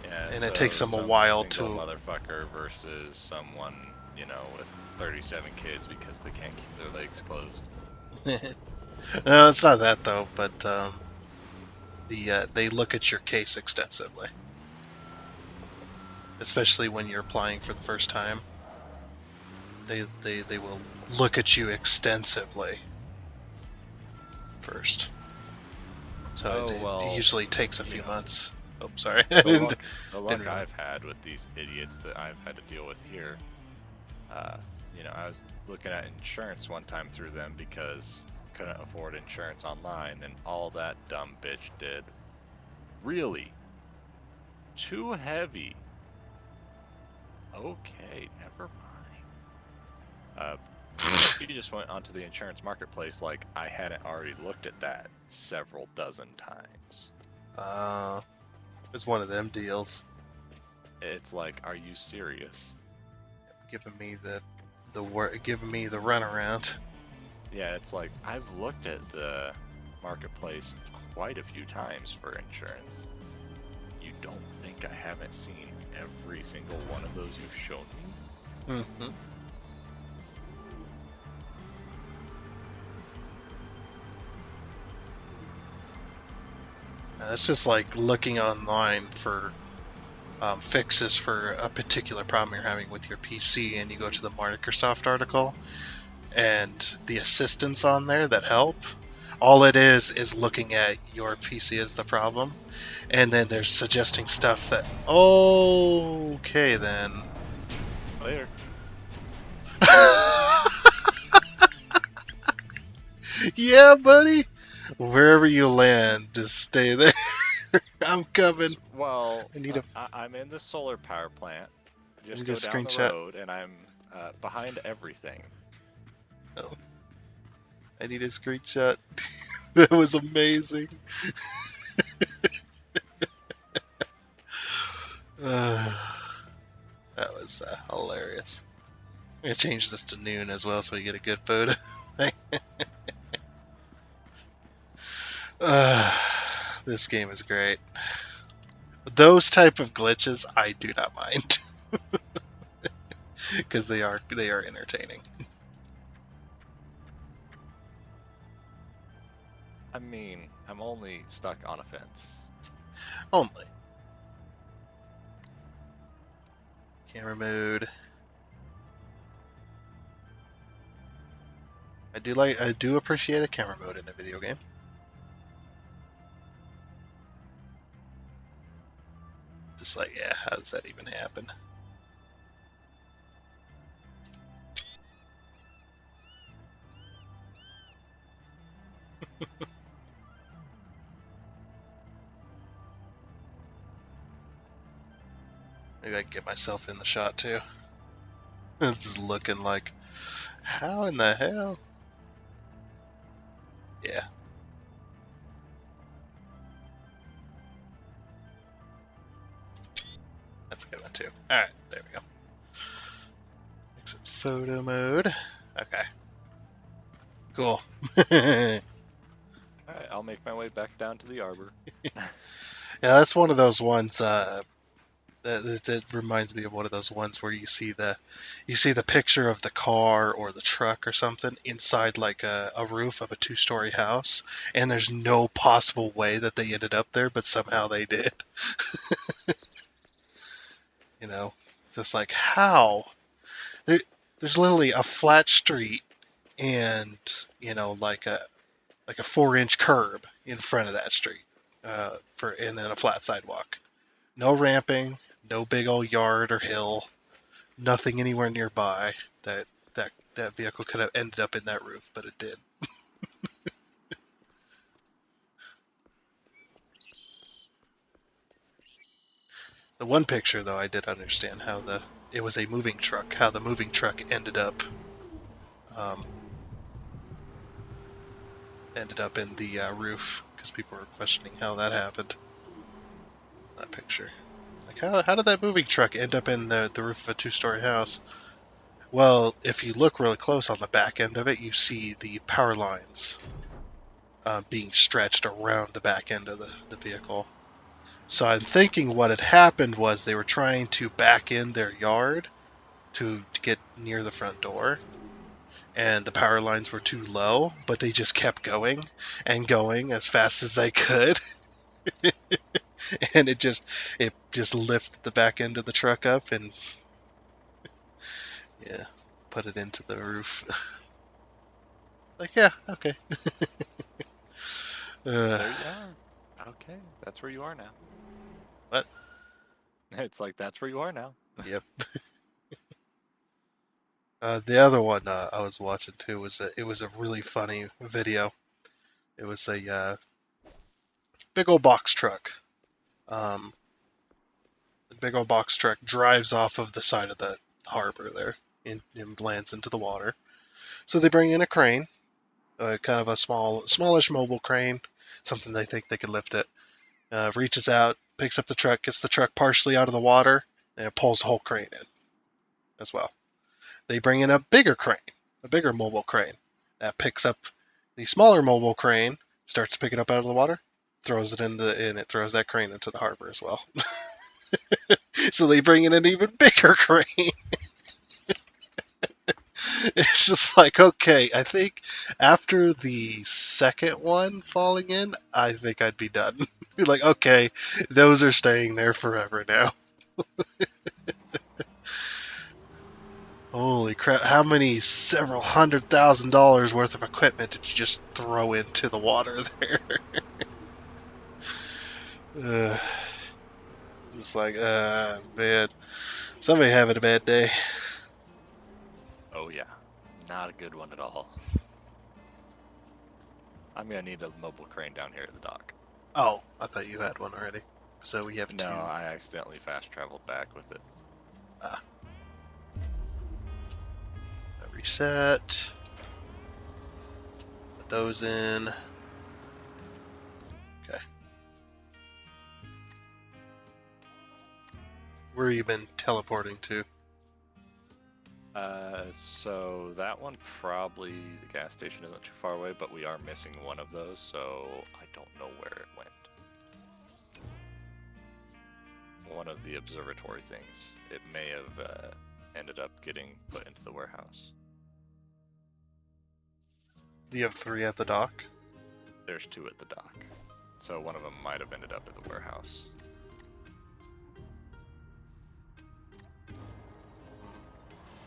Yeah, and so it takes them a some while single to. motherfucker versus someone, with 37 kids because they can't keep their legs closed. No, it's not that though, but they look at your case extensively, especially when you're applying for the first time. They will look at you extensively first. So it usually takes a few months. Oh, sorry. The luck really. I've had with these idiots that I've had to deal with here, I was looking at insurance one time through them because I couldn't afford insurance online, and all that dumb bitch did, really, too heavy. Okay, never mind. He just went onto the insurance marketplace like I hadn't already looked at that several dozen times. It's one of them deals. It's like, are you serious? Giving me giving me the runaround. Yeah, it's like I've looked at the marketplace quite a few times for insurance. You don't think I haven't seen every single one of those you've shown me? Mm-hmm. It's just like looking online for fixes for a particular problem you're having with your PC, and you go to the Microsoft article, and the assistants on there that help, all it is looking at your PC as the problem, and then they're suggesting stuff that, okay then. Later. Yeah, buddy. Wherever you land, just stay there. I'm coming. Well, I need I'm in the solar power plant. Just need go a down screenshot. the road, and I'm behind everything. Oh. I need a screenshot. That was amazing. That was hilarious. I'm gonna change this to noon as well so we get a good photo. This game is great. Those type of glitches I do not mind. Because they are entertaining. I mean, I'm only stuck on a fence. Only. Camera mode. I do appreciate a camera mode in a video game. Just like, yeah, how does that even happen? Maybe I can get myself in the shot too. Just looking like, how in the hell? Yeah. That's a good one too. Alright, there we go. Exit photo mode. Okay. Cool. Alright, I'll make my way back down to the arbor. Yeah, that's one of those ones that reminds me of one of those ones where you see the picture of the car or the truck or something inside like a roof of a 2-story house, and there's no possible way that they ended up there, but somehow they did. You know, just like how there's literally a flat street and like a 4-inch curb in front of that street, and then a flat sidewalk. No ramping, no big old yard or hill, nothing anywhere nearby that vehicle could have ended up in that roof, but it did. The one picture, though, I did understand how it was a moving truck, how the moving truck ended up in the roof, because people were questioning how that happened. That picture. Like, how did that moving truck end up in the roof of a 2-story house? Well, if you look really close on the back end of it, you see the power lines being stretched around the back end of the vehicle. So I'm thinking what had happened was they were trying to back in their yard to get near the front door, and the power lines were too low, but they just kept going and going as fast as they could. And it just lifted the back end of the truck up and yeah, put it into the roof. Like, yeah, okay. There you are. Okay, that's where you are now. What? It's like, that's where you are now. Yep. The other one I was watching too was it was a really funny video. It was a big old box truck. The big old box truck drives off of the side of the harbor there and lands into the water. So they bring in a crane, kind of a smallish mobile crane, something they think they can lift it. Reaches out, picks up the truck, gets the truck partially out of the water, and it pulls the whole crane in as well. They bring in a bigger crane, a bigger mobile crane, that picks up the smaller mobile crane, starts to pick it up out of the water, throws it and it throws that crane into the harbor as well. So they bring in an even bigger crane. It's just like, okay, I think after the second one falling in, I think I'd be done. Be like, okay, those are staying there forever now. Holy crap, how many several $100,000 worth of equipment did you just throw into the water there? Just like, man, somebody having a bad day. Oh yeah, not a good one at all. I'm gonna need a mobile crane down here at the dock. Oh, I thought you had one already. So we have No, two. I accidentally fast traveled back with it. Reset. Put those in. Okay. Where have you been teleporting to? So that one probably the gas station isn't too far away, but we are missing one of those, so I don't know where it went. One of the observatory things. It may have ended up getting put into the warehouse. Do you have 3 at the dock? There's 2 at the dock. So one of them might have ended up at the warehouse.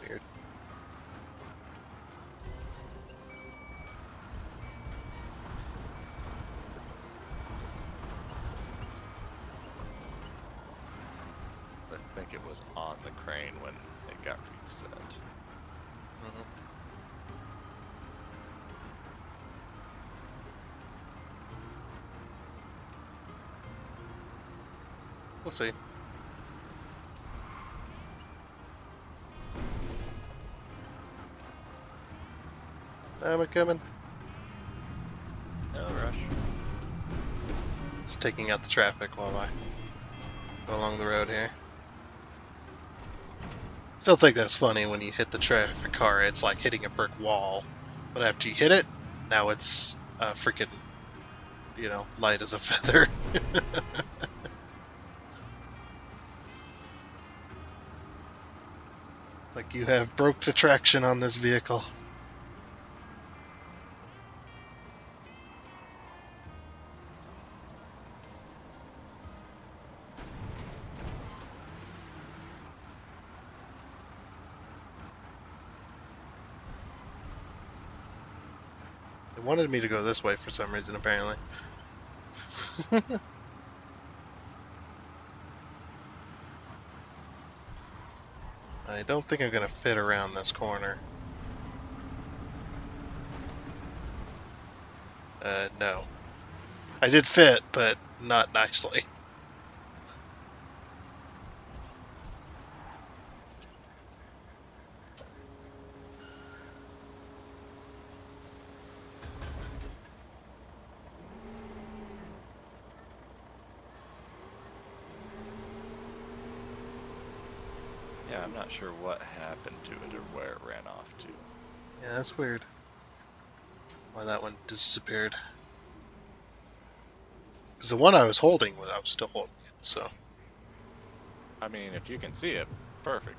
Weird. I think it was on the crane when it got reset. Mhm. We'll see. Am I coming? No rush. Just taking out the traffic while I go along the road here. Still think that's funny when you hit the traffic car, it's like hitting a brick wall. But after you hit it, now it's freaking, light as a feather. Like you have broke the traction on this vehicle. They wanted me to go this way for some reason, apparently. I don't think I'm going to fit around this corner. No. I did fit, but not nicely. Yeah, I'm not sure what happened to it or where it ran off to. Yeah, that's weird. Why that one disappeared. Because the one I was holding, I was still holding it, so... I mean, if you can see it, perfect.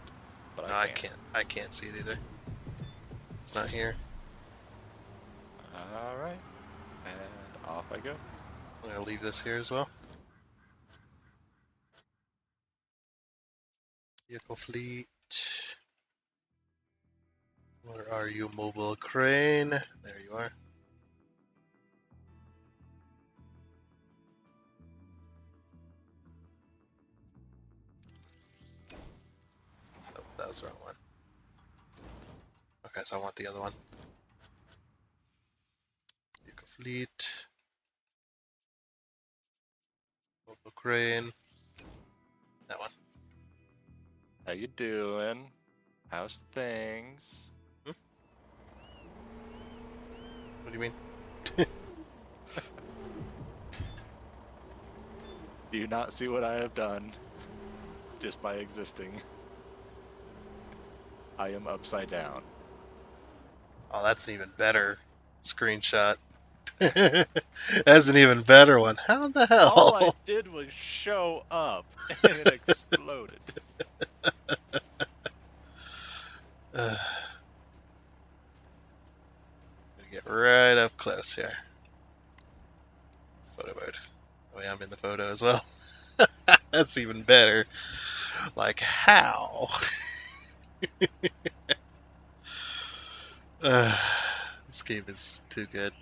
But No, I can't. I can't see it either. It's not here. Alright. And off I go. I'm going to leave this here as well. Vehicle fleet. Where are you, mobile crane? There you are. Oh, that was the wrong one. Okay, so I want the other one. Vehicle fleet. Mobile crane. That one. How you doing? How's things? What do you mean? Do you not see what I have done? Just by existing. I am upside down. Oh, that's an even better screenshot. That's an even better one. How the hell? All I did was show up and it exploded. Gonna get right up close here. Photo mode. Oh yeah, I'm in the photo as well. That's even better. Like, how? This game is too good.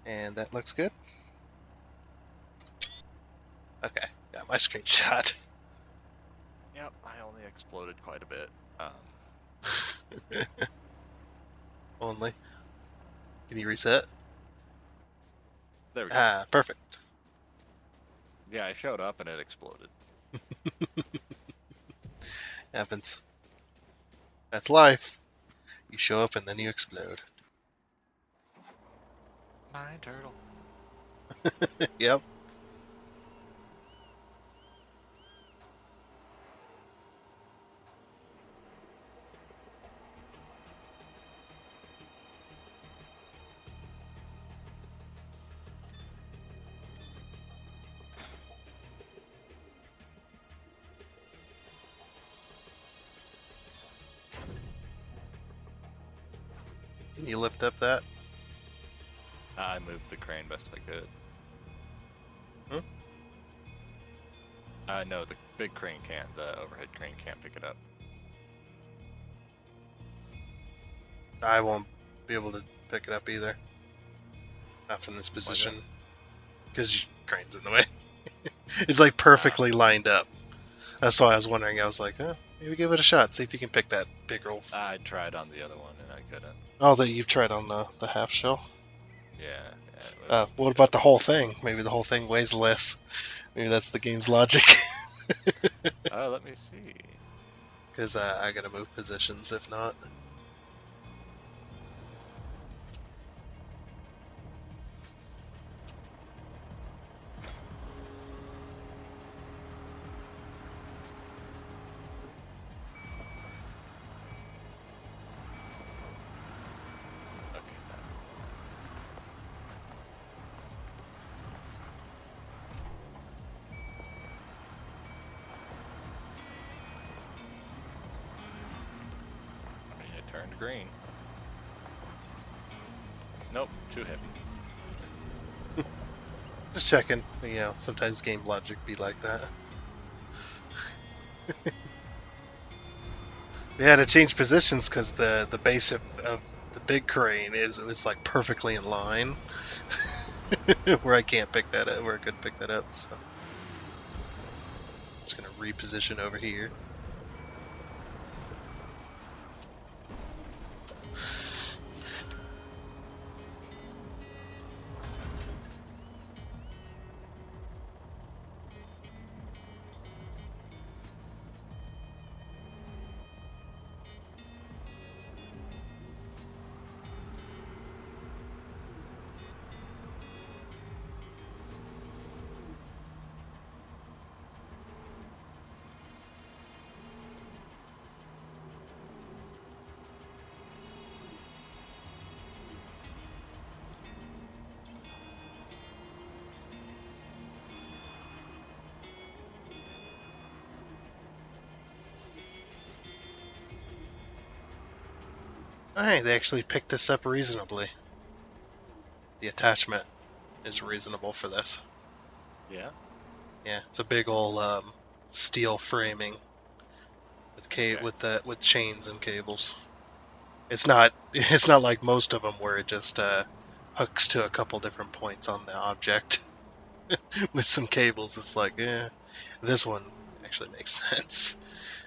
And that looks good. Okay, got my screenshot. Yep, I only exploded quite a bit. Only. Can you reset? There we go. Ah, perfect. Yeah, I showed up and it exploded. Happens. That's life. You show up and then you explode. My turtle. Yep. You lift up that? I moved the crane best I could. No, the big crane can't. The overhead crane can't pick it up. I won't be able to pick it up either. Not from this Why position. not? Because crane's in the way. It's like perfectly lined up. That's why I was wondering. I was like, maybe give it a shot. See if you can pick that big roll. I tried on the other one and I couldn't. Oh, that you've tried on the half shell. Yeah. It was, What about the whole thing? Maybe the whole thing weighs less. Maybe that's the game's logic. let me see. Because I gotta move positions if not. Okay, that's I mean, it turned green. Nope, too heavy. Just checking. You know, sometimes game logic be like that. We had to change positions because the base of the big crane was like perfectly in line, where I can't pick that up, where I couldn't pick that up. So just gonna reposition over here. Oh, hey, they actually picked this up reasonably. The attachment is reasonable for this. Yeah. Yeah, it's a big old steel framing with Okay. with chains and cables. It's not like most of them where it just hooks to a couple different points on the object with some cables. It's like, this one actually makes sense,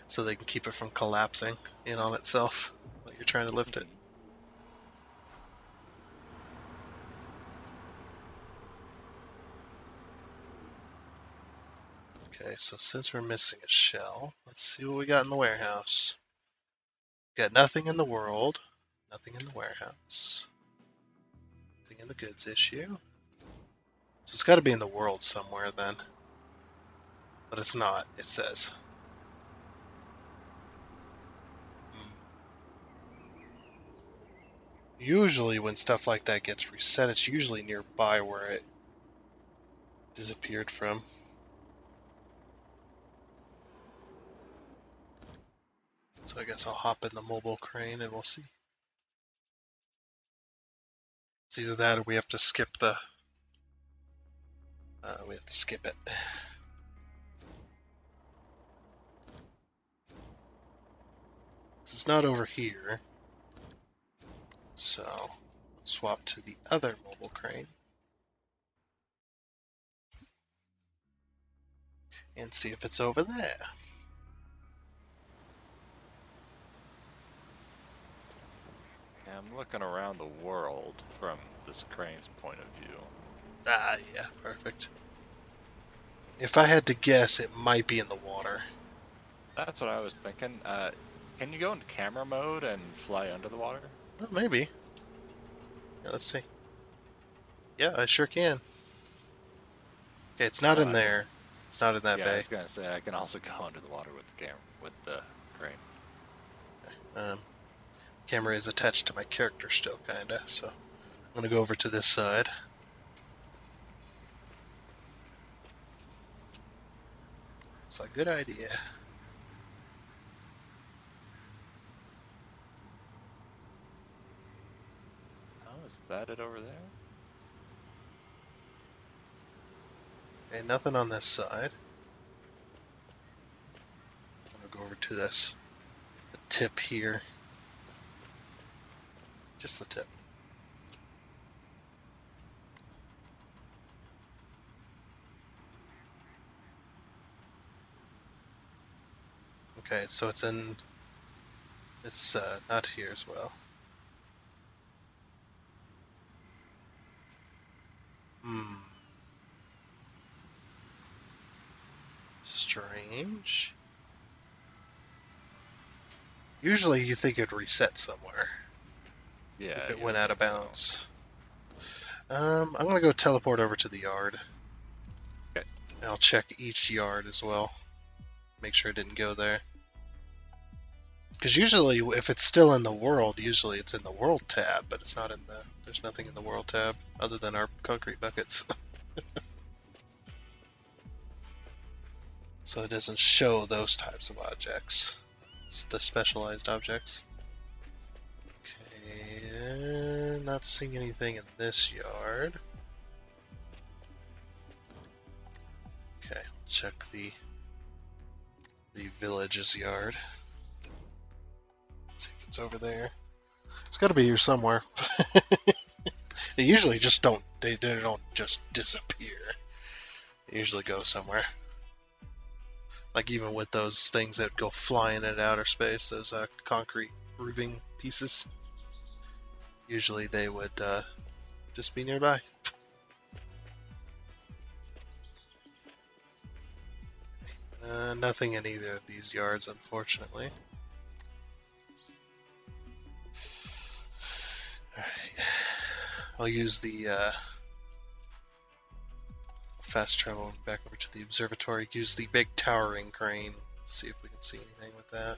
so they can keep it from collapsing in on itself while you're trying to lift it. Mhm. Okay, so since we're missing a shell, let's see what we got in the warehouse. Got nothing in the world, nothing in the warehouse, nothing in the goods issue. So it's got to be in the world somewhere then. But it's not, it says. Usually when stuff like that gets reset, it's usually nearby where it disappeared from. So I guess I'll hop in the mobile crane and we'll see. It's either that or we have to skip the... we have to skip it. It's not over here. So, let's swap to the other mobile crane. And see if it's over there. Yeah, I'm looking around the world from this crane's point of view. Ah, yeah, perfect. If I had to guess, it might be in the water. That's what I was thinking. Can you go into camera mode and fly under the water? Well, maybe. Yeah, let's see. Yeah, I sure can. Okay, it's not Oh, in I can. there. It's not in that Yeah, I bay. was gonna say I can also go under the water with the camera, with the crane. Camera is attached to my character still, kinda, so I'm gonna go over to this side. It's a good idea. that it over there? Okay, nothing on this side. I'm gonna go over to this. The tip here. Just the tip. Okay, so it's not here as well. Strange. Usually you think it'd reset somewhere Yeah. if it you went would out of think so. bounds. I'm gonna go teleport over to the yard. Okay. And I'll check each yard as well. Make sure it didn't go there. Because usually, if it's still in the world, usually it's in the world tab, but it's not in the. There's nothing in the world tab other than our concrete buckets. So it doesn't show those types of objects. It's the specialized objects. Okay, not seeing anything in this yard. Okay, check the village's yard. See if it's over there. It's got to be here somewhere. They usually just don't. They don't just disappear. They usually go somewhere. Like even with those things that go flying in outer space, those concrete roofing pieces. Usually they would just be nearby. Nothing in either of these yards, unfortunately. Alright. I'll use the fast travel back over to the observatory. Use the big towering crane. See if we can see anything with that.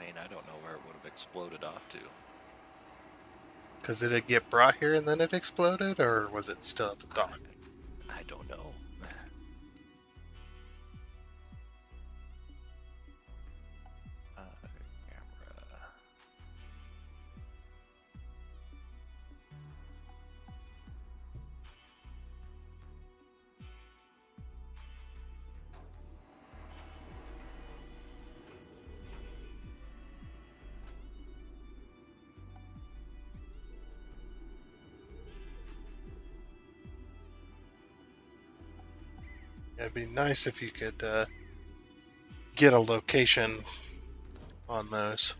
I mean, I don't know where it would have exploded off to. Because did it get brought here and then it exploded, or was it still at the dock? I don't know. Camera. It'd be nice if you could get a location on those.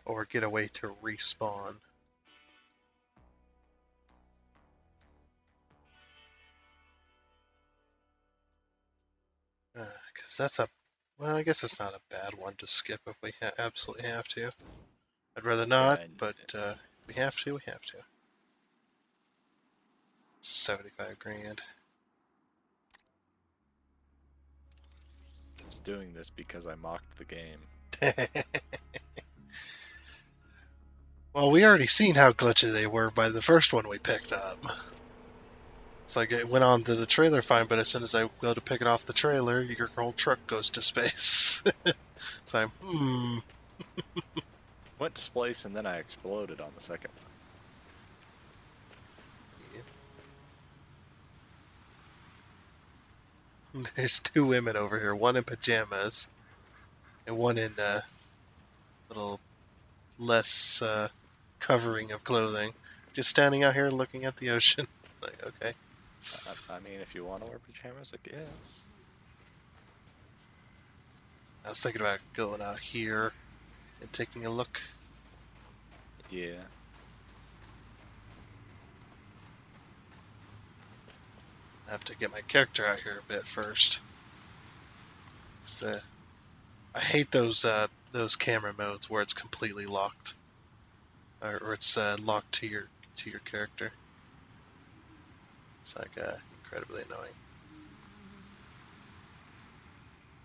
Or get a way to respawn. Because that's a... Well, I guess it's not a bad one to skip if we absolutely have to. I'd rather not, and- but if we have to, we have to. 75 grand. It's doing this because I mocked the game. Well, we already seen how glitchy they were by the first one we picked up. It's like it went on to the trailer fine, but as soon as I go to pick it off the trailer, your whole truck goes to space. So I'm, Went to space and then I exploded on the second one. There's two women over here, one in pajamas, and one in little less covering of clothing, just standing out here looking at the ocean. Like, okay. I mean, if you want to wear pajamas, I guess. I was thinking about going out here and taking a look. Yeah. I I have to get my character out here a bit first. So, I hate those camera modes where it's completely locked, or it's locked to your character. It's like incredibly annoying.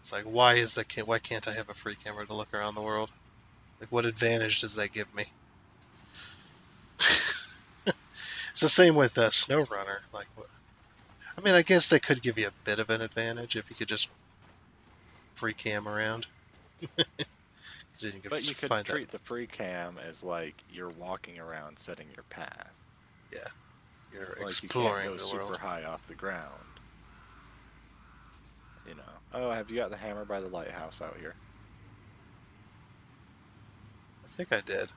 It's like, why can't I have a free camera to look around the world? Like, what advantage does that give me? It's the same with SnowRunner. Like, I mean, I guess they could give you a bit of an advantage if you could just free cam around. Then you But you could find treat the free cam as like you're walking around setting your path. that you're Like you can't exploring go the super world. high off the ground. You know. Oh, have you got the hammer by the lighthouse out here? I think I did.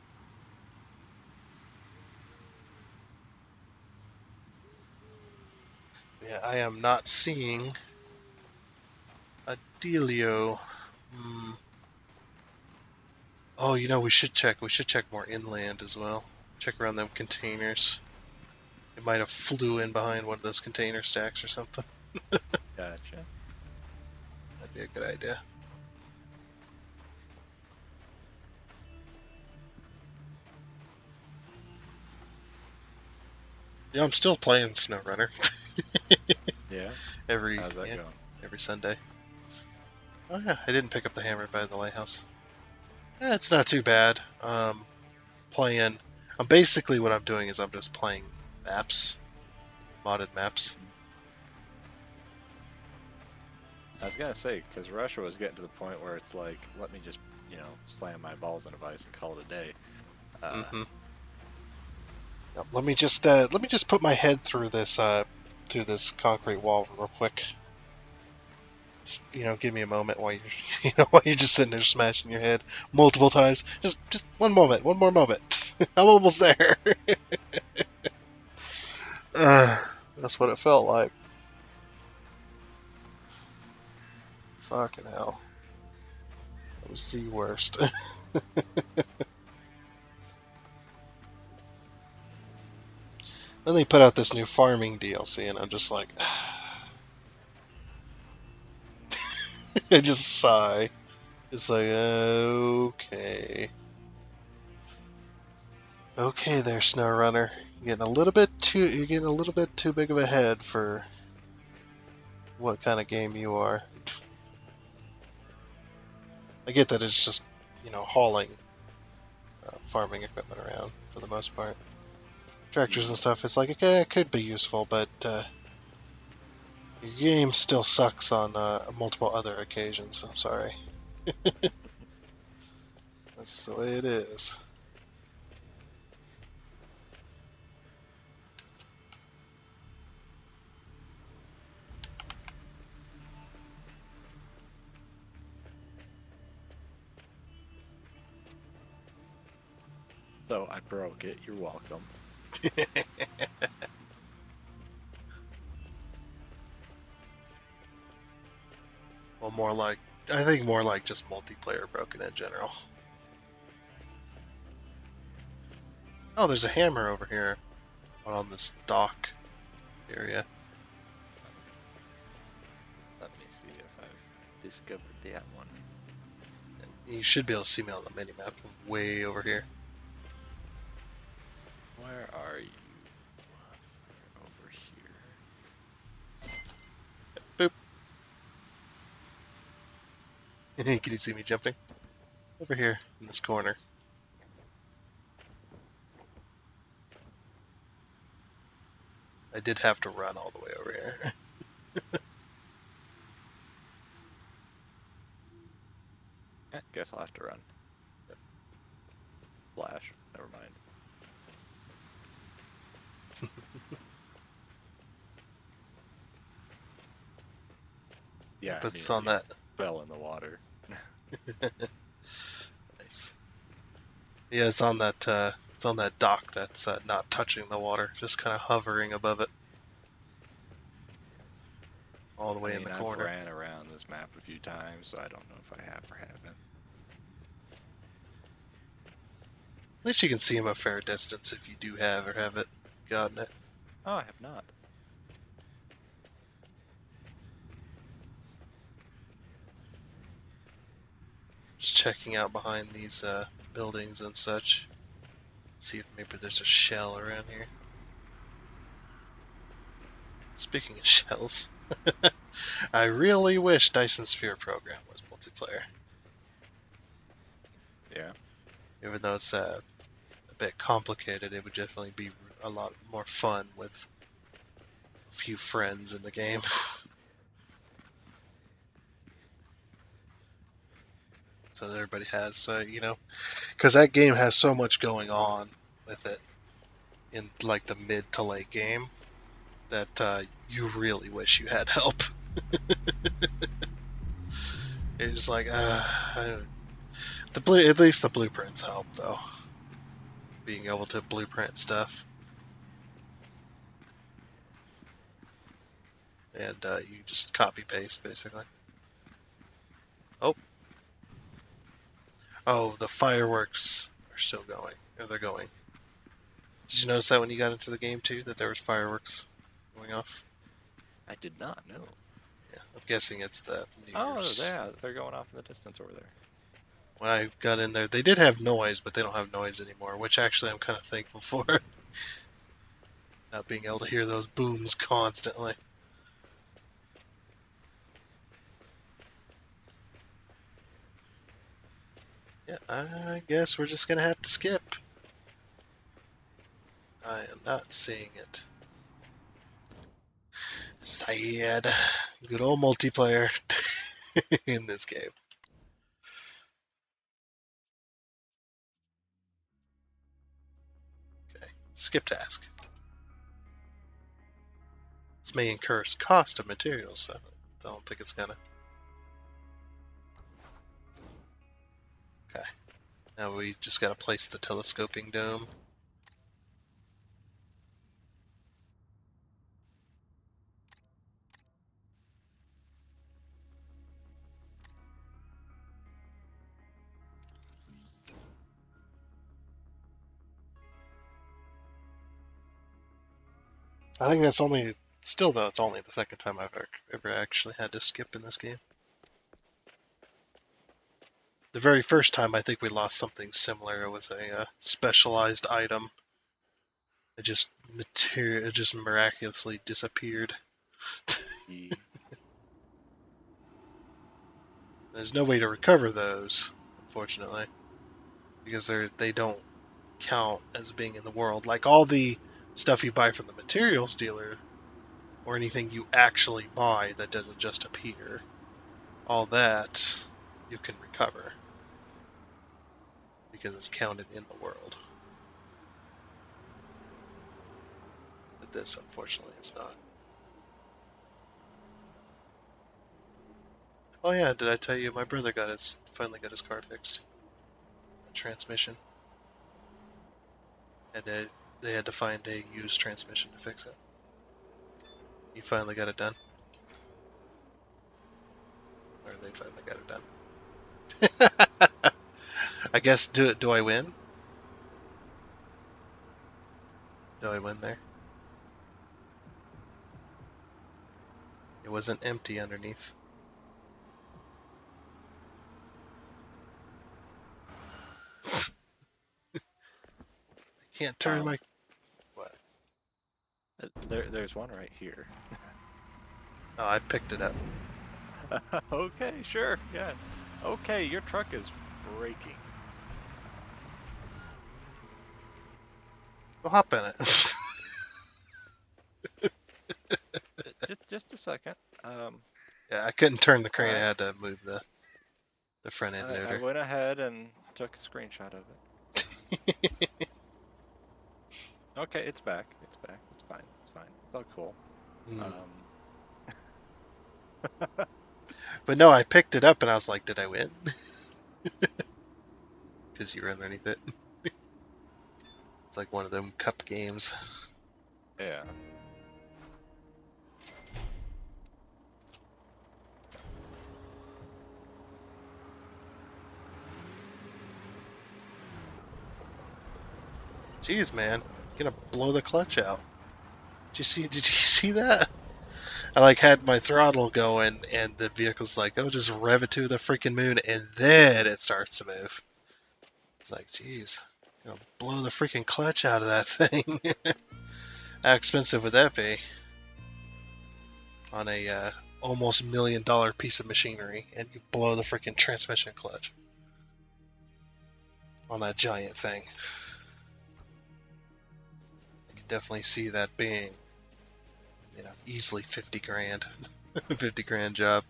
Yeah, I am not seeing a dealio. Oh, we should check. We should check more inland as well. Check around them containers. It might have flew in behind one of those container stacks or something. Gotcha. That'd be a good idea. Yeah, I'm still playing SnowRunner. Yeah. every How's that yeah, going? every Sunday. Oh yeah, I didn't pick up the hammer by the lighthouse. Yeah, it's not too bad. Playing. Basically what I'm doing is I'm just playing maps, modded maps. I was gonna say, because Russia was getting to the point where it's like, let me just, slam my balls in a vice and call it a day. Yep, let me just put my head through this concrete wall real quick. Just, give me a moment while you're just sitting there smashing your head multiple times. Just one moment, one more moment. I'm almost there. That's what it felt like. Fucking hell. It was the worst. Then they put out this new farming DLC, and I'm just like, I just sigh. It's like, okay. Okay there, SnowRunner. You're getting a little bit too big of a head for what kind of game you are. I get that it's just, hauling farming equipment around for the most part. Tractors and stuff, it's like, okay, it could be useful, but your game still sucks on multiple other occasions. I'm sorry. That's the way it is. So I broke it. You're welcome. Well, I think more like just multiplayer broken in general. Oh, there's a hammer over here on this dock area. Let me see if I've discovered that one. You should be able to see me on the minimap way over here. Where are you? Over here. Boop. Can you see me jumping? Over here in this corner. I did have to run all the way over here. Guess I'll have to run. Flash. Never mind. Yeah, But it's on that. Fell in the water. Nice. Yeah, it's on that. It's on that dock that's not touching the water, just kind of hovering above it, all the way in the corner. I've ran around this map a few times, so I don't know if I have or haven't. At least you can see him a fair distance if you do have or haven't gotten it. Oh, I have not. Just checking out behind these buildings and such. See if maybe there's a shell around here. Speaking of shells, I really wish Dyson Sphere Program was multiplayer. Yeah. Even though it's a bit complicated, it would definitely be a lot more fun with a few friends in the game. So that everybody has, because that game has so much going on with it in like the mid to late game that you really wish you had help. You're just like, at least the blueprints help though. Being able to blueprint stuff. And you just copy paste basically. Oh, the fireworks are still going. Or they're going. Did you notice that when you got into the game too, that there was fireworks going off? I did not know. Yeah, I'm guessing it's the New Oh, Year's. yeah, they're going off in the distance over there. When I got in there, they did have noise, but they don't have noise anymore, which actually I'm kind of thankful for. Not being able to hear those booms constantly. Yeah, I guess we're just gonna have to skip. I am not seeing it. Sad. Good old multiplayer in this game. Okay, skip task. This may incur cost of materials, so I don't think it's gonna. Okay. Now we just gotta place the telescoping dome. I think that's only, still though, it's only the second time I've ever actually had to skip in this game. The very first time I think we lost something similar. It was a specialized item. It just miraculously disappeared. There's no way to recover those, unfortunately, because they don't count as being in the world. Like all the stuff you buy from the materials dealer, or anything you actually buy that doesn't just appear, all that you can recover because it's counted in the world. But this, unfortunately, is not. Oh yeah, did I tell you my brother finally got his car fixed? A transmission. And they had to find a used transmission to fix it. He finally got it done. Or they finally got it done. I guess, do I win? Do I win there? It wasn't empty underneath. I can't turn my... What? There's one right here. Oh, I picked it up. Okay, sure, yeah. Okay, your truck is braking. Go hop in it. Just a second. Yeah, I couldn't turn the crane. Alright. I had to move the front end I loader. went ahead and took a screenshot of it. Okay, it's back. It's back. It's fine. It's fine. It's all cool. Mm. But no, I picked it up and I was like, did I win? Because you were underneath it. It's like one of them cup games. Yeah. Jeez, man, you're gonna blow the clutch out. Did you see that? I like had my throttle going, and the vehicle's like, "Oh, just rev it to the freaking moon," and then it starts to move. It's like, geez, blow the freaking clutch out of that thing. How expensive would that be on a almost $1 million piece of machinery, and you blow the freaking transmission clutch on that giant thing? I could definitely see that being, easily 50 grand. 50 grand job.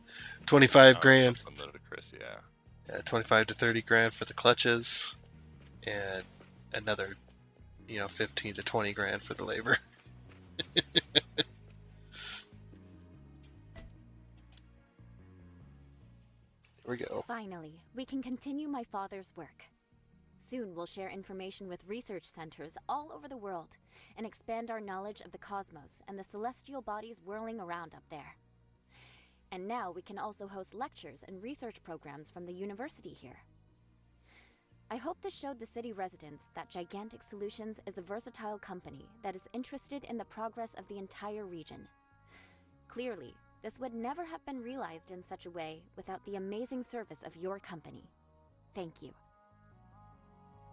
25 grand. Something ludicrous, yeah. 25 to 30 grand for the clutches, and another, 15 to 20 grand for the labor. Here we go. Finally, we can continue my father's work. Soon we'll share information with research centers all over the world and expand our knowledge of the cosmos and the celestial bodies whirling around up there. And now we can also host lectures and research programs from the university here. I hope this showed the city residents that Gigantic Solutions is a versatile company that is interested in the progress of the entire region. Clearly, this would never have been realized in such a way without the amazing service of your company. Thank you.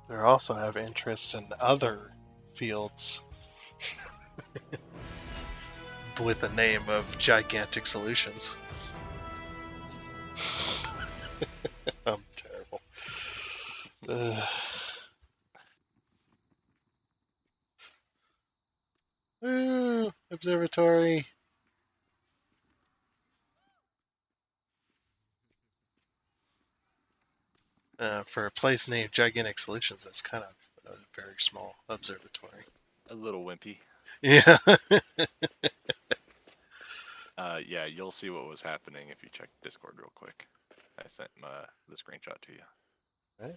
They also have interests in other fields with the name of Gigantic Solutions. I'm terrible. Observatory. For a place named Gigantic Solutions, that's kind of a very small observatory. A little wimpy. Yeah. Yeah, you'll see what was happening if you check Discord real quick. I sent the screenshot to you. Right.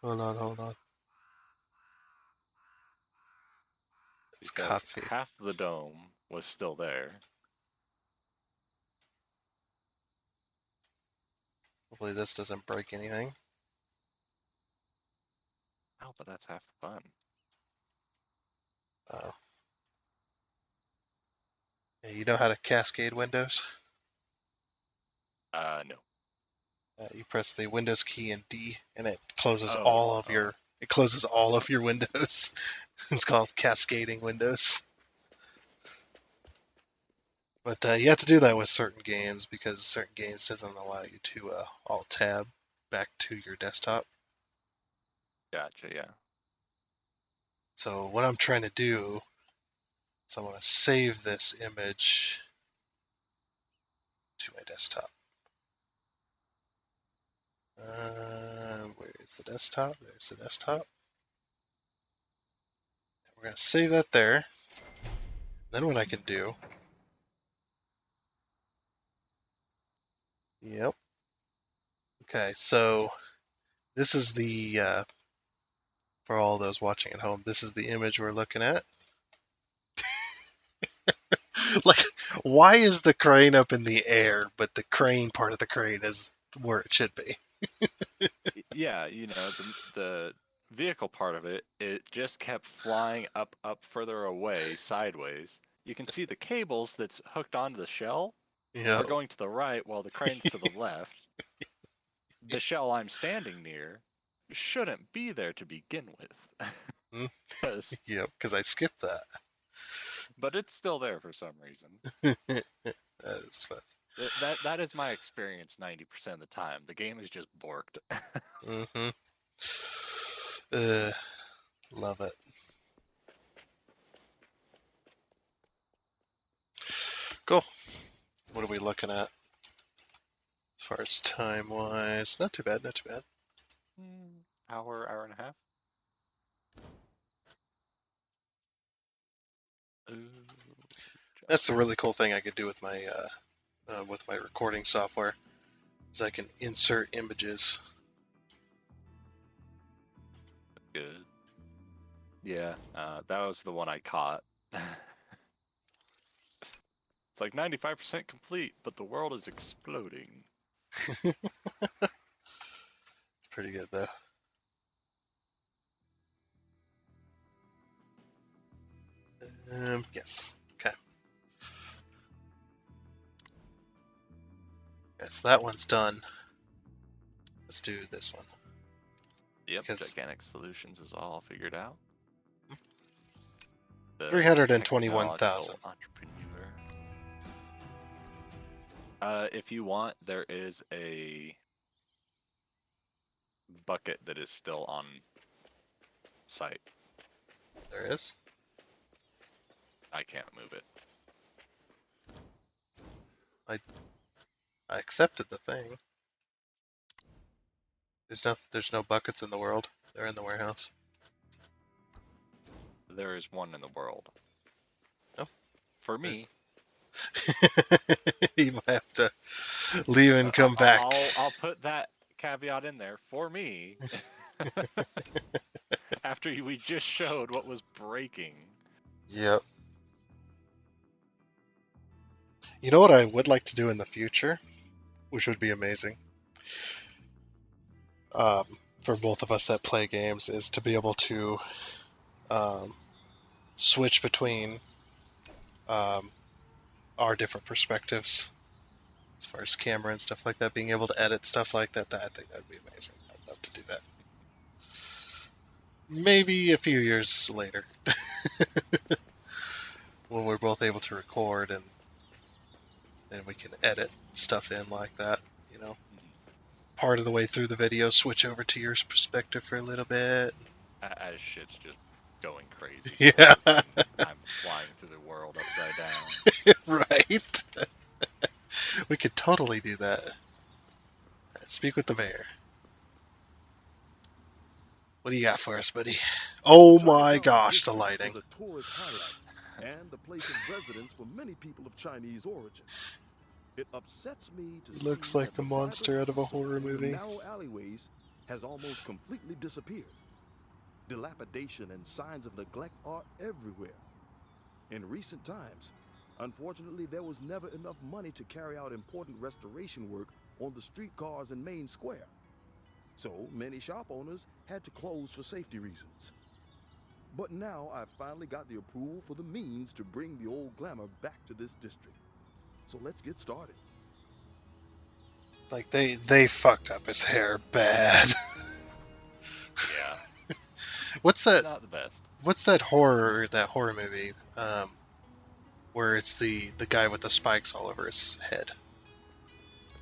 Hold on. It's Because coffee. half the dome was still there. Hopefully this doesn't break anything. Oh, but that's half the fun. Oh. Yeah, you know how to cascade windows? No. You press the Windows key and D, and it closes Oh, all of your. It closes all of your windows. It's called cascading windows. But you have to do that with certain games because certain games doesn't allow you to alt tab back to your desktop. Gotcha, yeah. So what I'm trying to do is I want to save this image to my desktop. Where is the desktop? There's the desktop. We're going to save that there. Then what I can do... Yep. Okay, so this is the... for all those watching at home, this is the image we're looking at. Like, why is the crane up in the air, but the crane part of the crane is where it should be? Yeah, the vehicle part of it just kept flying up, further away, sideways. You can see the cables that's hooked onto the shell Yeah. are going to the right while the crane's to the left. The shell I'm standing near shouldn't be there to begin with. Yep, because I skipped that. But it's still there for some reason. That is fun. That is my experience 90% of the time. The game is just borked. Mm-hmm. Love it. Cool. What are we looking at? As far as time-wise, not too bad, not too bad. Hour and a half. Ooh, That's the really cool thing I could do with my recording software, is I can insert images. good. Yeah, that was the one I caught. It's like 95% complete, but the world is exploding. It's pretty good though. Yes. Okay. Yes, that one's done. Let's do this one. Yep, Because- Gigantic Solutions is all figured out. The 321,000. technological entrepreneur. If you want, there is a bucket that is still on site. There is. I can't move it. I accepted the thing. There's no buckets in the world. They're in the warehouse. There is one in the world. Oh. For me. You might have to leave and come back. I'll put that caveat in there. For me. After we just showed what was breaking. Yep. You know what I would like to do in the future, which would be amazing, for both of us that play games, is to be able to switch between our different perspectives as far as camera and stuff like that, being able to edit stuff like that. I think that'd be amazing. I'd love to do that. Maybe a few years later, when we're both able to record and then we can edit stuff in like that, you know. Part of the way through the video, switch over to your perspective for a little bit. As shit's just going crazy. Yeah. I'm flying through the world upside down. Right? We could totally do that. Speak with the mayor. What do you got for us, buddy? Oh my gosh, the lighting. Is a tourist highlight and the place of residence for many people of Chinese origin. It upsets me to see Looks like that a the monster vibrant out of a hustle horror in the movie. narrow alleyways has almost completely disappeared. Dilapidation and signs of neglect are everywhere. In recent times, unfortunately, there was never enough money to carry out important restoration work on the streetcars in Main Square. So many shop owners had to close for safety reasons. But now I've finally got the approval for the means to bring the old glamour back to this district. So let's get started. Like they fucked up his hair bad. Yeah. What's that? Not the best. What's that horror movie? Where it's the guy with the spikes all over his head.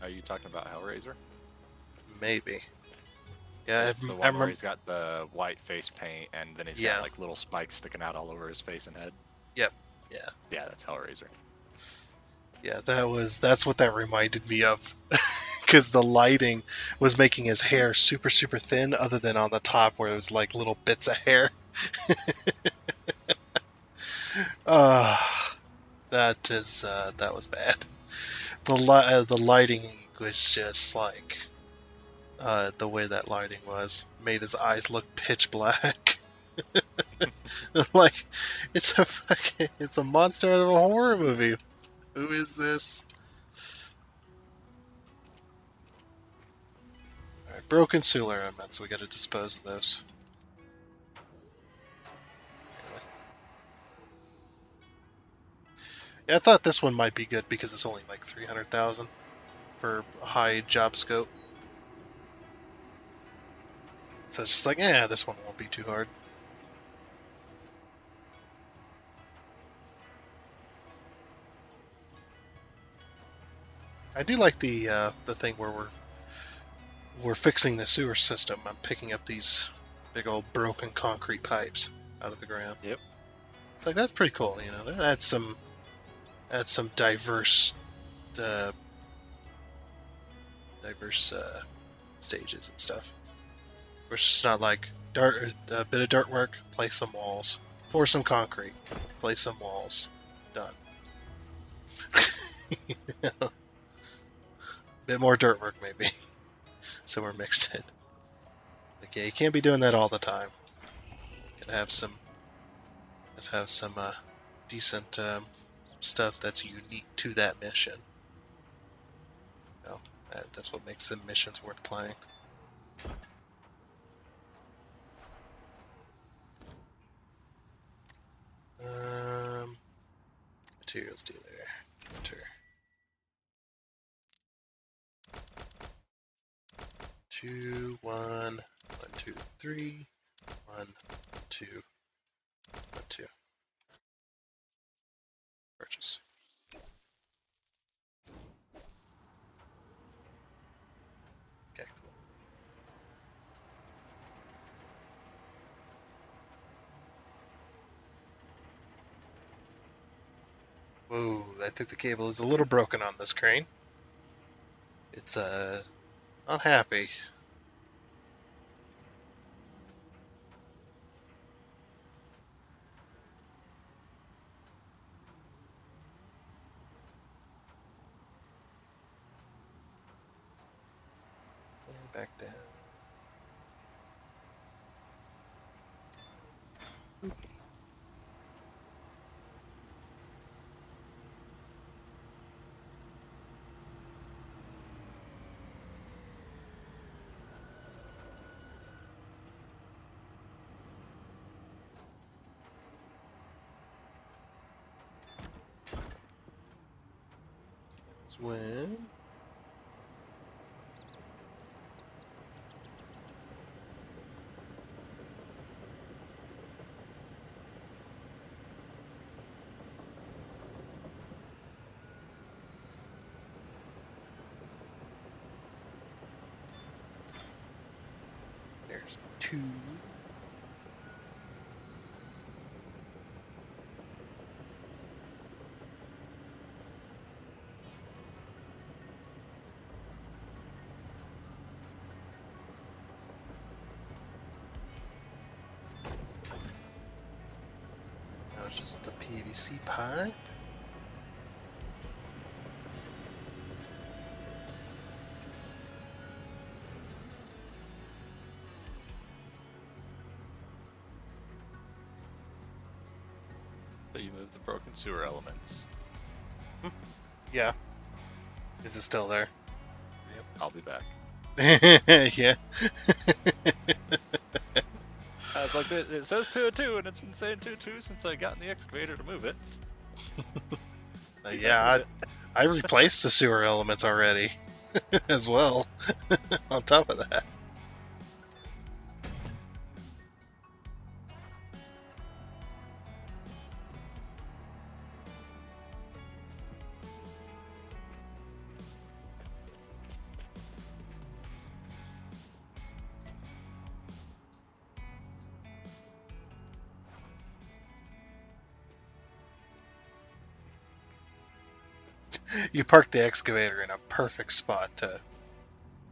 Are you talking about Hellraiser? Maybe. Yeah, It's the I one where remember. he's got the white face paint and then he's Yeah. got like little spikes sticking out all over his face and head. Yep. Yeah. Yeah, that's Hellraiser. Yeah, that's what that reminded me of. Because the lighting was making his hair super, super thin, other than on the top where it was like little bits of hair. That was bad. The lighting was just like the way that lighting was made his eyes look pitch black. Like it's a monster out of a horror movie. Who is this? Alright, broken sewer elements, we gotta dispose of those. Yeah, I thought this one might be good because it's only like 300,000 for a high job scope. So it's just like, this one won't be too hard. I do like the thing where we're fixing the sewer system. I'm picking up these big old broken concrete pipes out of the ground. Yep. It's like that's pretty cool, you know. That adds some diverse stages and stuff. Where it's just not like a bit of dirt work, place some walls, pour some concrete, place some walls, done. You know? Bit more dirt work maybe, so we're mixed in. Okay, you can't be doing that all the time. Gotta have some. Let's have some decent stuff that's unique to that mission. You know, that's what makes the missions worth playing. Materials dealer. Enter. 2, 1, 1, 2, 3, 1, 2, 1, 2. Purchase. Okay, cool. Whoa, I think the cable is a little broken on this crane. It's not happy. And back down. When there's 2. Now it's just the PVC pipe. So you move the broken sewer elements. Yeah. Is it still there? I'll be back. Yeah. I was like, it says 202, and it's been saying 202 since I got in the excavator to move it. Yeah, I replaced the sewer elements already as well. On top of that. You parked the excavator in a perfect spot to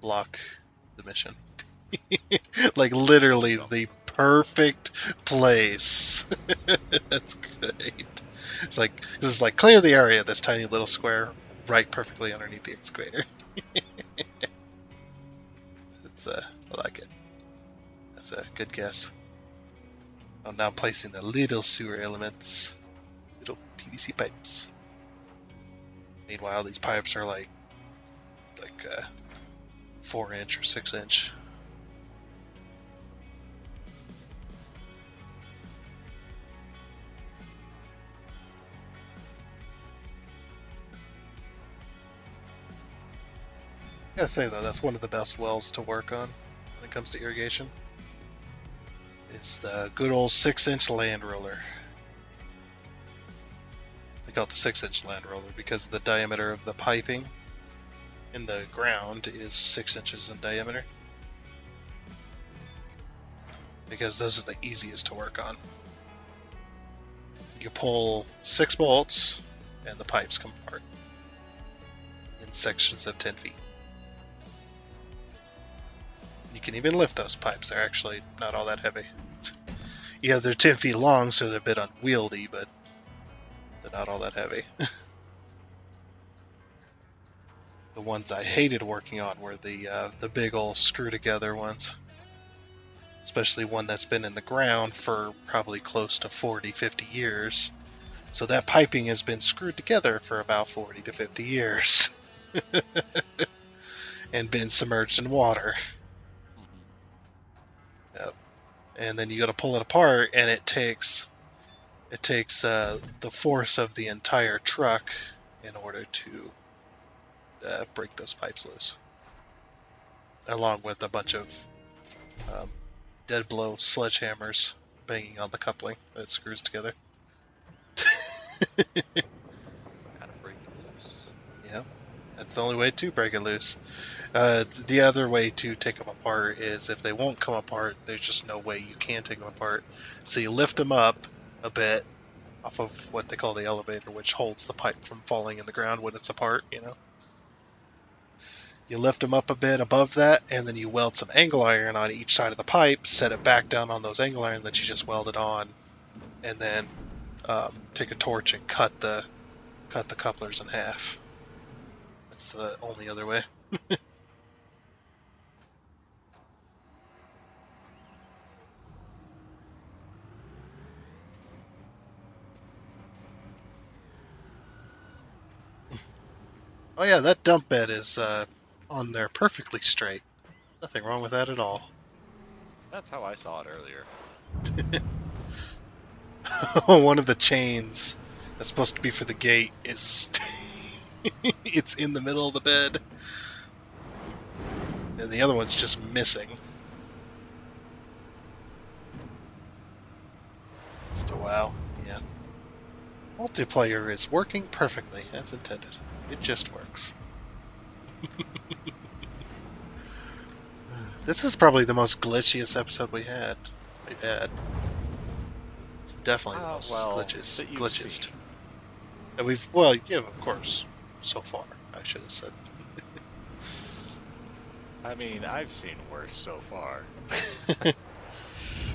block the mission. Like literally the perfect place. That's great. It's like this is like clear the area, this tiny little square right perfectly underneath the excavator. It's I like it. That's a good guess. I'm now placing the little sewer elements, little PVC pipes. Meanwhile, these pipes are like 4-inch or 6-inch. I gotta say though, that's one of the best wells to work on when it comes to irrigation. It's the good old 6-inch land roller. They call it the 6-inch land roller because the diameter of the piping in the ground is 6 inches in diameter. Because those are the easiest to work on. You pull 6 bolts and the pipes come apart in sections of 10 feet. You can even lift those pipes. They're actually not all that heavy. Yeah, they're 10 feet long, so they're a bit unwieldy, but they're not all that heavy. The ones I hated working on were the big old screw-together ones. Especially one that's been in the ground for probably close to 40, 50 years. So that piping has been screwed together for about 40 to 50 years. And been submerged in water. Yep. And then you got to pull it apart, and it takes It takes the force of the entire truck in order to break those pipes loose, along with a bunch of dead blow sledgehammers banging on the coupling that screws together. Gotta break it loose. Yeah, that's the only way to break it loose. The other way to take them apart is if they won't come apart, there's just no way you can take them apart. So you lift them up a bit off of what they call the elevator, which holds the pipe from falling in the ground when it's apart, you know. You lift them up a bit above that, and then you weld some angle iron on each side of the pipe, set it back down on those angle iron that you just welded on, and then take a torch and cut the couplers in half. That's the only other way. Oh yeah, that dump bed is on there perfectly straight. Nothing wrong with that at all. That's how I saw it earlier. One of the chains that's supposed to be for the gate is it's in the middle of the bed, and the other one's just missing. So wow, yeah. Multiplayer is working perfectly as intended. It just works. This is probably the most glitchiest episode we've had. It's definitely the most glitches. that you've Glitchiest. seen. And yeah, of course, so far, I should have said. I mean, I've seen worse so far.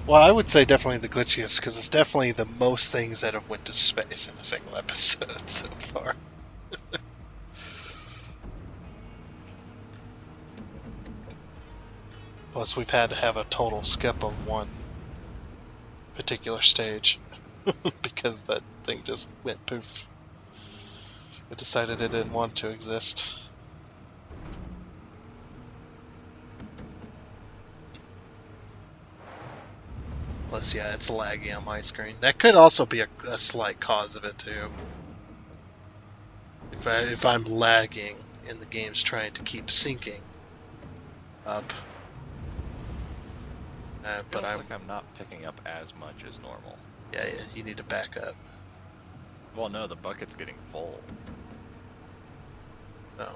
Well, I would say definitely the glitchiest, because it's definitely the most things that have went to space in a single episode so far. Plus, we've had to have a total skip of one particular stage because that thing just went poof. It decided it didn't want to exist. Plus, yeah, it's laggy on my screen. That could also be a slight cause of it too. If I'm lagging and the game's trying to keep syncing up. But I'm not picking up as much as normal. Yeah, you need to back up. Well, no, the bucket's getting full. No.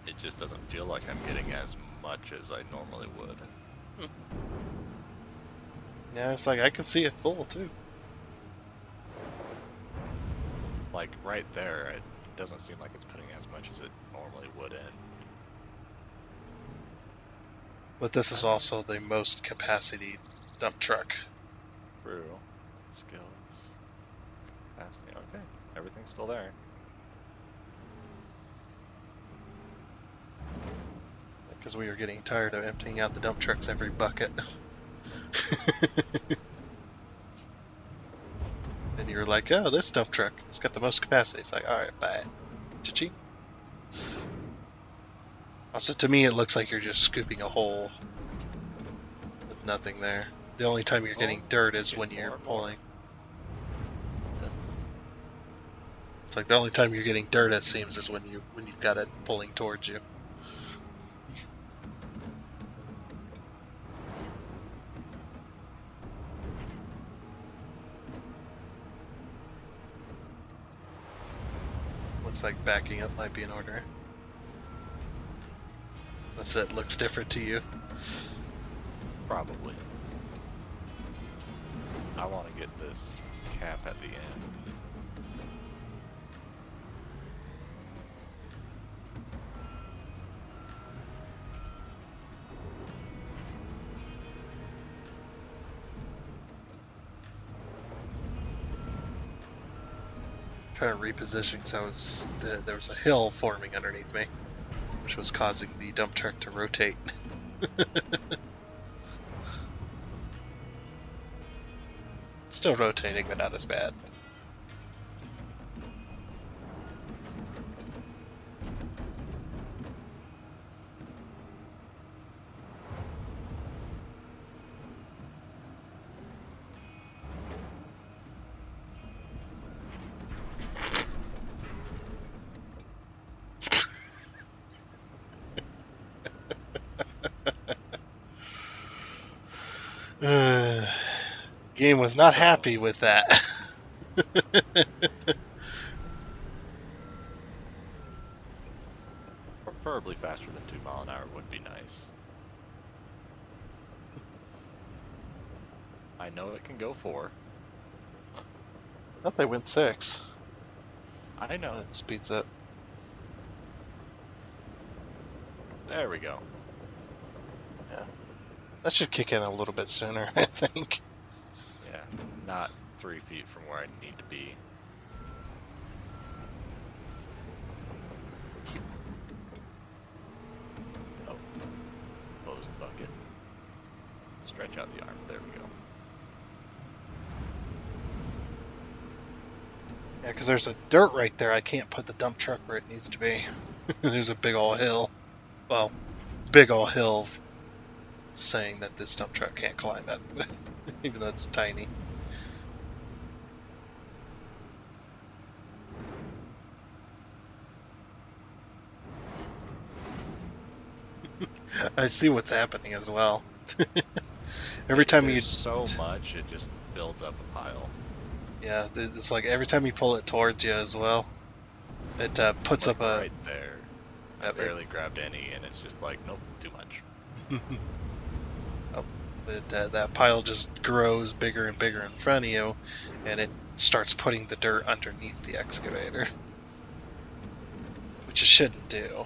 It just doesn't feel like I'm getting as much as I normally would. Yeah, it's like I can see it full too. Like right there, it doesn't seem like it's putting as much as it normally would in. But this is also the most capacity dump truck. True. Skills. Capacity. Okay. Everything's still there. Because we were getting tired of emptying out the dump trucks every bucket. And you were like, oh, this dump truck, it's got the most capacity. It's like, alright, buy it. Cha-ching. Also, to me, it looks like you're just scooping a hole with nothing there. The only time you're getting dirt is when you're pulling. It's like the only time you're getting dirt, it seems, is when you've got it pulling towards you. Looks like backing up might be in order. Unless it looks different to you. Probably. I want to get this cap at the end. Trying to reposition because there was a hill forming underneath me, which was causing the dump truck to rotate. Still rotating, but not as bad. Game was not So- happy with that. Preferably faster than 2 mile an hour would be nice. I know it can go 4. I thought they went 6. I know. It speeds up. There we go. That should kick in a little bit sooner, I think. Yeah, not 3 feet from where I need to be. Oh, close the bucket. Stretch out the arm. There we go. Yeah, because there's a dirt right there. I can't put the dump truck where it needs to be. There's a big ol' hill. Well, big ol' hill saying that this dump truck can't climb it, even though it's tiny. I see what's happening as well. Every time you, There's so much, it just builds up a pile. yeah, it's like every time you pull it towards you as well, it puts Like up a. right there. I Yep, it- barely grabbed any, and it's just like, nope, too much. that pile just grows bigger and bigger in front of you, and it starts putting the dirt underneath the excavator, which it shouldn't do.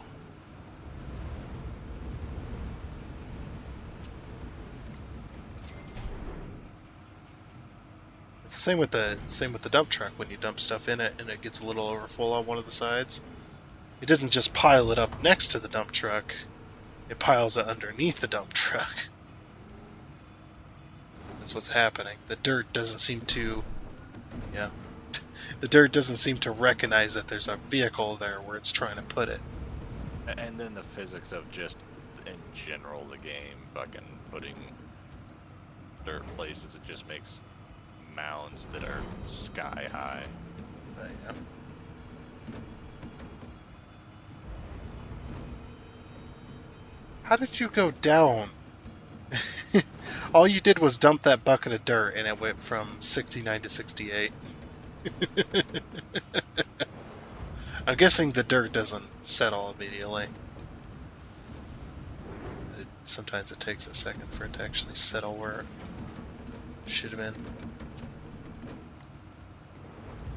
It's the same with the dump truck. When you dump stuff in it and it gets a little overfull on one of the sides, it doesn't just pile it up next to the dump truck, it piles it underneath the dump truck. That's what's happening. The dirt doesn't seem to, yeah, the dirt doesn't seem to recognize that there's a vehicle there where it's trying to put it. And then the physics of just, in general, the game, fucking putting dirt places, it just makes mounds that are sky high. Yeah. How did you go down? All you did was dump that bucket of dirt and it went from 69 to 68. I'm guessing the dirt doesn't settle immediately. Sometimes it takes a second for it to actually settle where it should have been.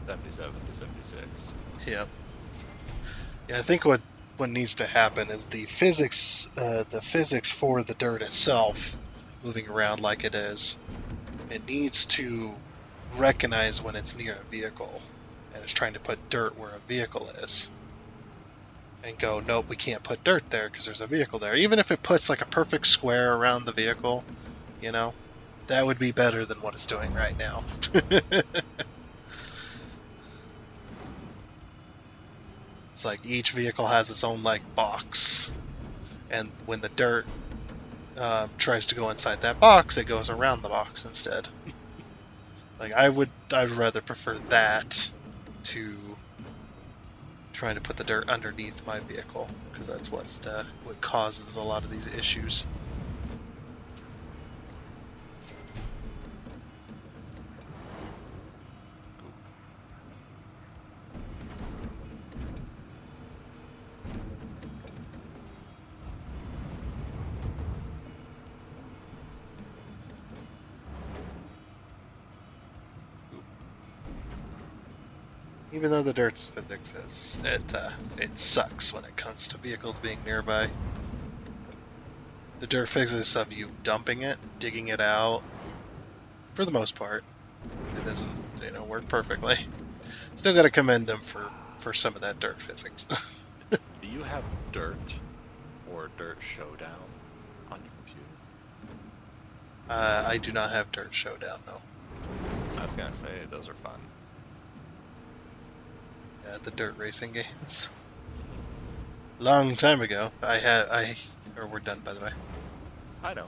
77 to 76. Yep. Yeah, I think what needs to happen is the physics for the dirt itself moving around like it is. It needs to recognize when it's near a vehicle and it's trying to put dirt where a vehicle is. And go, nope, we can't put dirt there because there's a vehicle there. Even if it puts like a perfect square around the vehicle, you know, that would be better than what it's doing right now. It's like each vehicle has its own like box, and when the dirt tries to go inside that box, it goes around the box instead. Like I'd rather prefer that to trying to put the dirt underneath my vehicle, because that's what causes a lot of these issues. Even though the dirt's physics is, it sucks when it comes to vehicles being nearby. The dirt physics of you dumping it, digging it out, for the most part, it doesn't, work perfectly. Still got to commend them for some of that dirt physics. Do you have Dirt or Dirt Showdown on your computer? I do not have Dirt Showdown, no. I was gonna say, those are fun. Yeah, the dirt racing games. Long time ago, or we're done, by the way. I know.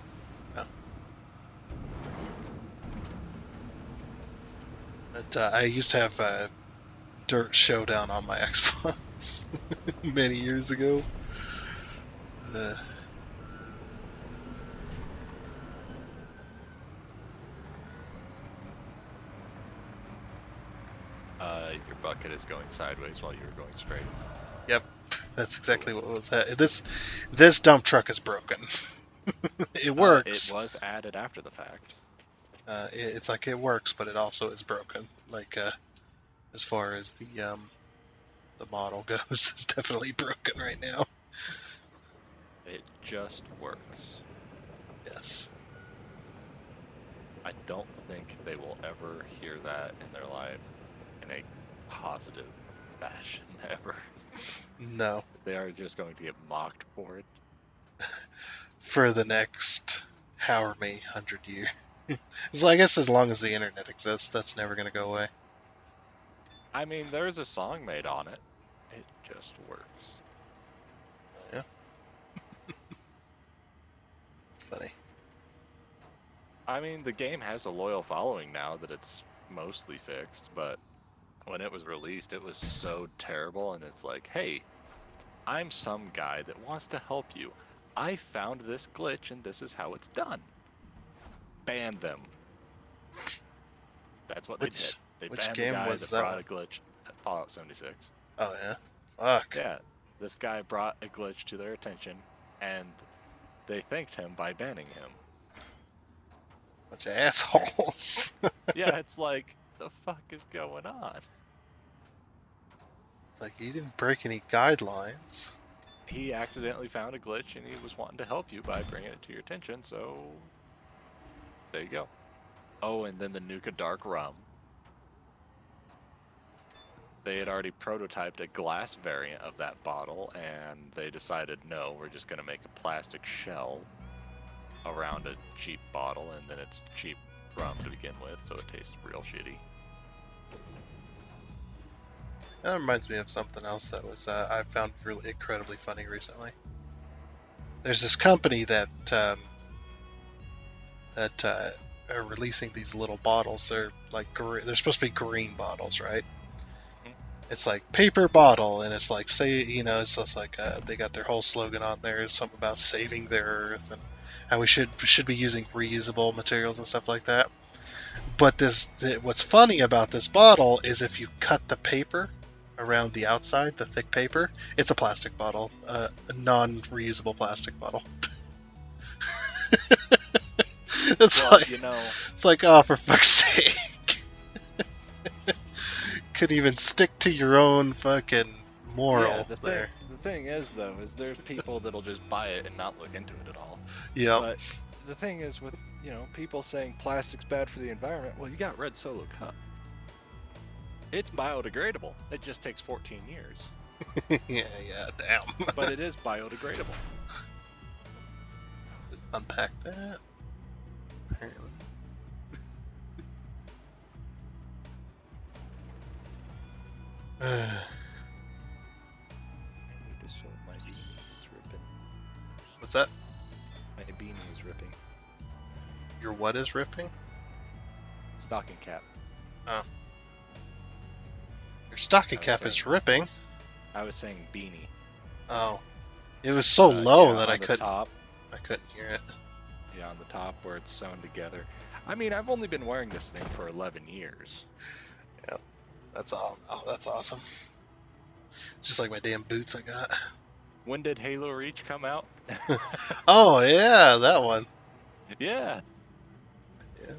But I used to have Dirt Showdown on my Xbox many years ago. your bucket is going sideways while you're going straight. Yep, that's exactly what was that. This dump truck is broken. It works. It was added after the fact. It's like it works, but it also is broken. Like as far as the model goes, it's definitely broken right now. It just works. Yes. I don't think they will ever hear that in their life in a positive fashion ever. No. They are just going to get mocked for it. For the next however many 100 years. So I guess as long as the internet exists, that's never going to go away. I mean, there's a song made on it. It just works. Yeah. It's funny. I mean, the game has a loyal following now that it's mostly fixed, but when it was released, it was so terrible, and it's like, hey, I'm some guy that wants to help you. I found this glitch, and this is how it's done. Ban them. That's what they did. They which banned game the guy was that that brought one? a glitch at Fallout 76. Oh, yeah? Fuck. Yeah, this guy brought a glitch to their attention, and they thanked him by banning him. Bunch of assholes. Yeah, it's like, the fuck is going on? It's like, you didn't break any guidelines. He accidentally found a glitch, and he was wanting to help you by bringing it to your attention, so there you go. Oh, and then the Nuka Dark Rum. They had already prototyped a glass variant of that bottle, and they decided, no, we're just going to make a plastic shell around a cheap bottle, and then it's cheap rum to begin with, so it tastes real shitty. That reminds me of something else that was I found really incredibly funny recently. There's this company that are releasing these little bottles. They're like they're supposed to be green bottles, right? It's like paper bottle, and it's like it's just like they got their whole slogan on there. It's something about saving the earth and how we should be using reusable materials and stuff like that. But what's funny about this bottle is if you cut the paper around the outside, the thick paper, it's a plastic bottle, a non-reusable plastic bottle. It's like, oh, for fuck's sake. Couldn't even stick to your own fucking moral there. The thing is, though, is there's people that'll just buy it and not look into it at all. Yeah. But the thing is with, people saying plastic's bad for the environment, well, you got Red Solo Cup. It's biodegradable. It just takes 14 years. yeah, damn. But it is biodegradable. Unpack that. Apparently. What's that? My beanie is ripping. Your what is ripping? Stocking cap. Oh. Your stocking cap is ripping. I was saying beanie. Oh. It was so low that I couldn't hear it. Yeah, on the top where it's sewn together. I mean, I've only been wearing this thing for 11 years. Yeah. That's all. Oh, that's awesome. Just like my damn boots I got. When did Halo Reach come out? Oh, yeah, that one. Yeah.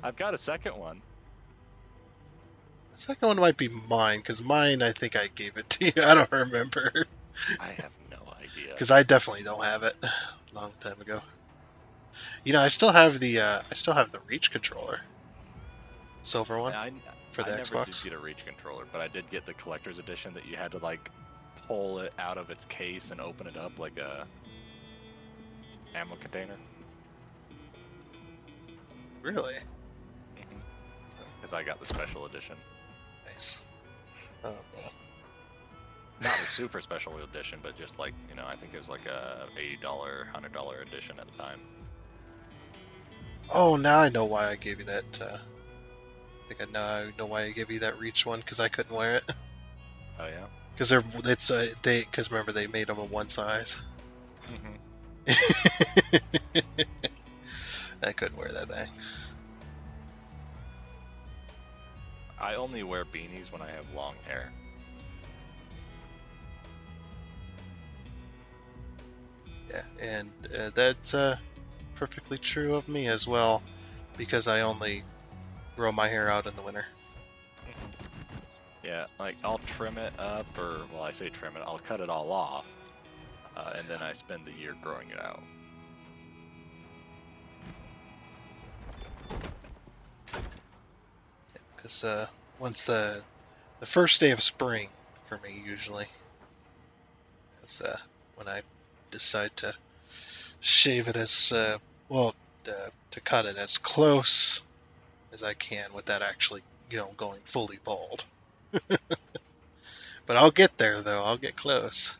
I've got a second one. The second one might be mine, because mine, I think I gave it to you. I don't remember. I have no idea. Because I definitely don't have it. A long time ago. I still have the Reach controller. Silver one. For the I Xbox. never did get a Reach controller, but I did get the collector's edition that you had to pull it out of its case and open it up like a ammo container. Really? Because I got the special edition. Nice. Oh, man. Not the super special edition, but just I think it was like a $80, $100 edition at the time. Oh, now I know why I gave you that. I think I know why I gave you that Reach one, because I couldn't wear it. Oh yeah. Because remember they made them a one size. I couldn't wear that thing. I only wear beanies when I have long hair. Yeah, and that's perfectly true of me as well, because I only grow my hair out in the winter. Yeah, like I'll trim it up, or well, I say trim it, I'll cut it all off, and then I spend the year growing it out. Because once the first day of spring for me usually is when I decide to shave it as to cut it as close as I can without actually going fully bald. But I'll get there though. I'll get close.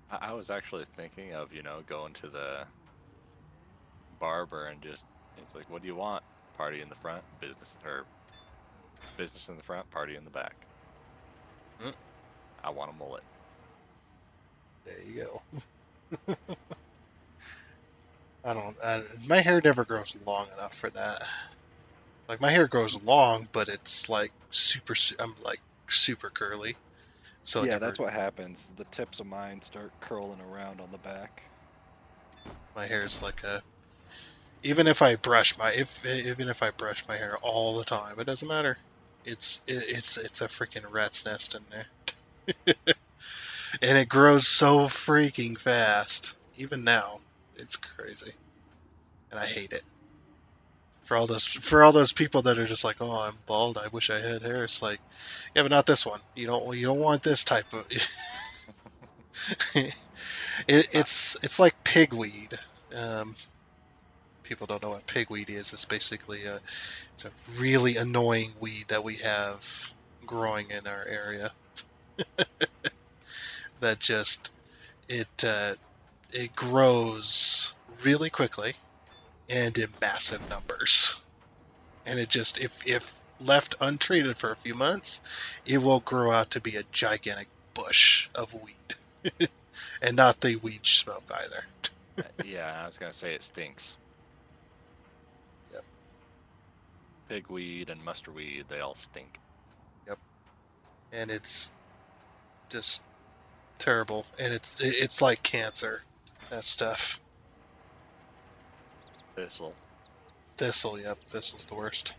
I was actually thinking of, going to the barber and it's like, what do you want? Party in the front, business in the front, party in the back. Mm. I want a mullet. There you go. My hair never grows long enough for that. Like my hair grows long, but it's like I'm like super curly. So yeah, that's what happens. The tips of mine start curling around on the back. My hair is like even if I brush my hair all the time, it doesn't matter. It's a freaking rat's nest in there. And it grows so freaking fast. Even now, it's crazy. And I hate it. For all those people that are just like, "Oh, I'm bald. I wish I had hair." It's like, yeah, but not this one. You don't want this type of. It's like pigweed. People don't know what pigweed is. It's basically it's a really annoying weed that we have growing in our area. That just it grows really quickly and in massive numbers. And it just if left untreated for a few months, it will grow out to be a gigantic bush of weed. And not the weed smoke either. Yeah, I was gonna say it stinks. Yep. Pigweed and mustardweed, they all stink. Yep. And it's just terrible. And it's like cancer, that stuff. Thistle. Thistle, yep, thistle's the worst.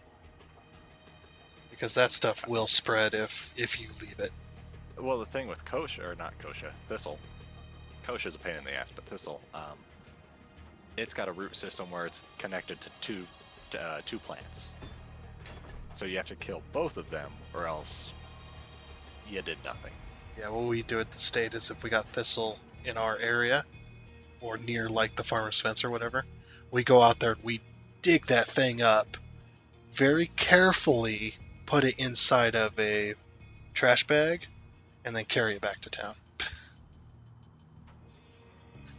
Because that stuff will spread if you leave it. Well, the thing with thistle. Kochia is a pain in the ass, but thistle, it's got a root system where it's connected to two plants. So you have to kill both of them, or else you did nothing. Yeah, what we do at the state is if we got thistle in our area, or near like the farmer's fence or whatever, we go out there and we dig that thing up, very carefully put it inside of a trash bag, and then carry it back to town.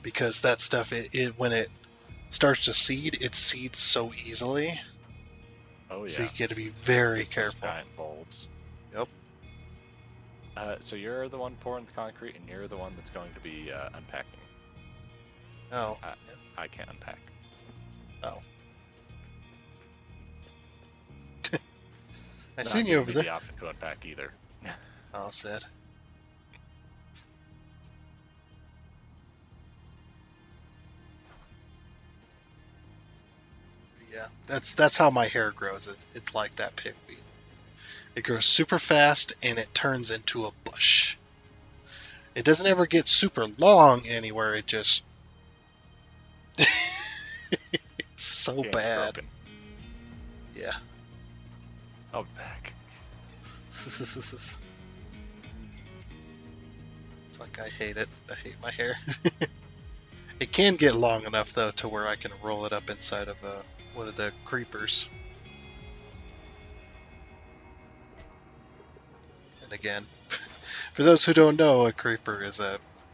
Because that stuff, when it starts to seed, it seeds so easily. Oh yeah. So you got to be very It's careful. those giant bulbs. Yep. So you're the one pouring the concrete, and you're the one that's going to be unpacking. Oh. I can't unpack. Oh. I Not seen you giving over me there. the option to unpack either. Oh, sad. Yeah, that's how my hair grows. It's like that pigweed. It grows super fast and it turns into a bush. It doesn't ever get super long anywhere. It just it's so Yank's bad. broken. Yeah. I'll be back. It's like I hate it. I hate my hair. It can get long enough though to where I can roll it up inside of one of the creepers. And again, for those who don't know, a creeper is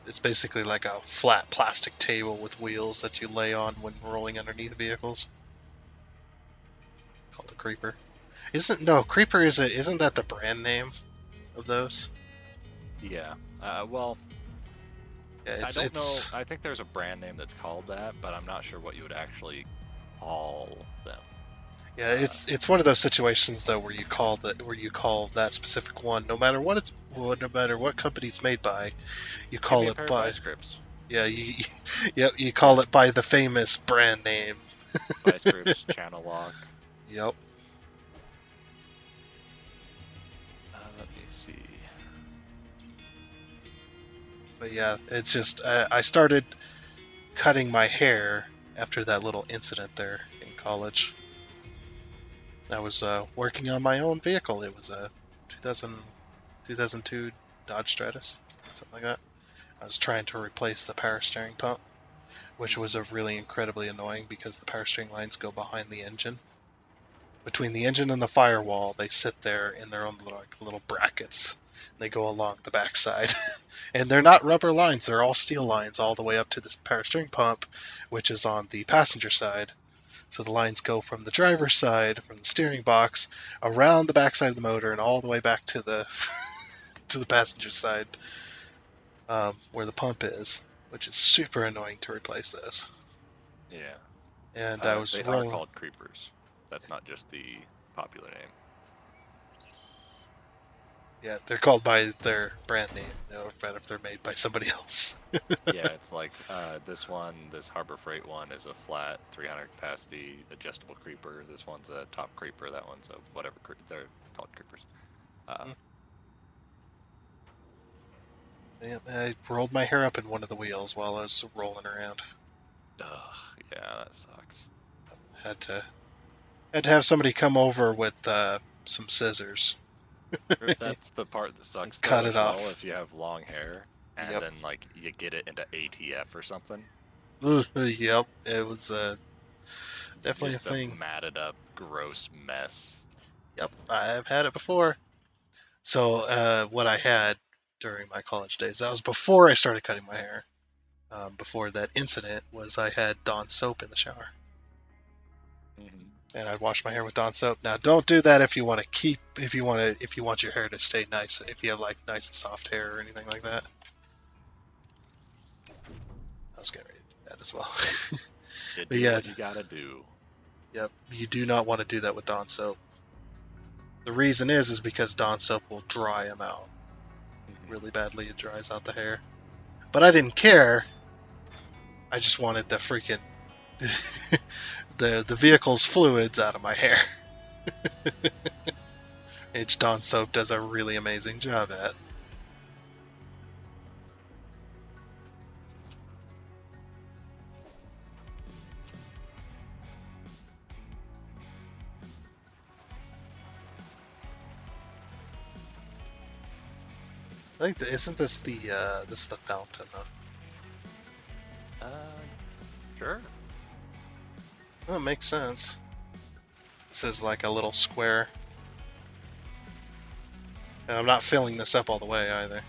it's basically like a flat plastic table with wheels that you lay on when rolling underneath vehicles. Called a creeper. Isn't that the brand name of those? Yeah. Well, Yeah, I don't know. I think there's a brand name that's called that, but I'm not sure what you would actually call them. Yeah, it's one of those situations though where you call that specific one, no matter what no matter what company it's made by, you Give me call a it pair of by vice grips. yeah you call it by the famous brand name. Vice grips, channel lock. Yep. Let me see. But yeah, it's just I started cutting my hair after that little incident there in college. I was working on my own vehicle. It was a 2002 Dodge Stratus, something like that. I was trying to replace the power steering pump, which was a really incredibly annoying because the power steering lines go behind the engine. Between the engine and the firewall, they sit there in their own little brackets. They go along the backside. And they're not rubber lines, they're all steel lines all the way up to the power steering pump, which is on the passenger side. So the lines go from the driver's side, from the steering box, around the backside of the motor, and all the way back to the to the passenger side, where the pump is, which is super annoying to replace those. Yeah. And I was They are rolling. called creepers. That's not just the popular name. Yeah, they're called by their brand name. No matter if they're made by somebody else. Yeah, it's like this Harbor Freight one is a flat 300 capacity adjustable creeper. This one's a top creeper. That one's a whatever. They're called creepers. Yeah, I rolled my hair up in one of the wheels while I was rolling around. Ugh, yeah, that sucks. Had to have somebody come over with some scissors. That's the part that sucks Cut though it as well. off. If you have long hair and Yep. then like you get it into ATF or something. Yep, it was It's definitely a just thing. matted up, gross mess. Yep, I've had it before. So what I had during my college days, that was before I started cutting my hair. Before that incident, was I had Dawn soap in the shower, and I'd wash my hair with Dawn soap. Now, don't do that if you want your hair to stay nice. If you have like nice and soft hair or anything like that. I was getting ready to do that as well. You But do yeah, what you gotta do. yep, you do not want to do that with Dawn soap. The reason is because Dawn soap will dry them out really badly. It dries out the hair. But I didn't care. I just wanted the freaking the vehicle's fluids out of my hair. Which Dawn soap does a really amazing job at. I think isn't this the fountain? Huh? Sure. Well, it makes sense. This is like a little square. And I'm not filling this up all the way either.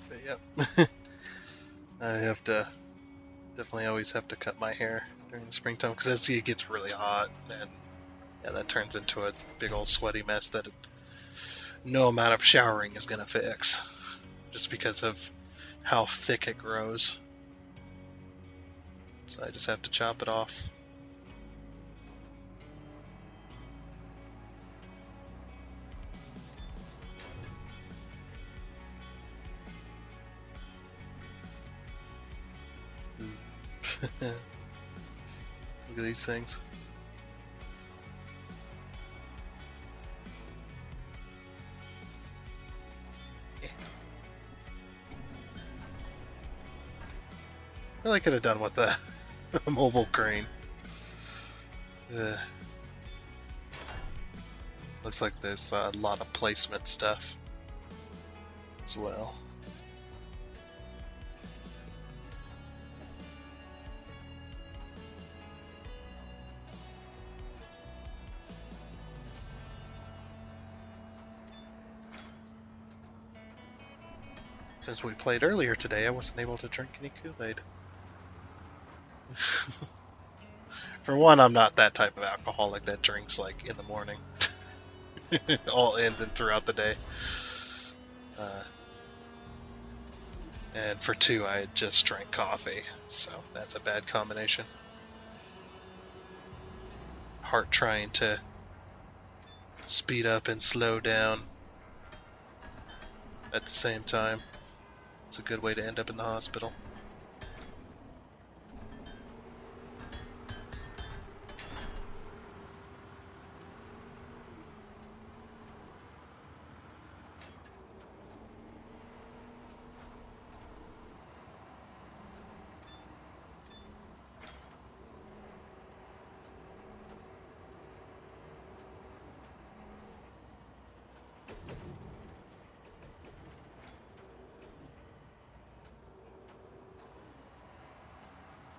But yep. I definitely always have to cut my hair during the springtime because it gets really hot, and yeah, that turns into a big old sweaty mess that no amount of showering is gonna fix, just because of how thick it grows. So I just have to chop it off. Look at these things. Really could have done with a mobile crane. Looks like there's a lot of placement stuff as well. Since we played earlier today, I wasn't able to drink any Kool-Aid. For one, I'm not that type of alcoholic that drinks like in the morning, all in and throughout the day. And for two, I had just drank coffee, so that's a bad combination. Heart trying to speed up and slow down at the same time. It's a good way to end up in the hospital.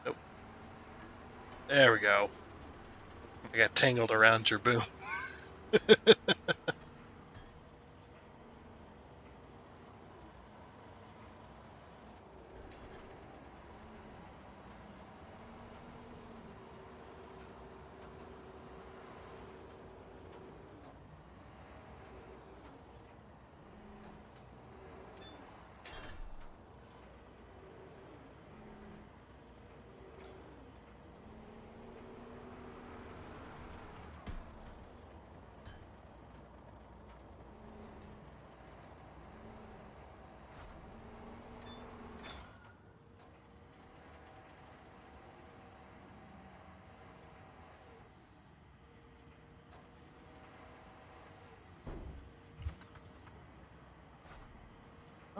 Nope. There we go. I got tangled around your boom.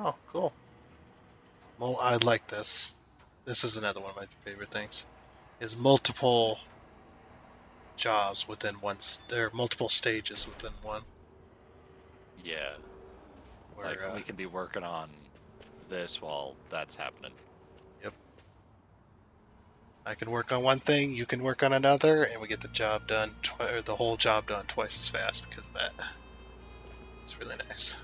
Oh, cool. Well, I like this. This is another one of my favorite things. Is multiple jobs within one. There are multiple stages within one. Yeah. Where, Like we can be working on this while that's happening. Yep. I can work on one thing, you can work on another, and we get the job done, or the whole job done twice as fast because of that. It's really nice.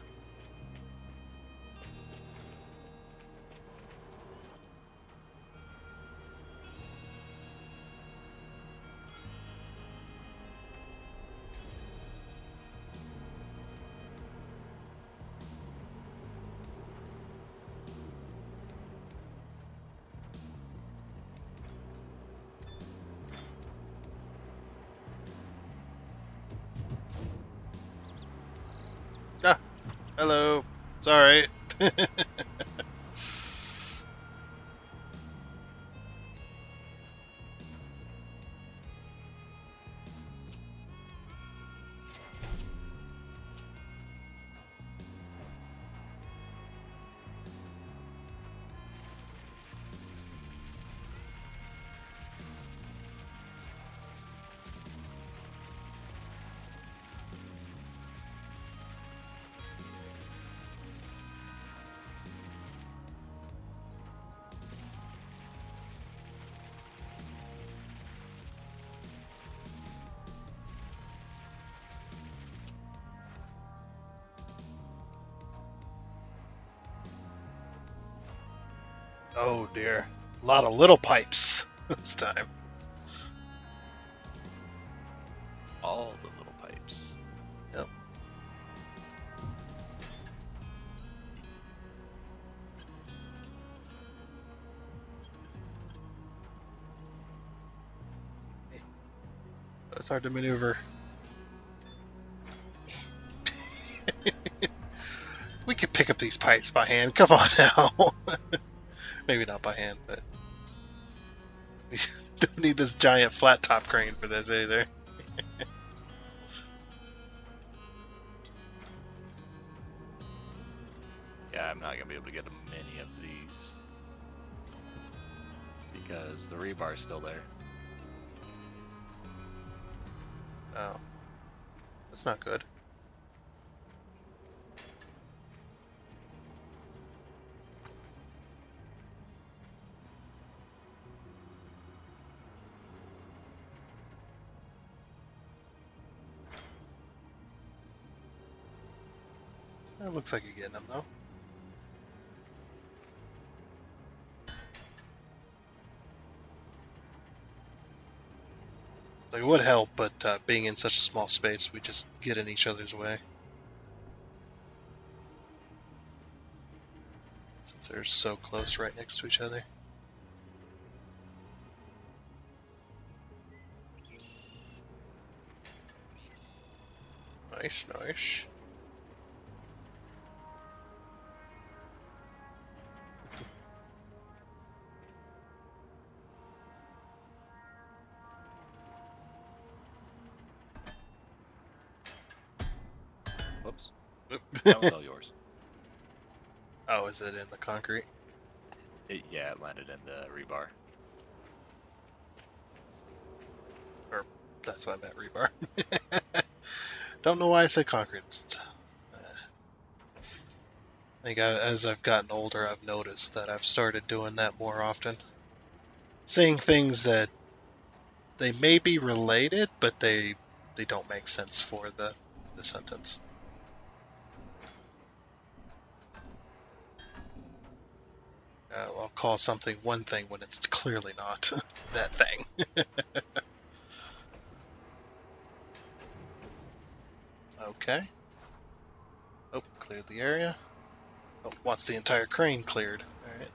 Ah, hello. Sorry. Oh dear. A lot of little pipes this time. All the little pipes. Yep. It's hard to maneuver. We could pick up these pipes by hand. Come on now. Maybe not by hand, but we don't need this giant flat top crane for this either. Yeah, I'm not gonna be able to get many of these because the rebar's still there. Oh. That's not good. It looks like you're getting them though. Like, it would help, but being in such a small space, we just get in each other's way. Since they're so close right next to each other. Nice, nice. Whoops. Oop. That was all yours. Oh, is it in the concrete? Yeah, it landed in the rebar. That's what I meant, rebar. Don't know why I said concrete. I think as I've gotten older, I've noticed that I've started doing that more often. Saying things that they may be related, but they don't make sense for the sentence. I'll call something one thing when it's clearly not that thing. Okay. Oh, cleared the area. Oh, wants the entire crane cleared. Alright.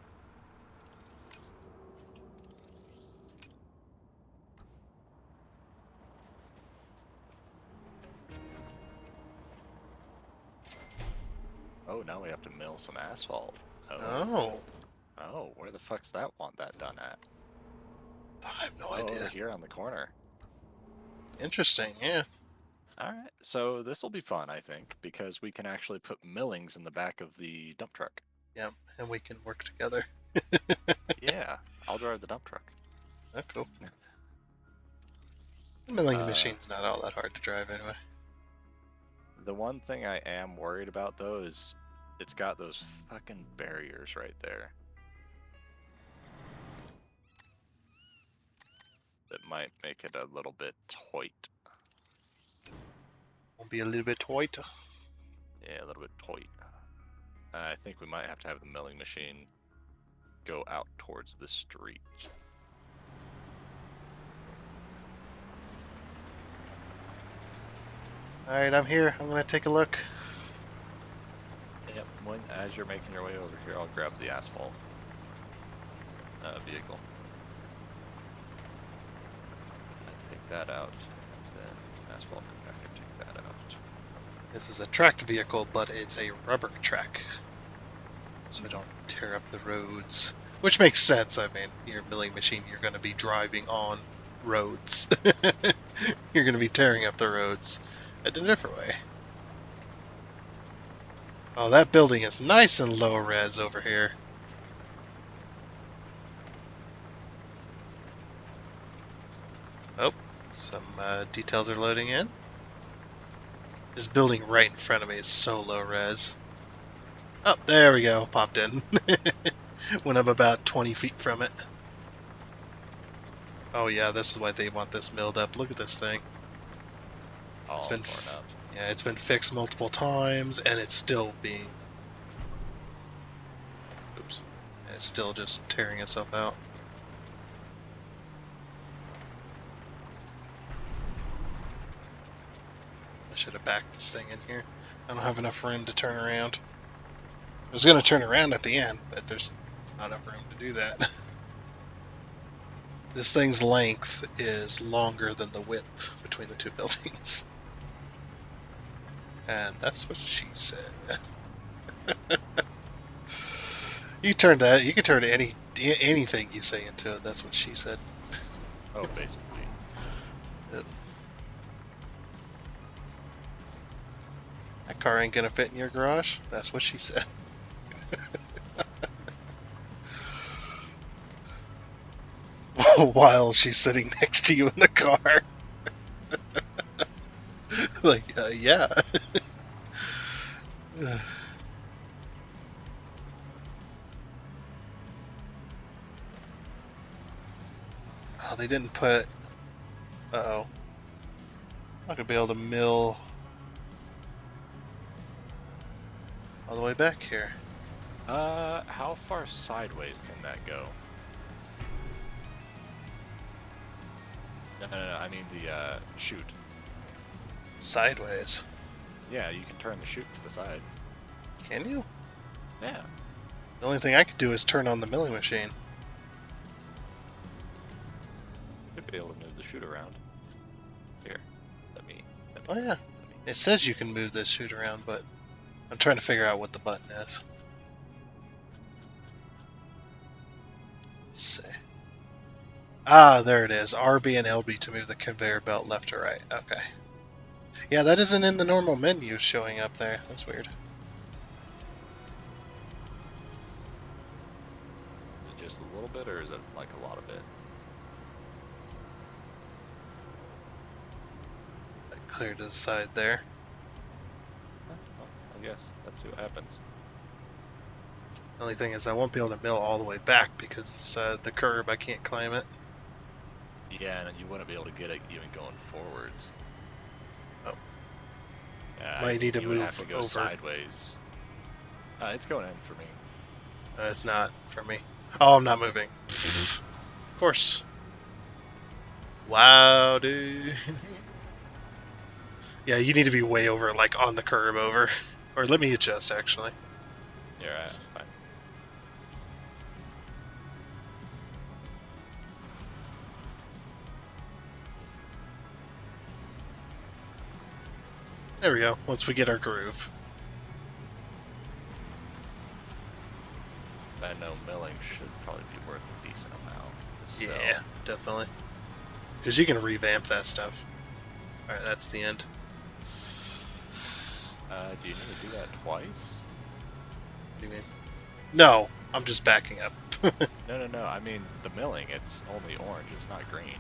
Oh, now we have to mill some asphalt. Oh, Oh, where the fuck's that want that done at? I have no Oh, over idea. here on the corner. Interesting, yeah. Alright, so this will be fun, I think, because we can actually put millings in the back of the dump truck. Yep, and we can work together. Yeah, I'll drive the dump truck. Oh, cool. The milling Uh, machine's not all that hard to drive anyway. The one thing I am worried about, though, is it's got those fucking barriers right there. That might make it a little bit tight. Won't be a little bit tight. Yeah, a little bit tight. I think we might have to have the milling machine go out towards the street. Alright, I'm here. I'm gonna take a look. Yep, as you're making your way over here, I'll grab the asphalt vehicle. Take that out, and then asphalt compactor, take that out. This is a tracked vehicle, but it's a rubber track. So I don't tear up the roads. Which makes sense. I mean, your milling machine, you're going to be driving on roads. You're going to be tearing up the roads in a different way. Oh, that building is nice and low res over here. Oh, some details are loading in. This building right in front of me is so low res. Oh, there we go, popped in. When I'm about 20 feet from it. Oh yeah, this is why they want this milled up. Look at this thing. All been torn up. Yeah, it's been fixed multiple times, and it's still being... Oops. It's still just tearing itself out. I should have backed this thing in here. I don't have enough room to turn around. I was going to turn around at the end, but there's not enough room to do that. This thing's length is longer than the width between the two buildings. And that's what she said. You can turn anything you say into it. That's what she said. Oh, basically. That car ain't gonna fit in your garage. That's what she said. While she's sitting next to you in the car. Like, yeah. Oh, they didn't put... Uh-oh. I'm not gonna be able to mill all the way back here. How far sideways can that go? No. I mean the chute. Sideways. Yeah, you can turn the chute to the side. Can you? Yeah. The only thing I could do is turn on the milling machine. You'd be able to move the chute around. Here, let me. Oh yeah. Let me. It says you can move this chute around, but I'm trying to figure out what the button is. Let's see. Ah, there it is. RB and LB to move the conveyor belt left to right. Okay. Yeah, that isn't in the normal menu showing up there. That's weird. Is it just a little bit, or is it like a lot of it? Clear to the side there. Well, I guess let's see what happens. The only thing is I won't be able to mill all the way back because the curb, I can't climb it. Yeah, and you wouldn't be able to get it even going forwards. Oh. Yeah, Might need to you would move have to go over. sideways. It's going in for me. It's not for me. Oh, I'm not moving. Of course. Wow, dude. Yeah, you need to be way over, like on the curb over. Or let me adjust, actually. You're right. Fine. There we go, once we get our groove. I know milling should probably be worth a decent amount. So, Yeah, definitely. Because you can revamp that stuff. Alright, that's the end. Do you need to do that twice? What do you mean? No, I'm just backing up. No. I mean, the milling, it's only orange. It's not green.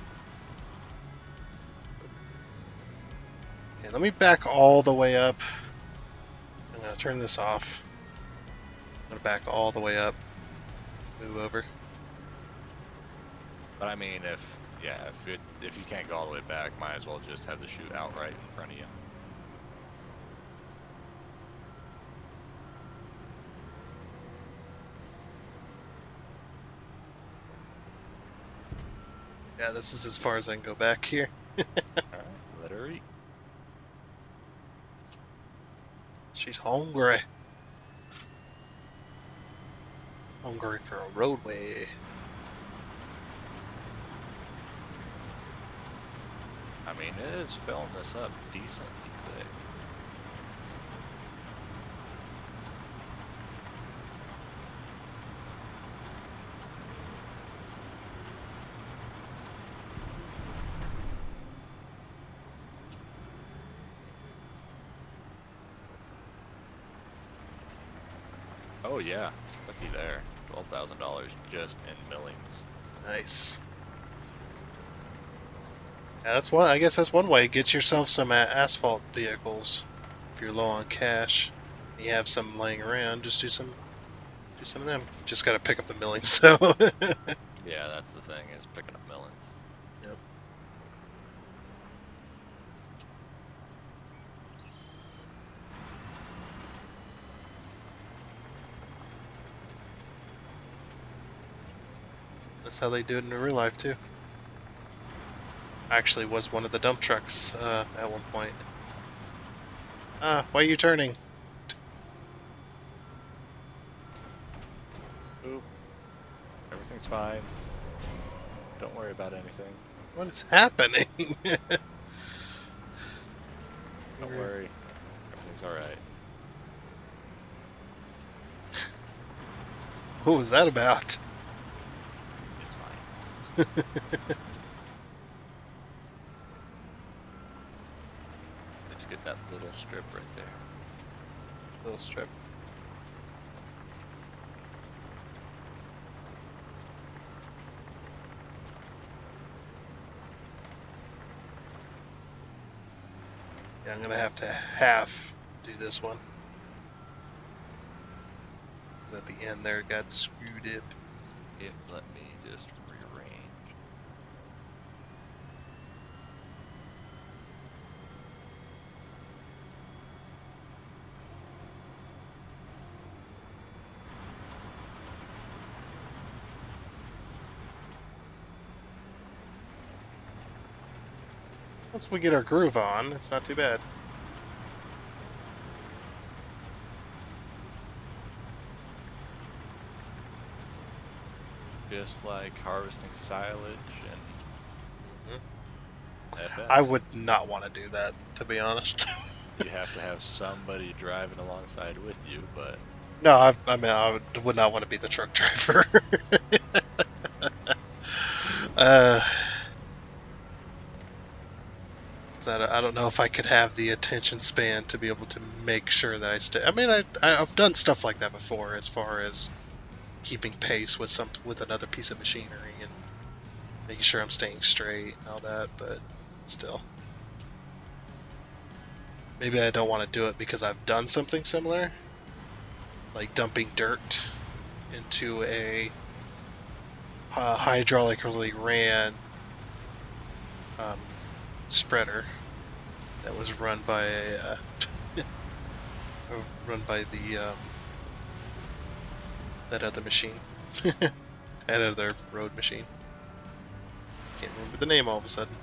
Okay, let me back all the way up. I'm going to turn this off. I'm going to back all the way up. Move over. But I mean, if you can't go all the way back, might as well just have the chute outright in front of you. Yeah, this is as far as I can go back here. Alright, let her eat. She's hungry. Hungry for a roadway. I mean, it is filling this up decently quick. Oh yeah, looky there, $12,000 just in millings. Nice. Yeah, that's one. I guess that's one way. Get yourself some asphalt vehicles. If you're low on cash, you have some laying around. Just do some of them. Just got to pick up the milling. So. Yeah, that's the thing, is picking up millings. Yep. That's how they do it in real life too. I actually was one of the dump trucks at one point. Why are you turning? Oop. Everything's fine. Don't worry about anything. What is happening? Don't worry. Everything's alright. What was that about? It's fine. Just get that little strip right there. Little strip. Yeah, I'm gonna have to half do this one. 'Cause at the end there it got screwed up. Let me just rearrange. Once we get our groove on, it's not too bad. Just like harvesting silage and FS. I would not want to do that, to be honest. You have to have somebody driving alongside with you, but No, I mean, I would not want to be the truck driver. I don't know if I could have the attention span to be able to make sure that I stay. I mean, I've done stuff like that before, as far as keeping pace with another piece of machinery and making sure I'm staying straight and all that. But still, maybe I don't want to do it because I've done something similar, like dumping dirt into a hydraulically ran spreader that was run by the that other machine, that other road machine. Can't remember the name all of a sudden.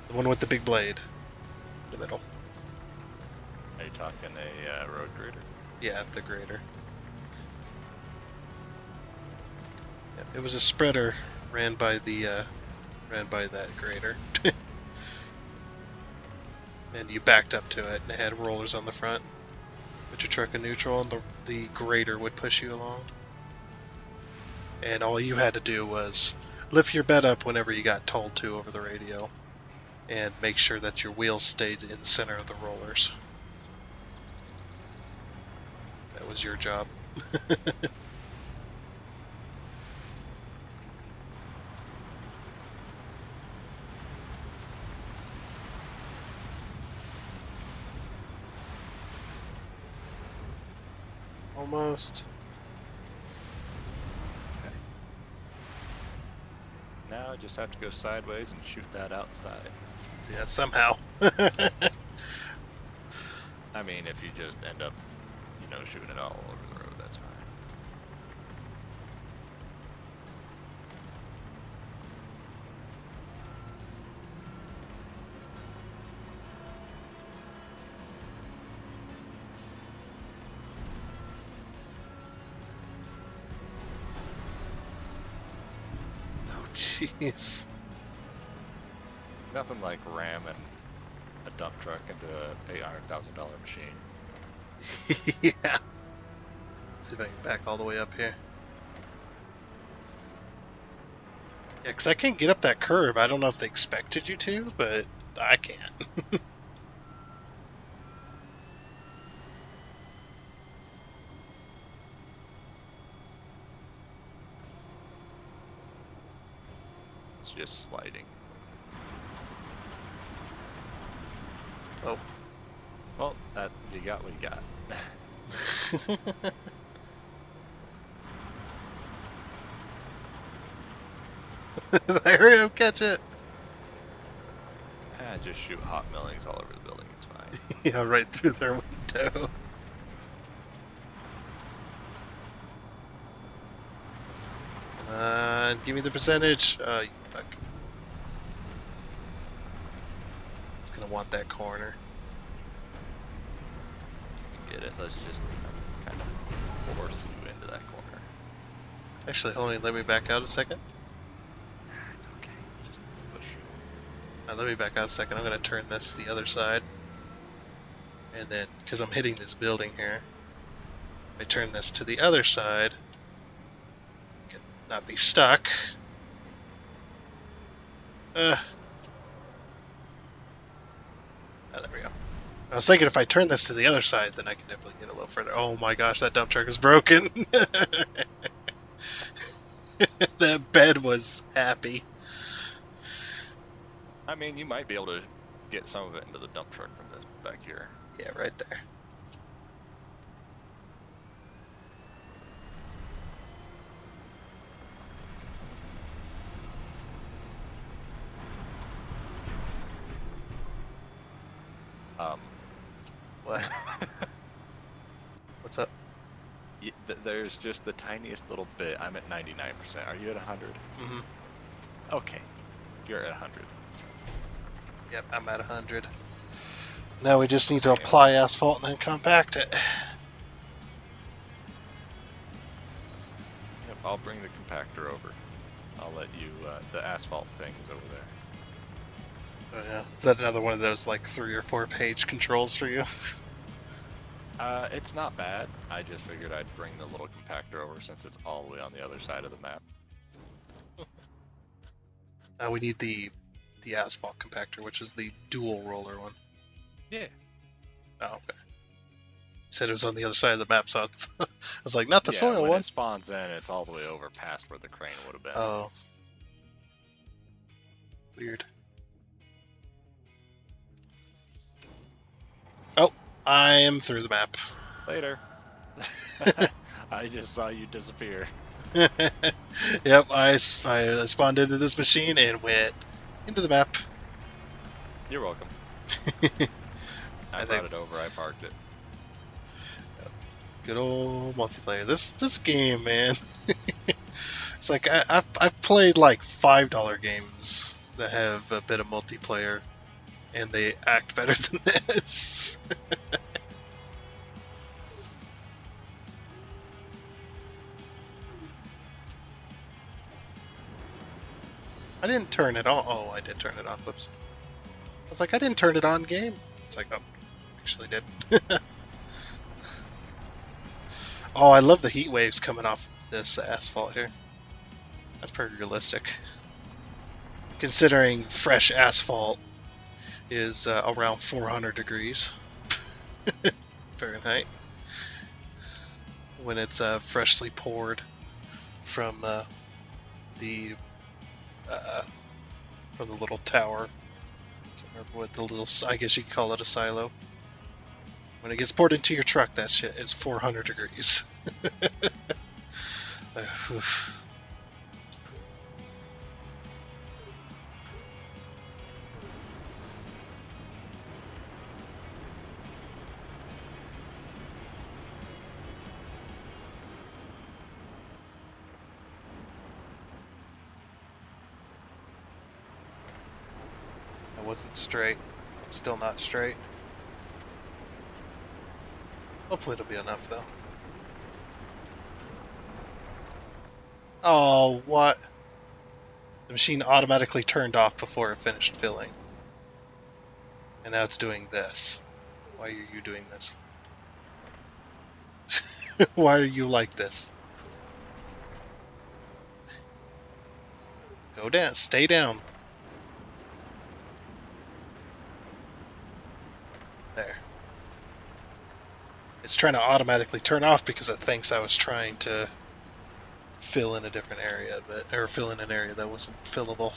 The one with the big blade in the middle. are you talking a road grader? Yeah, the grader. Yeah, it was a spreader ran by that grader. And you backed up to it, and it had rollers on the front. Put your truck in neutral, and the grader would push you along. And all you had to do was lift your bed up whenever you got told to over the radio, and make sure that your wheels stayed in the center of the rollers. That was your job. Almost. Now I just have to go sideways and shoot that outside. See that somehow. I mean, if you just end up, shooting it all over the road, that's fine. Oh, jeez. Nothing like ramming a dump truck into a $800,000 machine. Yeah. Let's see if I can back all the way up here. Yeah, because I can't get up that curve. I don't know if they expected you to, but I can't. It's just sliding. Oh. Well, you got what you got. Hurry up, catch it. Just shoot hot millings all over the building, it's fine. Yeah, right through their window. Come on, give me the percentage. Oh, you fuck. It's gonna want that corner. Get it? Let's just kind of force you into that corner. Actually, hold on, let me back out a second. It's okay. Just push you. Let me back out a second. I'm gonna turn this to the other side. And then, because I'm hitting this building here, I turn this to the other side. Can not be stuck. Oh, there we go. I was thinking if I turn this to the other side, then I can definitely get a little further. Oh my gosh, that dump truck is broken. That bed was happy. I mean, you might be able to get some of it into the dump truck from this back here. Yeah, right there. What? What's up? There's just the tiniest little bit. I'm at 99%. Are you at 100? Mm-hmm. Okay. You're at 100. Yep, I'm at 100. Now we just need to Same. apply asphalt and then compact it. Yep, I'll bring the compactor over. I'll let you, the asphalt thing's over there. Oh, yeah. Is that another one of those like 3 or 4 page controls for you? It's not bad. I just figured I'd bring the little compactor over since it's all the way on the other side of the map. Now we need the asphalt compactor, which is the dual roller one. Yeah. Oh, okay. You said it was on the other side of the map, so I was like, not the soil when one. it spawns in, it's all the way over past where the crane would have been. Oh. Weird. Oh, I am through the map. Later. I just saw you disappear. Yep, I spawned into this machine and went into the map. You're welcome. I brought it over. I parked it. Good old multiplayer. This game, man. It's like I've played like $5 games that have a bit of multiplayer, and they act better than this. I didn't turn it on. Oh, I did turn it on. Whoops. I was like, I didn't turn it on, game. It's like, oh, actually did. Oh, I love the heat waves coming off this asphalt here. That's pretty realistic. Considering fresh asphalt is around 400 degrees Fahrenheit when it's freshly poured from the little tower. Can't remember what the little, I guess you could call it a silo. When it gets poured into your truck, that shit is 400 degrees. Oof. I wasn't straight. I'm still not straight. Hopefully it'll be enough, though. Oh, what? The machine automatically turned off before it finished filling. And now it's doing this. Why are you doing this? Why are you like this? Go down. Stay down. There. It's trying to automatically turn off because it thinks I was trying to fill in a different area, or fill in an area that wasn't fillable.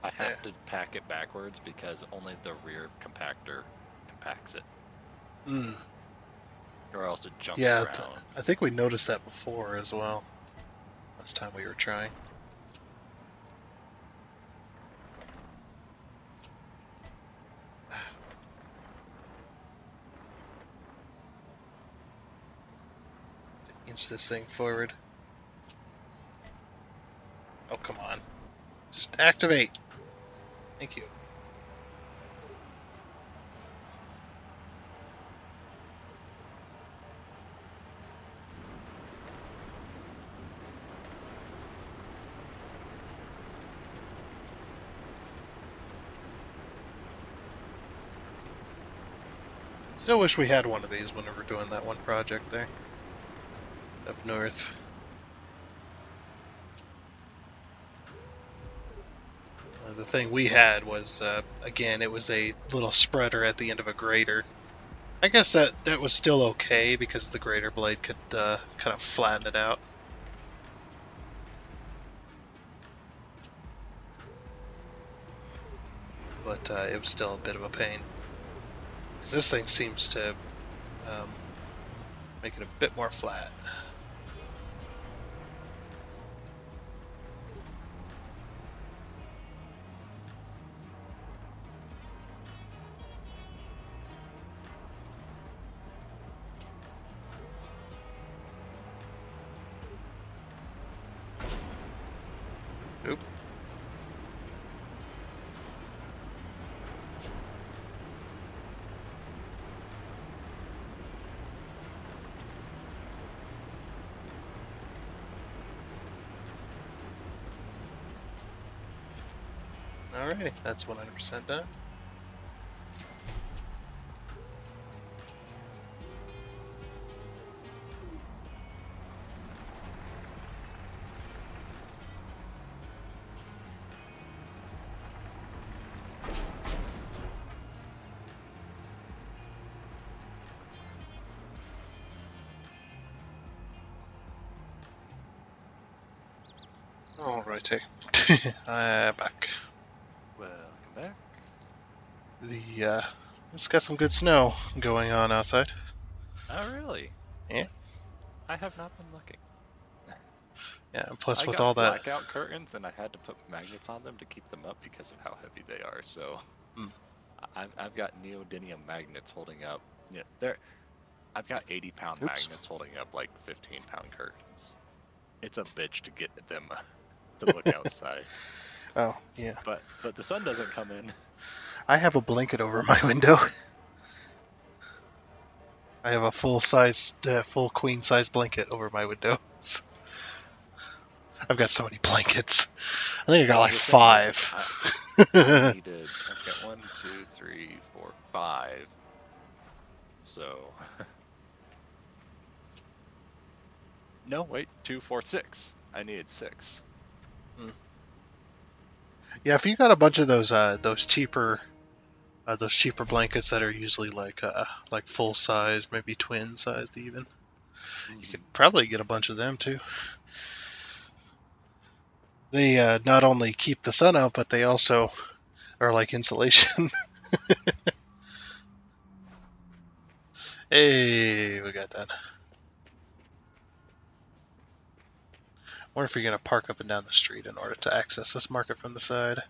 I have to pack it backwards because only the rear compactor compacts it. Mm. Or else it jumps Yeah, around. I think we noticed that before as well. Last time we were trying. Inch this thing forward. Oh, come on. Just activate. Thank you. Still wish we had one of these when we were doing that one project there. Up north. The thing we had was, again, it was a little spreader at the end of a grater. I guess that was still okay because the grater blade could kind of flatten it out. But it was still a bit of a pain. Because this thing seems to Make it a bit more flat. Oop. Alrighty, that's 100% done. Alrighty. Back. Welcome back. It's got some good snow going on outside. Oh, really? Yeah. I have not been looking. Yeah, and plus I with got all that, blackout curtains, and I had to put magnets on them to keep them up because of how heavy they are. So, Hmm. I've got neodymium magnets holding up. Yeah, I've got 80-pound Oops. magnets holding up like 15-pound curtains. It's a bitch to get them to look outside. oh yeah, But the sun doesn't come in. I have a blanket over my window. I have a full queen size blanket over my windows. I've got so many blankets. I think I got Well, like the thing is 5. I needed. I've got 1, 2, 3, 4, 5. So. No, wait, 2, 4, 6. I needed 6. Yeah, if you got a bunch of those cheaper blankets that are usually like full size, maybe twin sized even, you could probably get a bunch of them too. They not only keep the sun out, but they also are like insulation. Hey, we got that. I wonder if you're gonna park up and down the street in order to access this market from the side.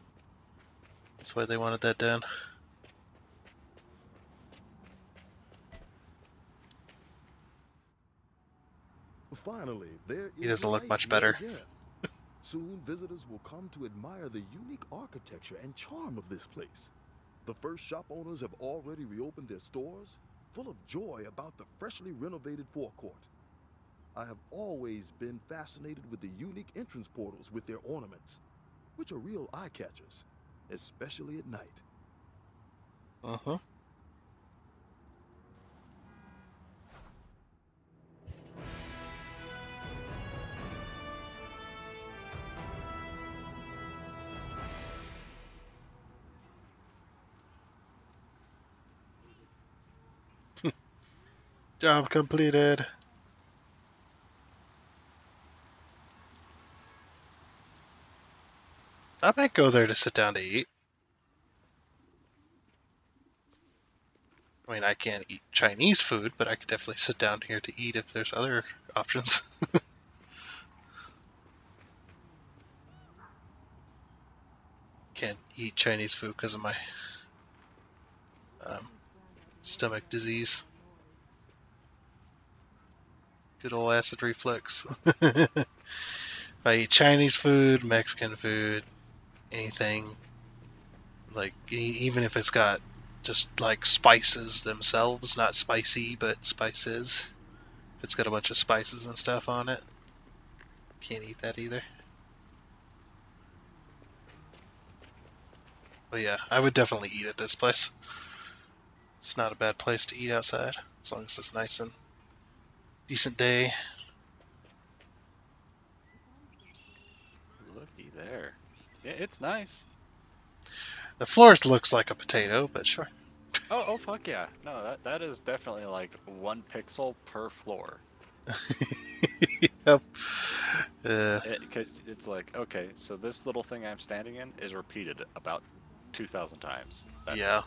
That's why they wanted that done. Finally, there He is doesn't look life much yet better. again. Soon, visitors will come to admire the unique architecture and charm of this place. The first shop owners have already reopened their stores, full of joy about the freshly renovated forecourt. I have always been fascinated with the unique entrance portals with their ornaments, which are real eye-catchers, especially at night. Uh-huh. Job completed. I might go there to sit down to eat. I mean, I can't eat Chinese food, but I could definitely sit down here to eat if there's other options. Can't eat Chinese food because of my stomach disease. Good old acid reflux. If I eat Chinese food, Mexican food, anything, like even if it's got just like spices themselves, not spicy, but spices. If it's got a bunch of spices and stuff on it, can't eat that either. But yeah, I would definitely eat at this place. It's not a bad place to eat outside, as long as it's nice and decent day. Looky there. Yeah, it's nice. The floor looks like a potato, but sure. Oh, fuck yeah. No, that is definitely like 1 pixel per floor. Yep. Because it's like, okay, so this little thing I'm standing in is repeated about 2,000 times. That's Yeah. it.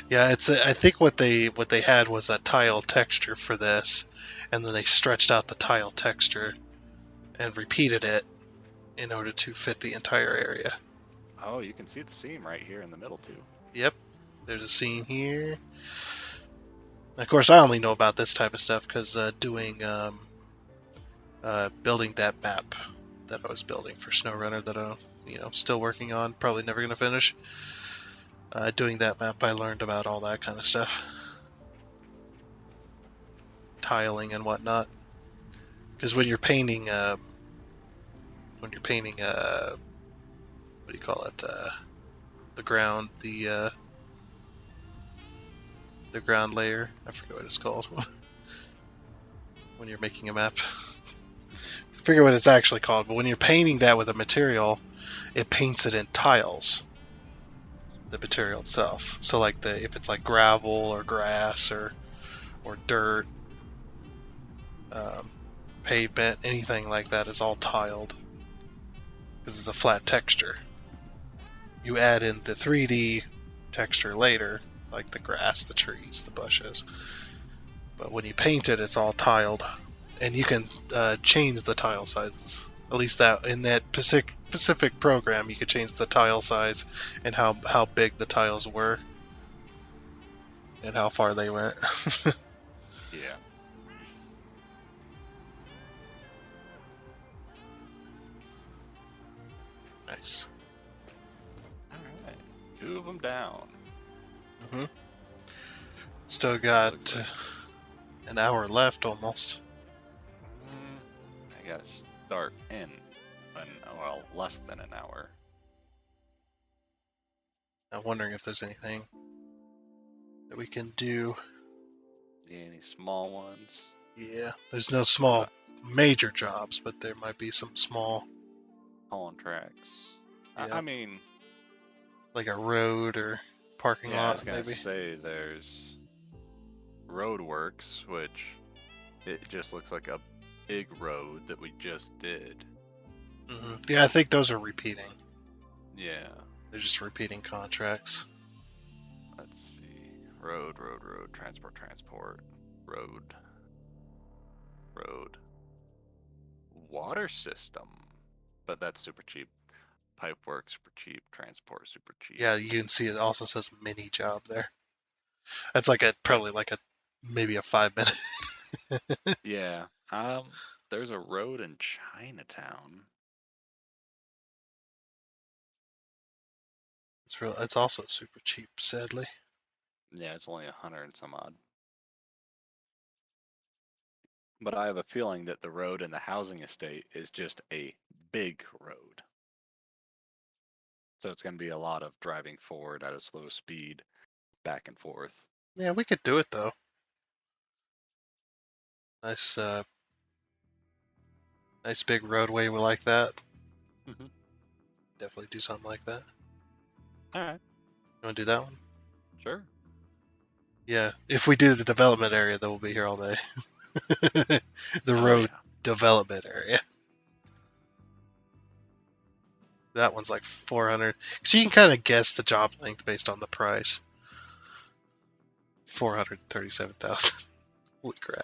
Yeah, I think what they had was a tile texture for this, and then they stretched out the tile texture and repeated it in order to fit the entire area. Oh, you can see the seam right here in the middle too. Yep, there's a scene here. Of course, I only know about this type of stuff because building that map that I was building for SnowRunner that I'm still working on, probably never gonna finish. Doing that map, I learned about all that kind of stuff, tiling and whatnot. Because when you're painting, what do you call it? The ground, the ground layer. I forget what it's called. When you're making a map, I forget what it's actually called. But when you're painting that with a material, it paints it in tiles. The material itself. So like if it's like gravel or grass or dirt, pavement, anything like that is all tiled because it's a flat texture. You add in the 3D texture later, like the grass, the trees, the bushes. But when you paint it, it's all tiled, and you can change the tile sizes. At least that in that specific program, you could change the tile size and how big the tiles were and how far they went. Yeah. Nice. All right. 2 of them down. Still got Looks like- an hour left almost. I gotta start in, less than an hour. I'm wondering if there's anything that we can do. Any small ones? Yeah, there's no small major jobs, but there might be some small, Contracts. Yeah. I mean, like a road or parking yeah, I was lot, gonna maybe. say there's Roadworks, which it just looks like a big road that we just did. Yeah, I think those are repeating. Yeah. They're just repeating contracts. Let's see. Road, transport, road. Water system. But that's super cheap. Pipe work, super cheap. Transport, super cheap. Yeah, you can see it also says mini job there. That's like probably like maybe a 5 minute. Yeah. There's a road in Chinatown. It's also super cheap, sadly. Yeah, it's only 100 and some odd. But I have a feeling that the road in the housing estate is just a big road. So it's going to be a lot of driving forward at a slow speed, back and forth. Yeah, we could do it though. Nice, nice big roadway like that. Mhm. Definitely do something like that. All right, You want to do that one? sure. Yeah, if we do the development area, then we'll be here all day. The Oh, road yeah. development area. That one's like 400. So you can kind of guess the job length based on the price. 437,000. Holy crap.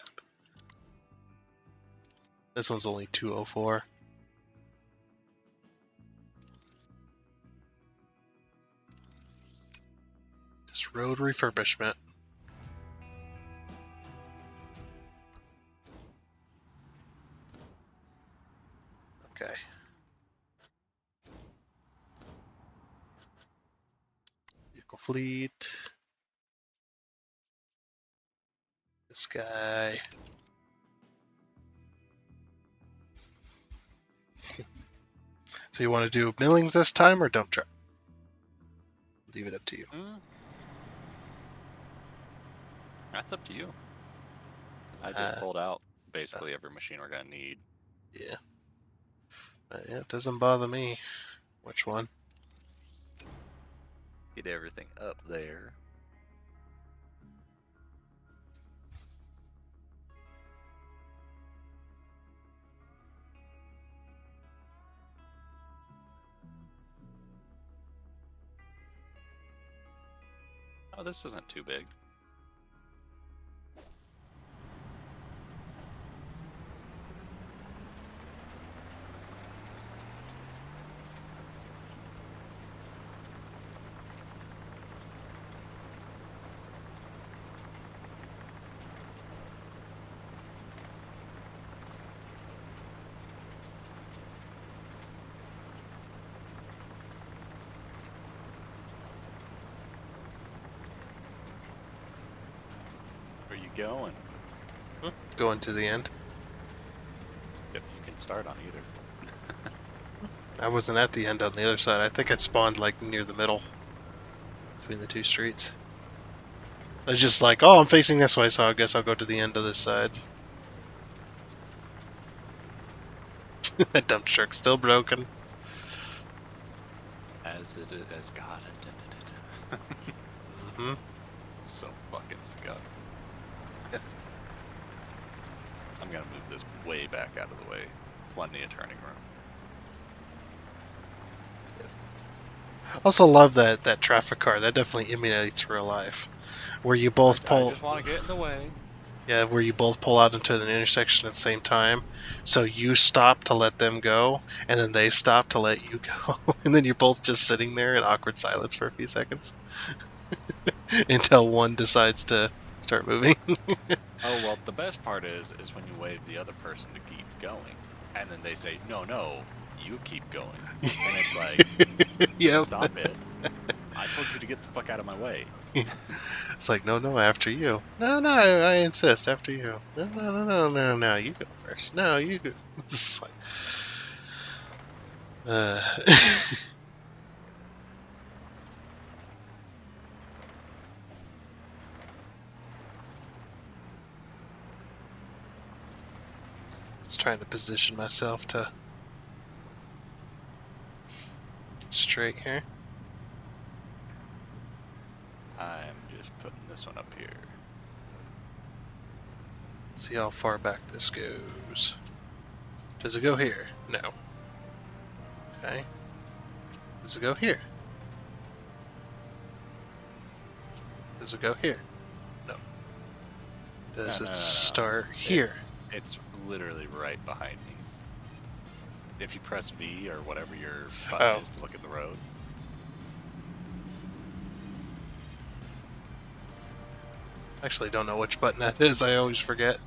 This one's only 204. Just road refurbishment. Okay. Vehicle fleet. This guy. So you want to do millings this time or dump truck? Leave it up to you. That's up to you. I just pulled out basically every machine we're going to need. Yeah. Yeah, it doesn't bother me. Which one? Get everything up there. Oh, this isn't too big. Where you going? Going to the end. Yep, you can start on either. I wasn't at the end on the other side. I think I spawned like near the middle between the two streets. I was just like, oh, I'm facing this way, so I guess I'll go to the end of this side. That dump truck's still broken. As God intended it. Hmm. So fucking scuffed. I'm gonna move this way back out of the way. Plenty of turning room. Also love that traffic car. That definitely emulates real life, where you both I pull. just want to get in the way. Yeah, where you both pull out into an intersection at the same time. So you stop to let them go, and then they stop to let you go, and then you're both just sitting there in awkward silence for a few seconds until one decides to start moving. Oh well, the best part is when you wave the other person to keep going, and then they say, "No, you keep going," and it's like, Yep. "Stop it! I told you to get the fuck out of my way." It's like, no, after you. No, I insist, after you. No, you go first. No, you go. It's like, uh, just trying to position myself to straight here. I'm just putting this one up here. See how far back this goes. Does it go here? No. Okay. Does it go here? Does it go here? No. Does No, it no. start here? It's literally right behind me. If you press V or whatever your button is to look at the road. Actually, don't know which button that is. I always forget.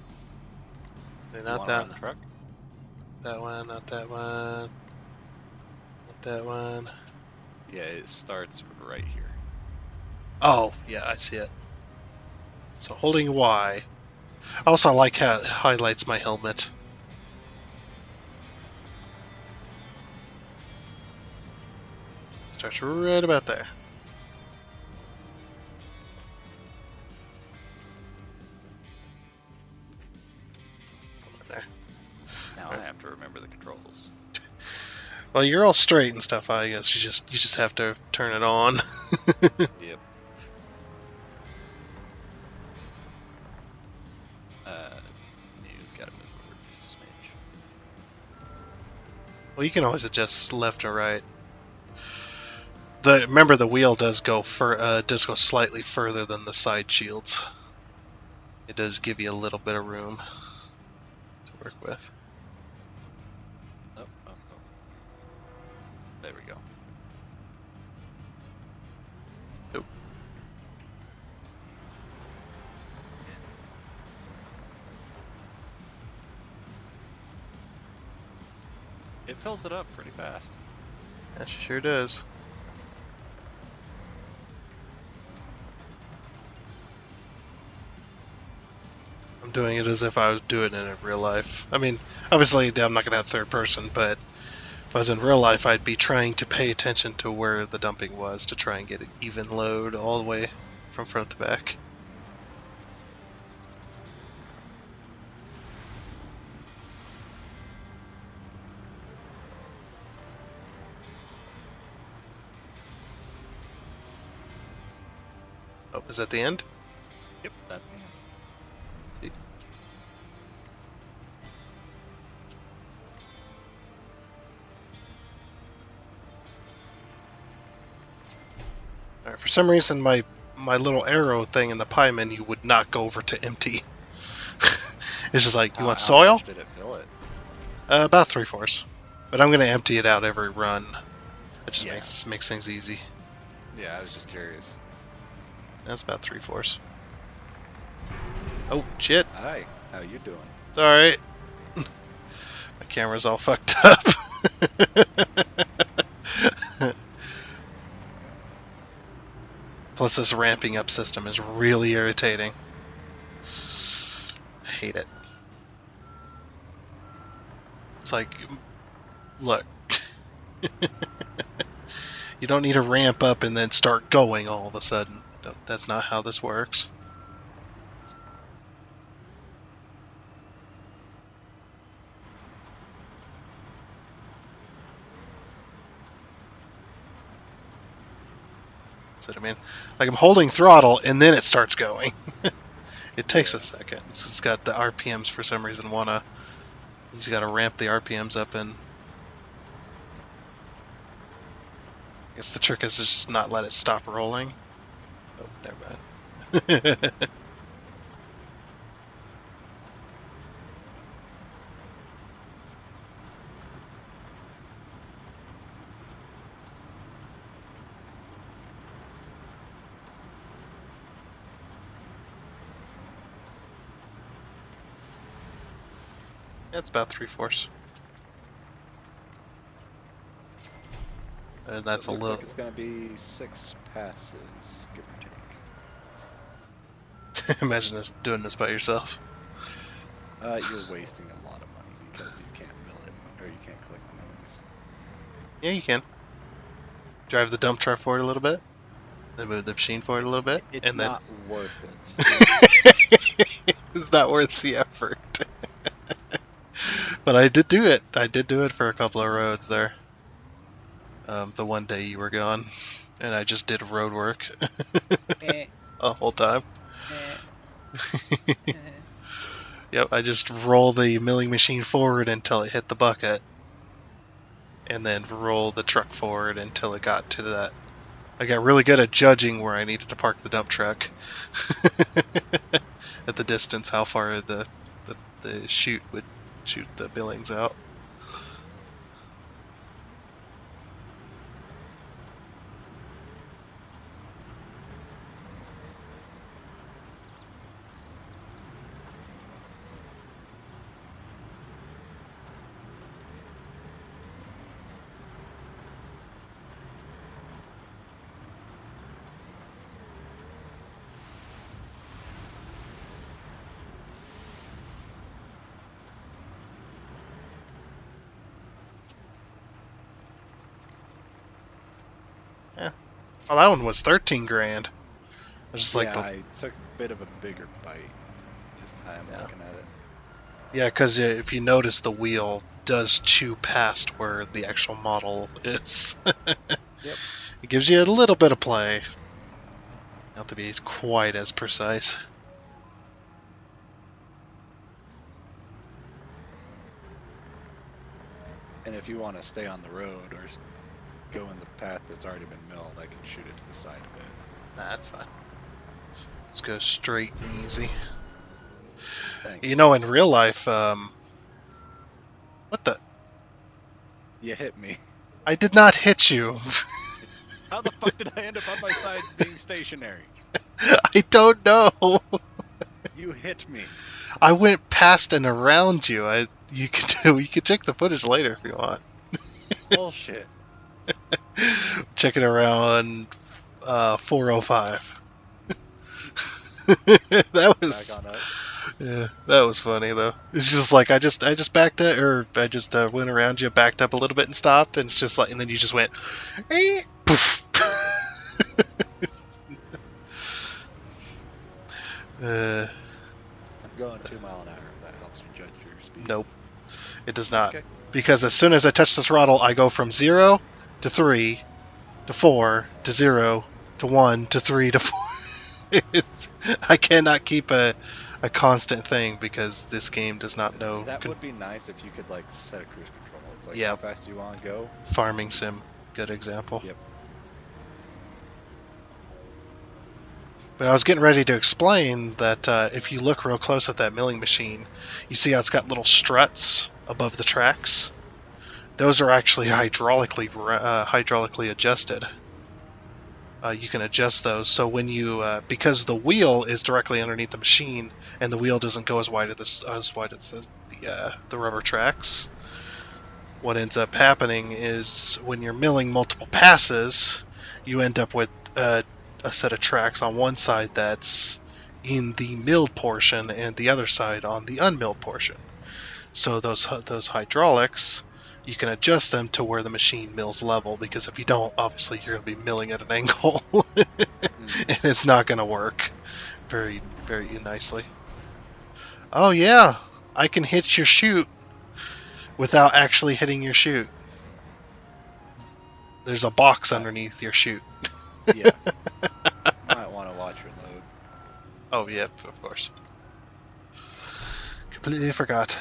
You Not wanna that. run the truck? That one. Not that one. Not that one. Yeah, it starts right here. Oh, yeah, I see it. So holding Y. Also, I like how it highlights my helmet. Starts right about there. Somewhere there. Now I have to remember the controls. Well, you're all straight and stuff. I guess you just have to turn it on. Yep. You gotta move over just a smidge. Well, you can always adjust left or right. Remember the wheel does go does go slightly further than the side shields. It does give you a little bit of room to work with. Oh. There we go. Nope. It fills it up pretty fast. Yeah, she sure does. I'm doing it as if I was doing it in real life. I mean, obviously I'm not going to have third person, but if I was in real life, I'd be trying to pay attention to where the dumping was to try and get an even load all the way from front to back. Oh, is that the end? Yep, that's the end. Sweet. Alright, for some reason my my little arrow thing in the pie menu would not go over to empty. It's just like, you want How soil? much did it fill it? About 3/4. But I'm gonna empty it out every run. It just Yeah. makes things easy. Yeah, I was just curious. That's about 3/4. Oh shit! Hi, how you doing? It's all right. My camera's all fucked up. Plus, this ramping up system is really irritating. I hate it. It's like, look, you don't need to ramp up and then start going all of a sudden. That's not how this works. That's what I mean. Like, I'm holding throttle and then it starts going. It takes a second. It's got the RPMs for some reason you just gotta ramp the RPMs up, and I guess the trick is to just not let it stop rolling. Oh, never mind. It's about 3/4. And that's It a looks little. like it's gonna be 6 passes, give or take. Imagine doing this by yourself. You're wasting a lot of money because you can't mill it, or you can't collect the millings. Yeah, you can. Drive the dump truck forward a little bit, then move the machine forward a little bit, It's and then not worth it. it's not worth the effort. But I did do it. I did do it for a couple of roads there. The one day you were gone, and I just did road work the whole time. Yep, I just roll the milling machine forward until it hit the bucket, and then roll the truck forward until it got to that. I got really good at judging where I needed to park the dump truck at the distance, how far the chute would shoot the billings out. Oh, that one was 13 grand. It was just like I took a bit of a bigger bite this time Yeah. looking at it. Yeah, because if you notice, the wheel does chew past where the actual model is. Yep. It gives you a little bit of play. Not to be quite as precise. And if you want to stay on the road or go in the path that's already been milled, I can shoot it to the side a bit. Nah, that's fine. Let's go straight and easy. Thanks. You know, in real life, what the? You hit me. I did not hit you. How the fuck did I end up on my side being stationary? I don't know. You hit me. I went past and around you. You can check the footage later if you want. Bullshit. Check it around 405. That was Back on up. yeah, that was funny though. It's just like I just backed it, or I just went around you, backed up a little bit and stopped, and it's just like, and then you just went, poof. I'm going 2 miles an hour if that helps you judge your speed. Nope, it does not. Okay. Because as soon as I touch the throttle, I go from 0 to 3 to 4 to 0 to 1 to 3 to 4. I cannot keep a constant thing because this game does not know That would be nice if you could like set a cruise control. It's like Yeah. how fast do you want to go? farming sim. Good example. Yep. But I was getting ready to explain that if you look real close at that milling machine, you see how it's got little struts above the tracks? Those are actually hydraulically adjusted. You can adjust those so when you because the wheel is directly underneath the machine and the wheel doesn't go as wide as the rubber tracks. What ends up happening is when you're milling multiple passes, you end up with a set of tracks on one side that's in the milled portion and the other side on the unmilled portion. So those hydraulics, you can adjust them to where the machine mills level, because if you don't, obviously you're going to be milling at an angle and it's not going to work very, very nicely. Oh yeah, I can hit your chute without actually hitting your chute. There's a box underneath your chute. Yeah. Might want to watch your load. Oh yeah, of course. Completely forgot.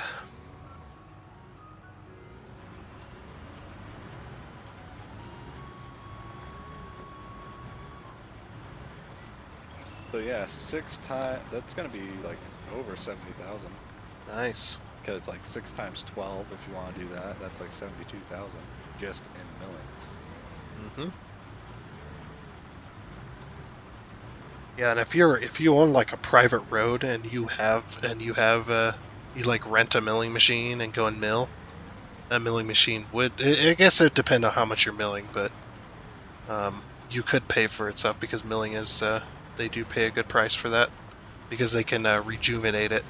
So yeah, 6 times. That's gonna be like over 70,000. Nice. Because it's like 6 times 12. If you want to do that, that's like 72,000 just in millings. Yeah, and if you own like a private road and you like rent a milling machine and go and mill, that milling machine would, I guess it would depend on how much you're milling, but you could pay for itself, because milling is they do pay a good price for that, because they can rejuvenate it.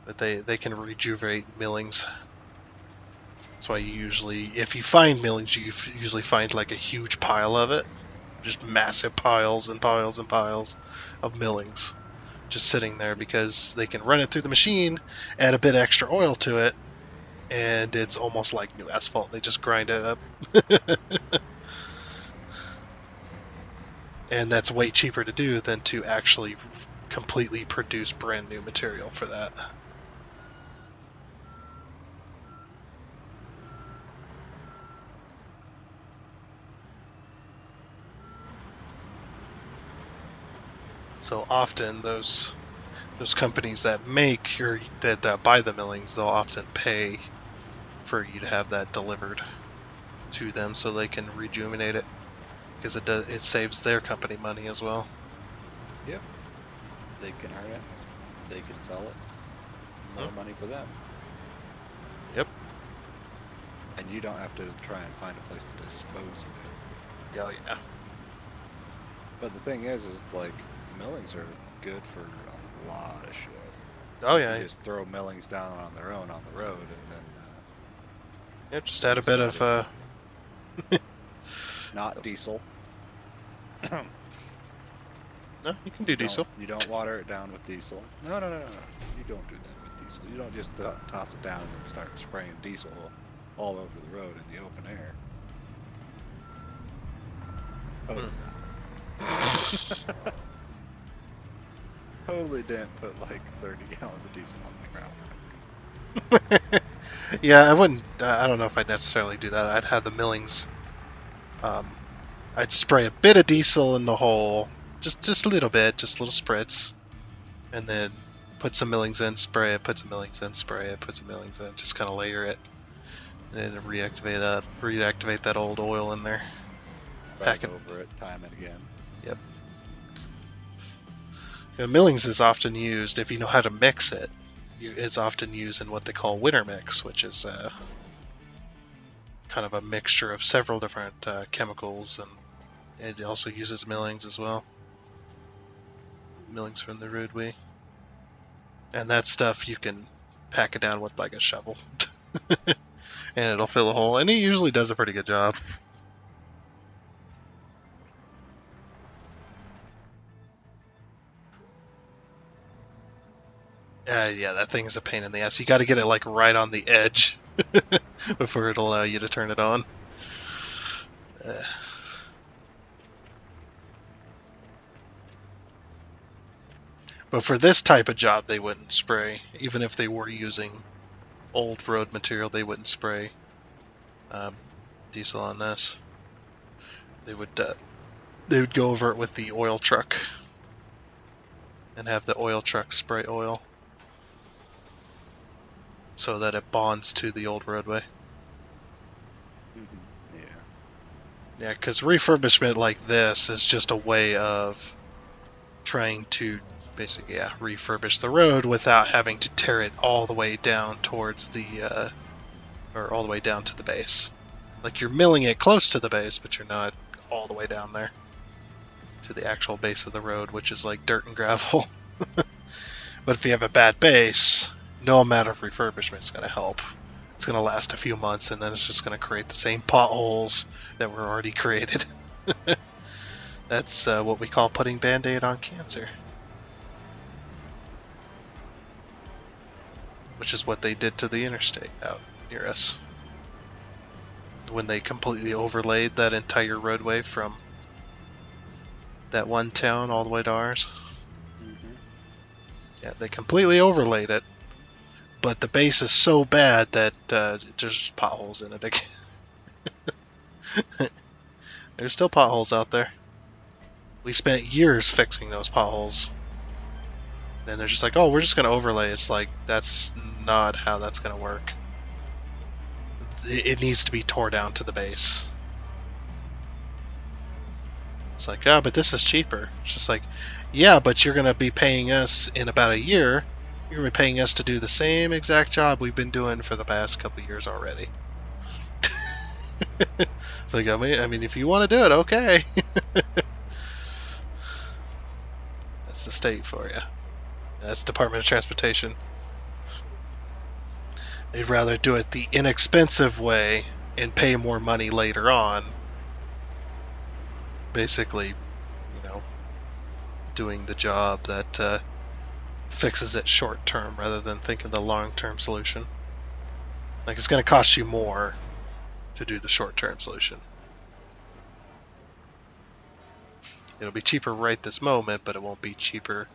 But they can rejuvenate millings. That's why you usually, if you find millings, you usually find like a huge pile of it. Just massive piles and piles and piles of millings just sitting there, because they can run it through the machine, add a bit extra oil to it, and it's almost like new asphalt. They just grind it up. And that's way cheaper to do than to actually completely produce brand new material for that. So often those companies that make or that buy the millings, they'll often pay for you to have that delivered to them so they can rejuvenate it, because it saves their company money as well. Yep. They can earn it. They can sell it. More money for them. Yep. And you don't have to try and find a place to dispose of it. Oh yeah. But the thing is it's like millings are good for a lot of shit. Oh yeah. You just throw millings down on their own on the road, and then Yeah, just add a bit of not diesel. No, you can do diesel. You don't water it down with diesel. No. You don't do that with diesel. You don't just toss it down and start spraying diesel all over the road in the open air. Totally didn't put like 30 gallons of diesel on the ground. Yeah, I wouldn't. I don't know if I'd necessarily do that. I'd have the millings. I'd spray a bit of diesel in the hole, just a little bit, just little spritz, and then put some millings in, spray it, put some millings in, spray it, put some millings in, just kind of layer it, and then reactivate that old oil in there. Back over it time and again. Yep. Yeah, millings is often used, if you know how to mix it. It's often used in what they call winter mix, which is kind of a mixture of several different chemicals, and it also uses millings as well. Millings from the roadway. And that stuff you can pack it down with like a shovel. And it'll fill a hole, and it usually does a pretty good job. Yeah, that thing is a pain in the ass. You got to get it like right on the edge before it'll allow you to turn it on. But for this type of job, they wouldn't spray. Even if they were using old road material, they wouldn't spray. diesel on this. They would go over it with the oil truck and have the oil truck spray oil so that it bonds to the old roadway. Yeah. Yeah, because refurbishment like this is just a way of trying to basically, refurbish the road without having to tear it all the way down towards the, or all the way down to the base. Like, you're milling it close to the base, but you're not all the way down there to the actual base of the road, which is like dirt and gravel. But if you have a bad base, no amount of refurbishment is going to help. It's going to last a few months, and then it's just going to create the same potholes that were already created. That's what we call putting Band-Aid on cancer. Which is what they did to the interstate out near us. When they completely overlaid that entire roadway from that one town all the way to ours. Yeah, they completely overlaid it. But the base is so bad that there's potholes in it again. There's still potholes out there. We spent years fixing those potholes. And they're just like, oh, we're just going to overlay. It's like, that's not how that's going to work. It needs to be tore down to the base. It's like, oh, but this is cheaper. It's just like, yeah, but you're going to be paying us in about a year. You're going to be paying us to do the same exact job we've been doing for the past couple of years already. It's like, I mean, if you want to do it, okay. That's the state for you. That's Department of Transportation. They'd rather do it the inexpensive way and pay more money later on. Basically, doing the job that fixes it short term rather than thinking the long term solution. Like, it's going to cost you more to do the short term solution. It'll be cheaper right this moment, but it won't be cheaper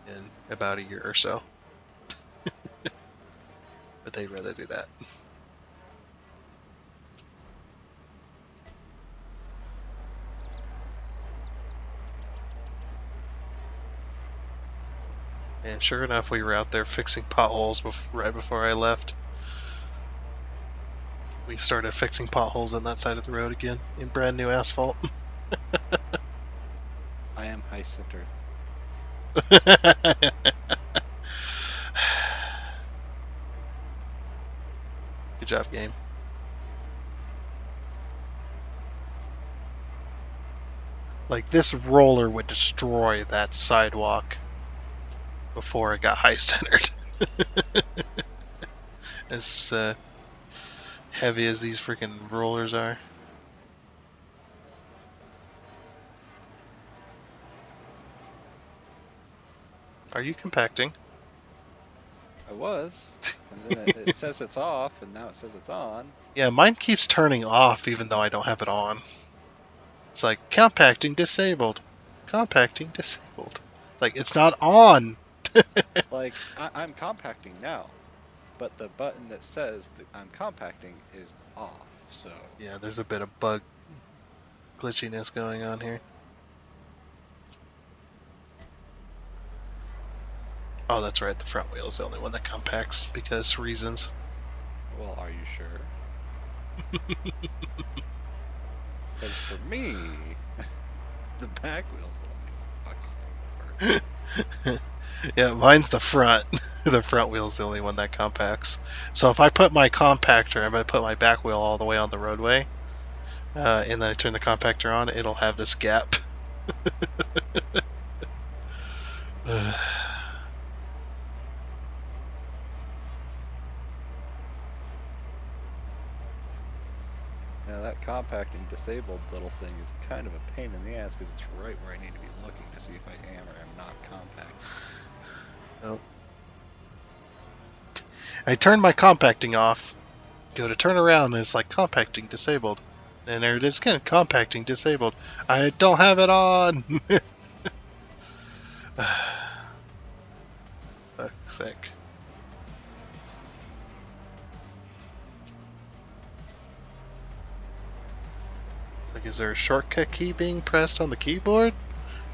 in about a year or so. But they'd rather do that. And sure enough, we were out there fixing potholes right before I left. We started fixing potholes on that side of the road again in brand new asphalt. I am high-centered. Good job, game. Like, this roller would destroy that sidewalk before it got high-centered. As heavy as these freaking rollers are. Are you compacting? I was. And then it says it's off, and now it says it's on. Yeah, mine keeps turning off even though I don't have it on. It's like, compacting disabled. Compacting disabled. Like, it's not on. Like, I'm compacting now, but the button that says that I'm compacting is off, so... Yeah, there's a bit of bug glitchiness going on here. Oh, that's right, the front wheel is the only one that compacts because reasons. Well, are you sure? Because for me, the back wheel's the only fucking thing that works. Yeah, mine's the front. The front wheel's the only one that compacts. So if I put my compactor, I'm going to put my back wheel all the way on the roadway, and then I turn the compactor on, it'll have this gap. Now that compacting disabled little thing is kind of a pain in the ass because it's right where I need to be looking to see if I am or am not compacting. Nope. I turned my compacting off, go to turn around, and it's like, compacting disabled. And there it is again, compacting disabled. I don't have it on! Fuck's sake. Like, is there a shortcut key being pressed on the keyboard?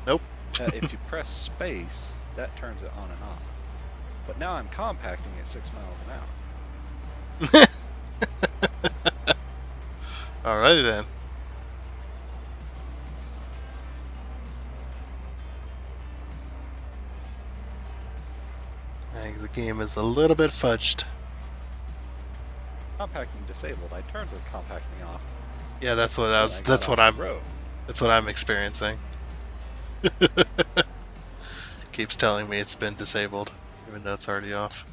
If you press space, that turns it on and off. But now I'm compacting at 6 miles an hour. Alrighty then. I think the game is a little bit fudged. Compacting disabled. I turned the compacting off. Yeah, that's what when I got that's off what the I'm road. that's what I'm experiencing. Keeps telling me it's been disabled, even though it's already off.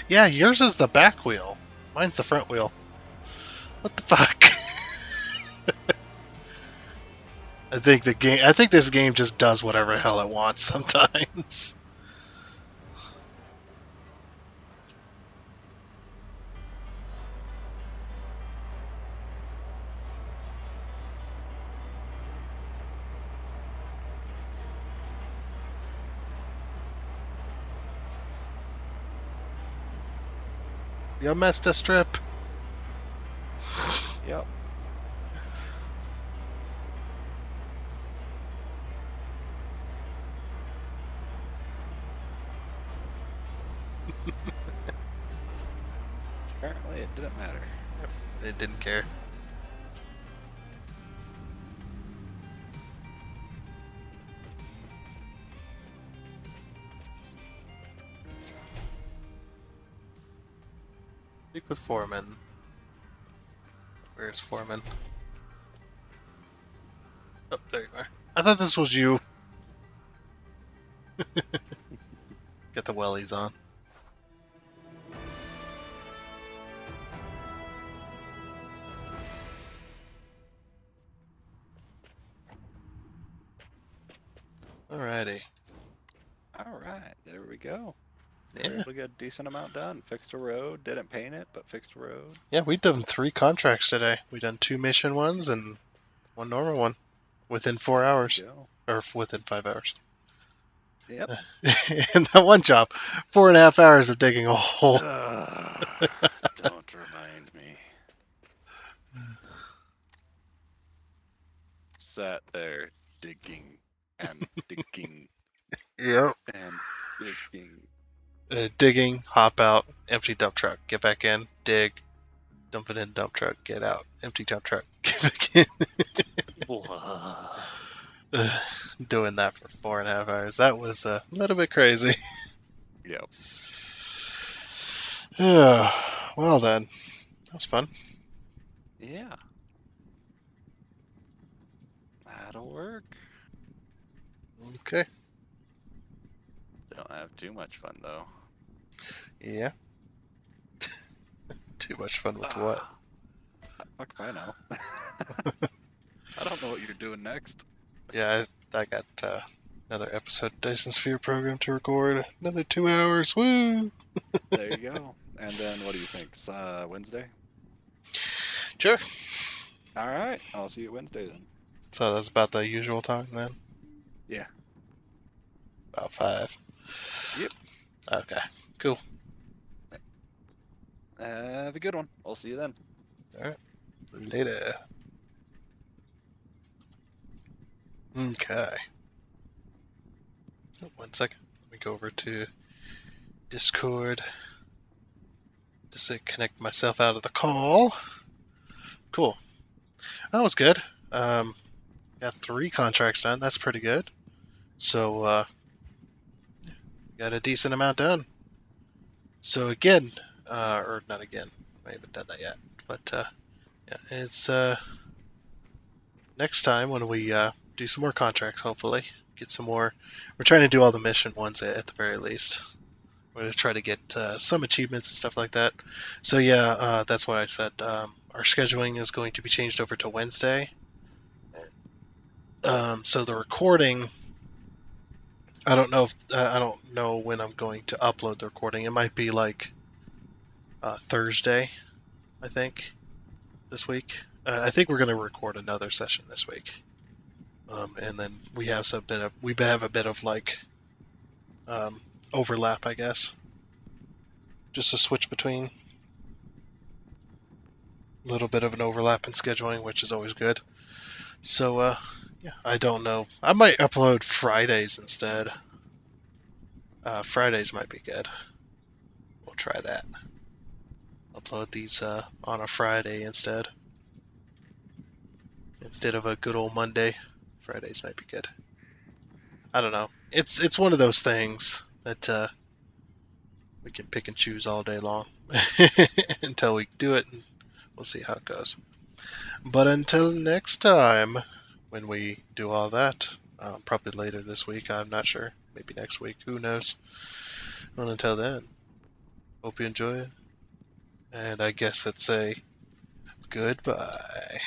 Yeah, yours is the back wheel. Mine's the front wheel. What the fuck? I think this game just does whatever the hell it wants sometimes. You missed a strip. Yep. Apparently, it didn't matter. It didn't care. Speak with Foreman. Where's Foreman? Oh, there you are. I thought this was you. Get the wellies on. Alrighty. Alright, there we go. Yeah. We're able to get a decent amount done. Fixed a road. Didn't paint it, but fixed a road. Yeah, we've done 3 contracts today. We've done 2 mission ones and 1 normal one within 4 hours. Go. Or within 5 hours. Yep. And that one job, 4.5 hours of digging a hole. Don't remind me. Sat there digging and digging Yep. and digging. Digging, hop out, empty dump truck, get back in, dig, dump it in dump truck, get out, empty dump truck, get back in. Doing that for 4.5 hours. That was a little bit crazy. Yep. Well then, that was fun. Yeah. That'll work. Okay. Don't have too much fun though. Yeah. Too much fun with what? Fuck if I know. I don't know what you're doing next. Yeah, I got another episode of Dyson Sphere program to record. Another 2 hours. Woo! There you go. And then what do you think? Wednesday? Sure. All right. I'll see you Wednesday then. So that's about the usual time then? Yeah. About 5. Yep. Okay, cool. Have a good one. I'll see you then. Alright. Later. Okay. Oh, 1 second. Let me go over to Discord. Just to connect myself out of the call. Cool. That was good. Got 3 contracts done. That's pretty good. So, got a decent amount done. So again, or not again. I haven't done that yet. But yeah, it's next time when we do some more contracts. Hopefully, get some more. We're trying to do all the mission ones at the very least. We're gonna try to get some achievements and stuff like that. So yeah, that's what I said. Our scheduling is going to be changed over to Wednesday. So the recording, I don't know when I'm going to upload the recording. It might be like Thursday, I think, this week. I think we're going to record another session this week, and then we have a bit of like overlap, I guess. Just a switch between. A little bit of an overlap in scheduling, which is always good. So, yeah, I don't know. I might upload Fridays instead. Fridays might be good. We'll try that. Upload these on a Friday instead. Instead of a good old Monday. Fridays might be good. I don't know. It's one of those things that we can pick and choose all day long until we do it, and we'll see how it goes. But until next time, when we do all that, probably later this week, I'm not sure. Maybe next week, who knows. Well, until then, hope you enjoy it. And I guess it's a goodbye.